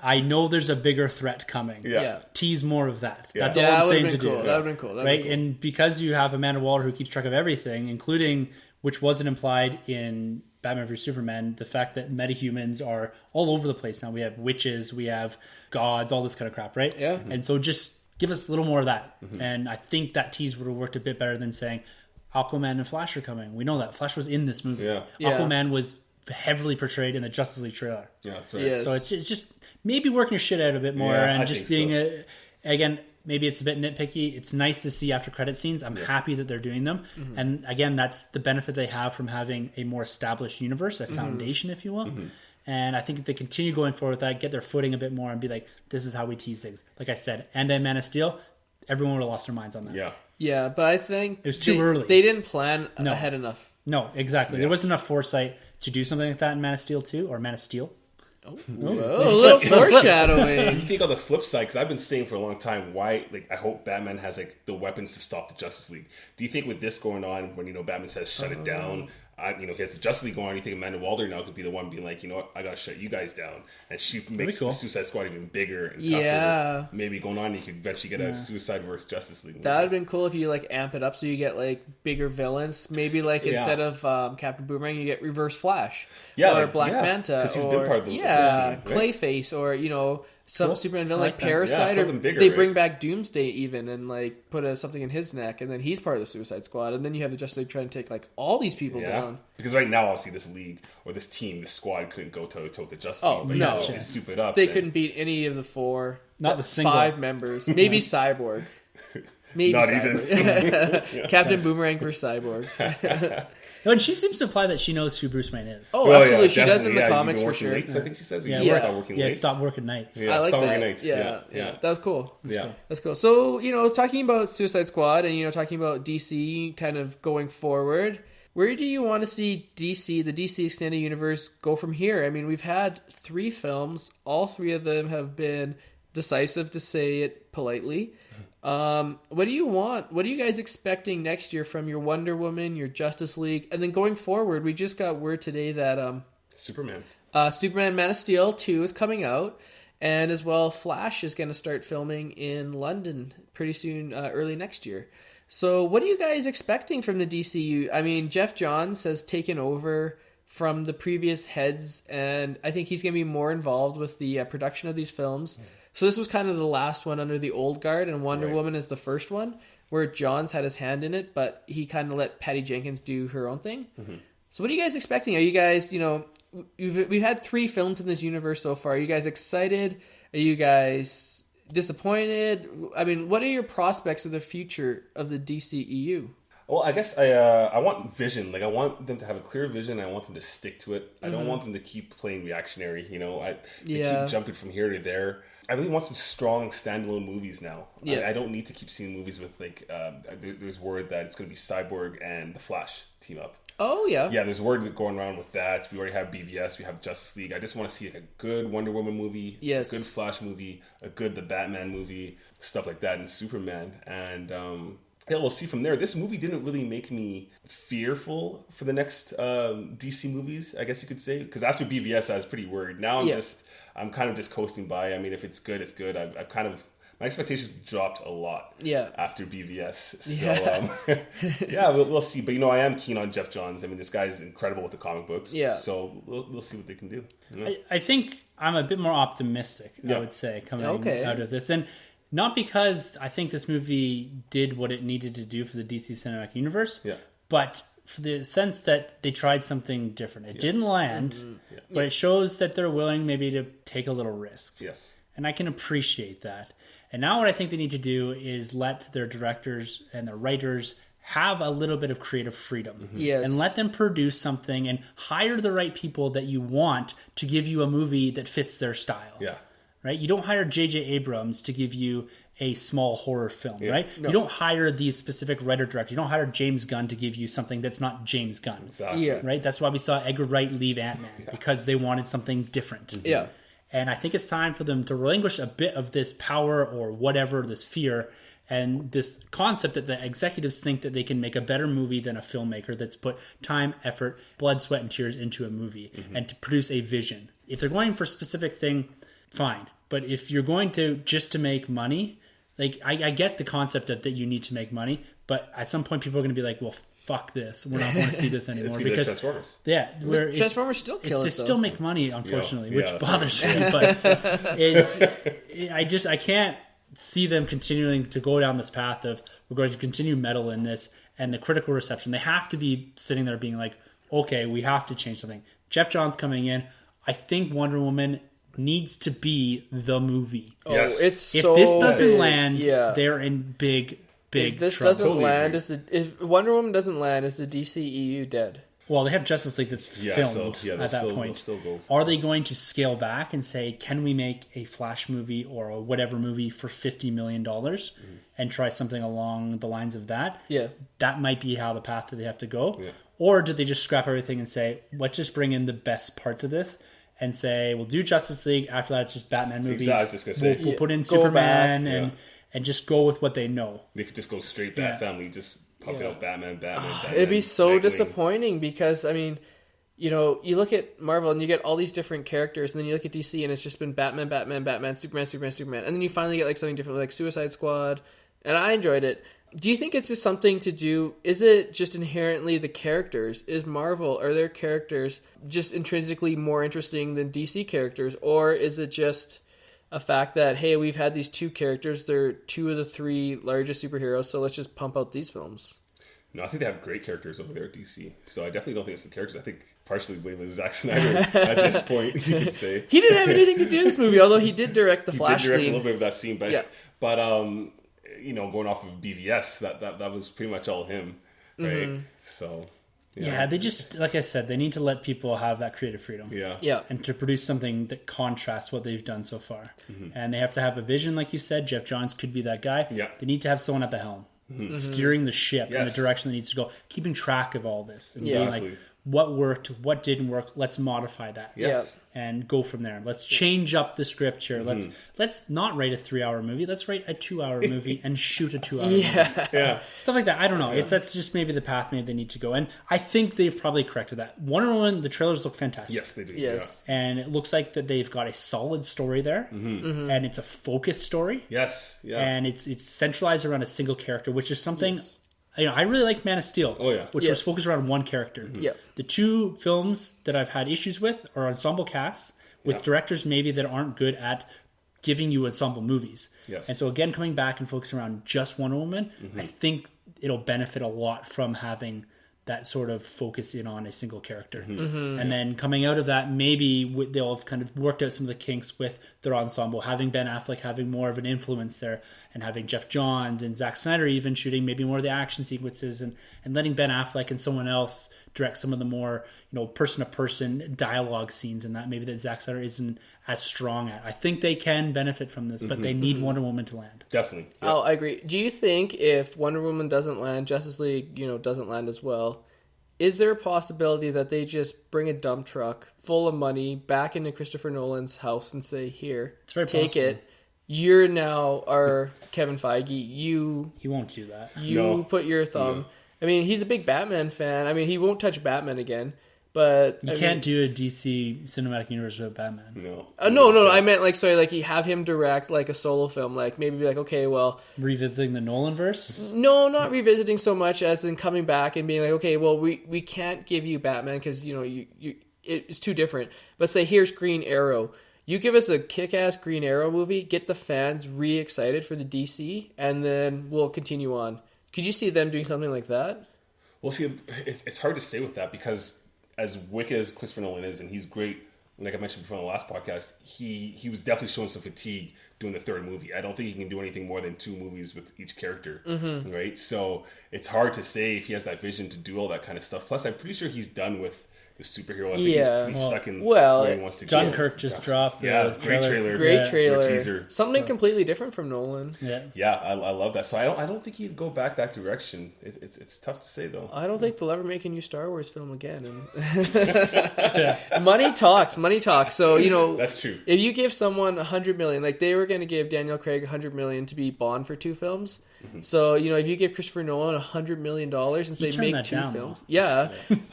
I know there's a bigger threat coming. Yeah. Tease more of that. Yeah. That's all I'm saying to cool. do. That would have been cool. Right? And because you have Amanda Waller who keeps track of everything, including, which wasn't implied in Batman vs Superman, the fact that metahumans are all over the place now. We have witches, we have gods, all this kind of crap, right? Yeah. And so just give us a little more of that. And I think that tease would have worked a bit better than saying Aquaman and Flash are coming. We know that. Flash was in this movie. Yeah. Aquaman was heavily portrayed in the Justice League trailer. Yeah, that's right. Yes. So it's just maybe working your shit out a bit more Yeah, and I just think being again, maybe it's a bit nitpicky. It's nice to see after credit scenes. I'm happy that they're doing them. And again, that's the benefit they have from having a more established universe, a foundation, if you will. And I think if they continue going forward with that, get their footing a bit more and be like, this is how we tease things. Like I said, and then Man of Steel, everyone would have lost their minds on that. Yeah. Yeah, but I think... It was too early. They didn't plan ahead enough. No, exactly. There wasn't enough foresight to do something like that in Man of Steel 2 or Man of Steel. Oh, a little foreshadowing. You think on the flip side, because I've been saying for a long time, why, I hope Batman has, the weapons to stop the Justice League. Do you think with this going on, when, Batman says shut it down, he has the Justice League going on, you think Amanda Waller now could be the one being like, you know what, I gotta shut you guys down. And she makes the Suicide Squad even bigger and tougher. Yeah. Maybe going on, you could eventually get a Suicide versus Justice League movie. That would have been cool if you amp it up so you get bigger villains. Maybe instead of Captain Boomerang, you get Reverse Flash, or Black Manta, because he's or been part of the team, right? Clayface, or some Superman villain like Parasite, something bigger, they right? bring back Doomsday even and put something in his neck, and then he's part of the Suicide Squad, and then you have the Justice League trying to take all these people down. Because right now, obviously, this league or this team, this squad couldn't go toe to toe with the Justice League. But no. they soup it up. They couldn't beat any of the four, Not the single 5 members, maybe Cyborg. Maybe Not Cyborg. even. Captain Boomerang for Cyborg. And she seems to imply that she knows who Bruce Wayne is. Oh, absolutely. She does in the comics for sure. Nights, I think she says. Stop working late. Stop working nights. I like that. Nights. Yeah. That was cool. That's cool. So, talking about Suicide Squad and, talking about DC kind of going forward, where do you want to see DC, the DC Extended Universe, go from here? I mean, we've had 3 films. All 3 of them have been decisive, to say it politely. What do you want? What are you guys expecting next year from your Wonder Woman, your Justice League? And then going forward, we just got word today that Superman Man of Steel 2 is coming out. And as well, Flash is going to start filming in London pretty soon, early next year. So what are you guys expecting from the DCU? I mean, Jeff Johns has taken over from the previous heads, and I think he's going to be more involved with the production of these films. So this was kind of the last one under the old guard, and Wonder Woman is the first one, where Johns had his hand in it, but he kind of let Patty Jenkins do her own thing. Mm-hmm. So what are you guys expecting? Are you guys, we've had 3 films in this universe so far. Are you guys excited? Are you guys disappointed? I mean, what are your prospects of the future of the DCEU? Well, I guess I want vision. Like, I want them to have a clear vision. I want them to stick to it. I don't want them to keep playing reactionary. They keep jumping from here to there. I really want some strong standalone movies now. Yeah. I don't need to keep seeing movies with there's word that it's going to be Cyborg and the Flash team up. Oh yeah. Yeah, there's word going around with that. We already have BVS. We have Justice League. I just want to see a good Wonder Woman movie, yes, a good Flash movie, a good The Batman movie, stuff like that, and Superman. And we'll see from there. This movie didn't really make me fearful for the next DC movies, I guess you could say, because after BVS I was pretty worried. Now I'm kind of just coasting by. I mean, if it's good, it's good. I've kind of, my expectations dropped a lot after BVS. So, we'll see. But, I am keen on Jeff Johns. I mean, this guy's incredible with the comic books. Yeah. So we'll see what they can do. I think I'm a bit more optimistic, I would say, coming out of this. And not because I think this movie did what it needed to do for the DC Cinematic Universe, but for the sense that they tried something different. It didn't land, but it shows that they're willing maybe to take a little risk. Yes. And I can appreciate that. And now what I think they need to do is let their directors and their writers have a little bit of creative freedom. Mm-hmm. Yes. And let them produce something and hire the right people that you want to give you a movie that fits their style. Yeah. Right? You don't hire J.J. Abrams to give you a small horror film, right? No. You don't hire these specific writer-director. You don't hire James Gunn to give you something that's not James Gunn. Exactly. Right? That's why we saw Edgar Wright leave Ant-Man, because they wanted something different. Mm-hmm. Yeah. And I think it's time for them to relinquish a bit of this power or whatever, this fear, and this concept that the executives think that they can make a better movie than a filmmaker that's put time, effort, blood, sweat, and tears into a movie, and to produce a vision. If they're going for a specific thing, fine. But if you're going to just to make money, like I get the concept of that you need to make money, but at some point people are going to be like, well, fuck this. We're not going to see this anymore. Because Transformers. Yeah. Transformers still kill it, still make money, unfortunately, which bothers me. But I can't see them continuing to go down this path of we're going to continue metal in this and the critical reception. They have to be sitting there being like, okay, we have to change something. Jeff Johns coming in. I think Wonder Woman needs to be the movie. Yes. If this doesn't land, they're in big if this trouble. doesn't land, if Wonder Woman doesn't land, is the DCEU dead? Well, they have Justice League that's filmed at that point. Are they going to scale back and say, can we make a Flash movie or a whatever movie for $50 million and try something along the lines of that? Yeah. That might be how the path that they have to go. Yeah. Or did they just scrap everything and say, let's just bring in the best parts of this and say, we'll do Justice League. After that, it's just Batman movies. Exactly, I was just gonna say. We'll put in Superman and just go with what they know. They could just go straight Bat Family, just pump out Batman. It'd be so disappointing because, I mean, you look at Marvel and you get all these different characters, and then you look at DC and it's just been Batman, Superman. And then you finally get like something different like Suicide Squad, and I enjoyed it. Do you think it's just something to do? Is it just inherently the characters? Are their characters just intrinsically more interesting than DC characters? Or is it just a fact that, hey, we've had these 2 characters, they're 2 of the 3 largest superheroes, so let's just pump out these films? No, I think they have great characters over there at DC. So I definitely don't think it's the characters. I think partially blame is Zack Snyder at this point, you could say. He didn't have anything to do with this movie, although he did direct the Flash scene. He did direct a little bit of that scene, but going off of BVS, that was pretty much all him, right? Mm-hmm. So Yeah, they just, like I said, they need to let people have that creative freedom. Yeah. And to produce something that contrasts what they've done so far. And they have to have a vision, like you said. Jeff Johns could be that guy. Yeah. They need to have someone at the helm, steering the ship in the direction that needs to go, keeping track of all this. And being like, what worked, what didn't work, let's modify that. Yes. And go from there. Let's change up the script here. Let's not write a 3-hour movie. Let's write a 2-hour movie and shoot a 2-hour movie. Yeah. Stuff like that. I don't know. That's just maybe the path maybe they need to go. And I think they've probably corrected that. Wonder Woman, the trailers look fantastic. Yes, they do. Yes. And it looks like that they've got a solid story there. And it's a focused story. Yes. Yeah. And it's centralized around a single character, which is something... I really like Man of Steel, which was focused around one character. The 2 films that I've had issues with are ensemble casts with directors maybe that aren't good at giving you ensemble movies. Yes. And so again, coming back and focusing around just Wonder Woman, I think it'll benefit a lot from having that sort of focus in on a single character. And then coming out of that, maybe they'll have kind of worked out some of the kinks with their ensemble, having Ben Affleck having more of an influence there, and having Jeff Johns and Zack Snyder even shooting maybe more of the action sequences, and letting Ben Affleck and someone else direct some of the more, person-to-person dialogue scenes, and that maybe that Zack Snyder isn't as strong at. I think they can benefit from this, but they need Wonder Woman to land. Definitely. Yeah. Oh, I agree. Do you think if Wonder Woman doesn't land, Justice League, doesn't land as well, is there a possibility that they just bring a dump truck full of money back into Christopher Nolan's house and say, "Here, it's very take possible. it. You're now our Kevin Feige. He won't do that. You put your thumb." No. I mean, he's a big Batman fan. I mean, he won't touch Batman again. But you can't do a DC cinematic universe without Batman. No. No. I meant you have him direct like a solo film, like maybe be like, okay, well, revisiting the Nolan verse. No, not revisiting so much as in coming back and being like, okay, well, we can't give you Batman because it's too different. But say here's Green Arrow. You give us a kick-ass Green Arrow movie, get the fans re-excited for the DC, and then we'll continue on. Could you see them doing something like that? Well, see, it's hard to say with that because as wicked as Christopher Nolan is, and he's great, like I mentioned before in the last podcast, he was definitely showing some fatigue doing the third movie. I don't think he can do anything more than 2 movies with each character, right? So it's hard to say if he has that vision to do all that kind of stuff. Plus, I'm pretty sure he's done with the superhero. I think he's pretty stuck in where he wants to go. Dunkirk just dropped. Great trailer. Great trailer. Teaser. Something completely different from Nolan. I love that. So I don't think he'd go back that direction. It's tough to say though. I don't think they'll ever make a new Star Wars film again. Money talks. So that's true. If you give someone $100 million, like they were going to give Daniel Craig $100 million to be Bond for 2 films. So if you give Christopher Nolan $100 million and say make 2 films,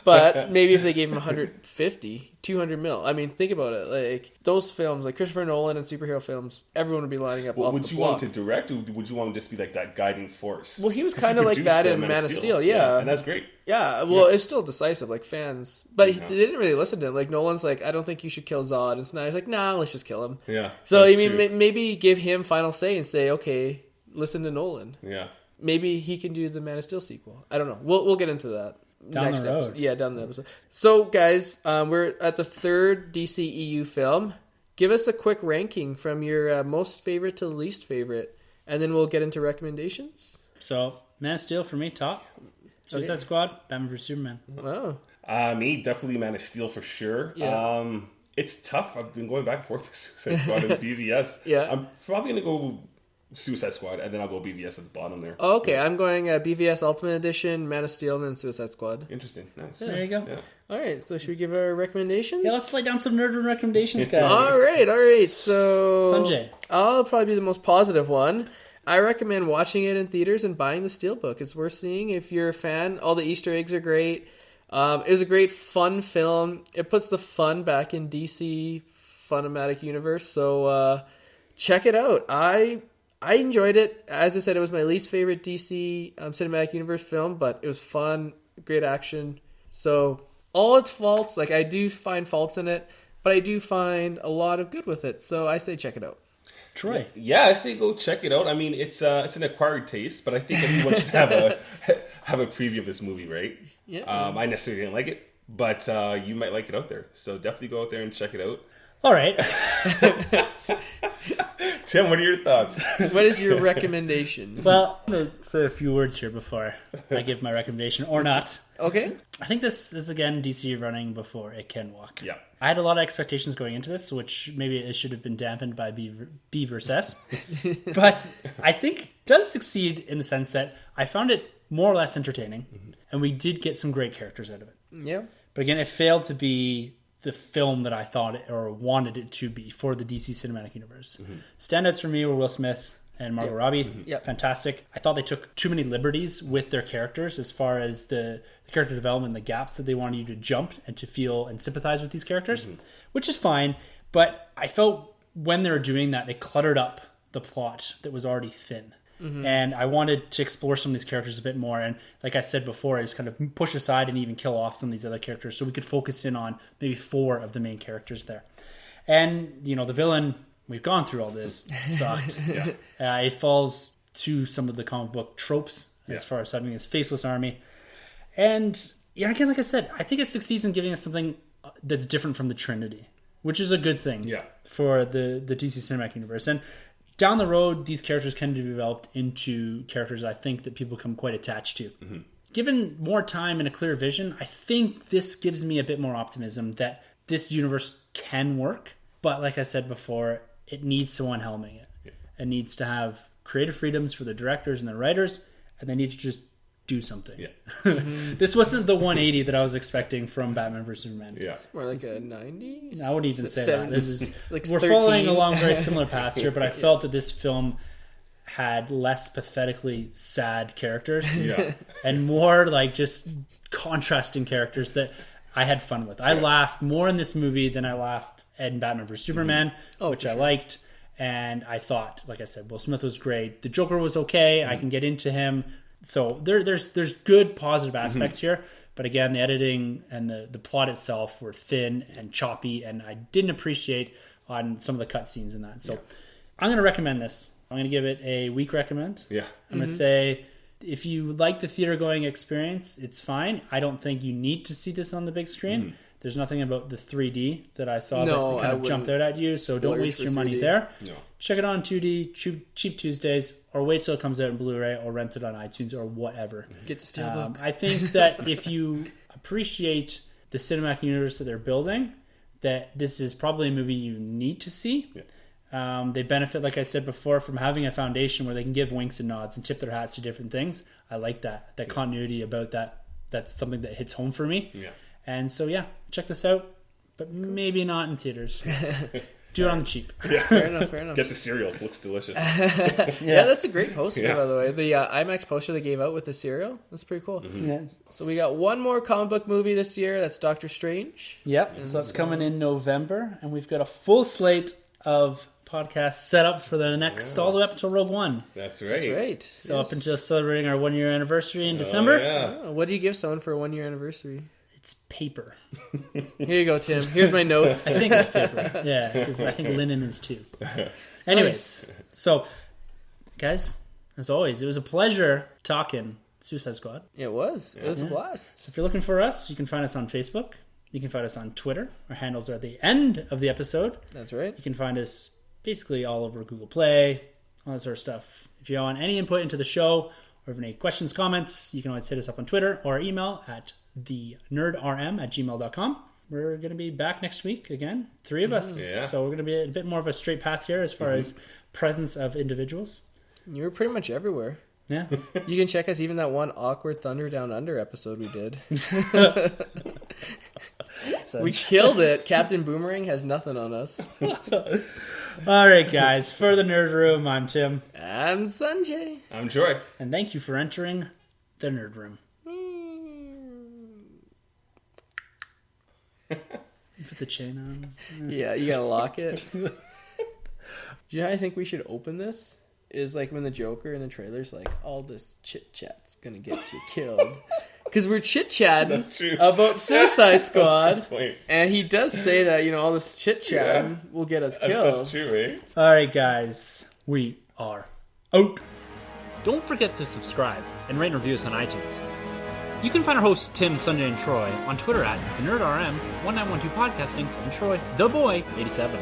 but maybe if they gave him 150, 200 mil. I mean, think about it. Like those films, like Christopher Nolan and superhero films, everyone would be lining up. Well, would you want him to direct, or would you want him to just be like that guiding force? Well, he was kind of like that in Man of Steel, and that's great. Yeah, well, it's still decisive, like fans, but they didn't really listen to him. Like Nolan's like, I don't think you should kill Zod, and Snyder's like, nah, let's just kill him. Yeah. So I mean, maybe give him final say and say, okay, listen to Nolan. Yeah. Maybe he can do the Man of Steel sequel. I don't know. We'll get into that down next the road. Episode. Yeah, down the episode. So, guys, we're at the 3rd DCEU film. Give us a quick ranking from your most favorite to least favorite, and then we'll get into recommendations. So, Man of Steel for me, top. Suicide Squad, Batman vs Superman. Wow. Me, definitely Man of Steel for sure. Yeah. It's tough. I've been going back and forth with Suicide Squad and BVS. Yeah. I'm probably going to go Suicide Squad, and then I'll go BVS at the bottom there. Oh, okay, I'm going BVS Ultimate Edition, Man of Steel, and then Suicide Squad. Interesting. Nice. Yeah. There you go. Yeah. All right, so should we give our recommendations? Yeah, let's lay down some nerd recommendations, guys. All right. So Sanjay. I'll probably be the most positive one. I recommend watching it in theaters and buying the Steelbook. It's worth seeing if you're a fan. All the Easter eggs are great. It was a great, fun film. It puts the fun back in DC Funematic universe. So check it out. I enjoyed it. As I said, it was my least favorite DC Cinematic Universe film, but it was fun, great action. So all its faults, like I do find faults in it, but I do find a lot of good with it. So I say check it out. Troy. Yeah, I say go check it out. I mean, it's an acquired taste, but I think everyone should have a preview of this movie, right? Yeah. I necessarily didn't like it, but you might like it out there. So definitely go out there and check it out. All right. Tim, what are your thoughts? What is your recommendation? Well, I'm going to say a few words here before I give my recommendation, or not. Okay. I think this is, again, DC running before it can walk. Yeah. I had a lot of expectations going into this, which maybe it should have been dampened by B versus S. But I think it does succeed in the sense that I found it more or less entertaining, and we did get some great characters out of it. Yeah. But again, it failed to be the film that I thought it or wanted it to be for the DC Cinematic Universe. Standouts for me were Will Smith and Margot Robbie. Yep. Fantastic. I thought they took too many liberties with their characters as far as the character development, the gaps that they wanted you to jump and to feel and sympathize with these characters, which is fine. But I felt when they were doing that, they cluttered up the plot that was already thin. And I wanted to explore some of these characters a bit more. And like I said before, I just kind of push aside and even kill off some of these other characters so we could focus in on maybe 4 of the main characters there. And, you know, the villain, we've gone through all this, sucked. It falls to some of the comic book tropes as far as having this faceless army. And, yeah, again, like I said, I think it succeeds in giving us something that's different from the Trinity, which is a good thing for the DC Cinematic Universe. And down the road, these characters can be developed into characters I think that people become quite attached to. Given more time and a clear vision, I think this gives me a bit more optimism that this universe can work. But like I said before, it needs someone helming it. It needs to have creative freedoms for the directors and the writers, and they need to just do something. This wasn't the 180 that I was expecting from Batman vs Superman. It's more like a 90. I wouldn't even say that. This is like we're 13. following along very similar paths here, but I felt that this film had less pathetically sad characters and more like just contrasting characters that I had fun with. I laughed more in this movie than I laughed in Batman vs Superman, which I liked. And I thought, like I said, Will Smith was great. The Joker was okay. I can get into him. So there's good positive aspects here, but again, the editing and the plot itself were thin and choppy, and I didn't appreciate on some of the cutscenes in that. So I'm going to recommend this. I'm going to give it a weak recommend. I'm going to say if you like the theater going experience, it's fine. I don't think you need to see this on the big screen. There's nothing about the 3D that I saw that kind of jumped out at you, so don't waste your money there. Check it on 2D, cheap Tuesdays, or wait till it comes out in Blu-ray or rent it on iTunes or whatever. Get the Steelbook. I think that if you appreciate the cinematic universe that they're building, that this is probably a movie you need to see. They benefit, like I said before, from having a foundation where they can give winks and nods and tip their hats to different things. I like that continuity about that. That's something that hits home for me. And so, check this out, but maybe not in theaters. Do it on the cheap. Fair enough. Get the cereal. It looks delicious. That's a great poster, by the way. The IMAX poster they gave out with the cereal. That's pretty cool. So we got one more comic book movie this year. That's Doctor Strange. So that's coming in November, and we've got a full slate of podcasts set up for the next all the way up until Rogue One. That's right. So up until celebrating our 1 year anniversary in December. What do you give someone for a 1 year anniversary? It's paper. Here you go, Tim. Here's my notes. I think it's paper. Yeah, because I think linen is too. Anyways, so guys, as always, it was a pleasure talking Suicide Squad. It was. It was a blast. So if you're looking for us, you can find us on Facebook. You can find us on Twitter. Our handles are at the end of the episode. That's right. You can find us basically all over Google Play, all that sort of stuff. If you want any input into the show or have any questions, comments, you can always hit us up on Twitter or email at thenerdrm@gmail.com. We're going to be back next week again, 3 of us. So we're going to be a bit more of a straight path here as far as presence of individuals. You were pretty much everywhere. Yeah. You can check us even that one awkward Thunder Down Under episode we did. We killed it. Captain Boomerang has nothing on us. All right, guys. For the Nerd Room, I'm Tim. I'm Sunjay. I'm Joy. And thank you for entering the Nerd Room. Put the chain on. Yeah, you gotta lock it. Do you know how I think we should open this? Is like when the Joker in the trailer's like, all this chit-chat's gonna get you killed. Because we're chit-chatting about Suicide Squad. And he does say that, all this chit-chatting will get us killed. That's true, right? All right, guys. We are out. Don't forget to subscribe and rate and review us on iTunes. You can find our hosts Tim, Sunjay, and Troy on Twitter at TheNerdRM, 1912 Podcasting, and Troy, TheBoy87.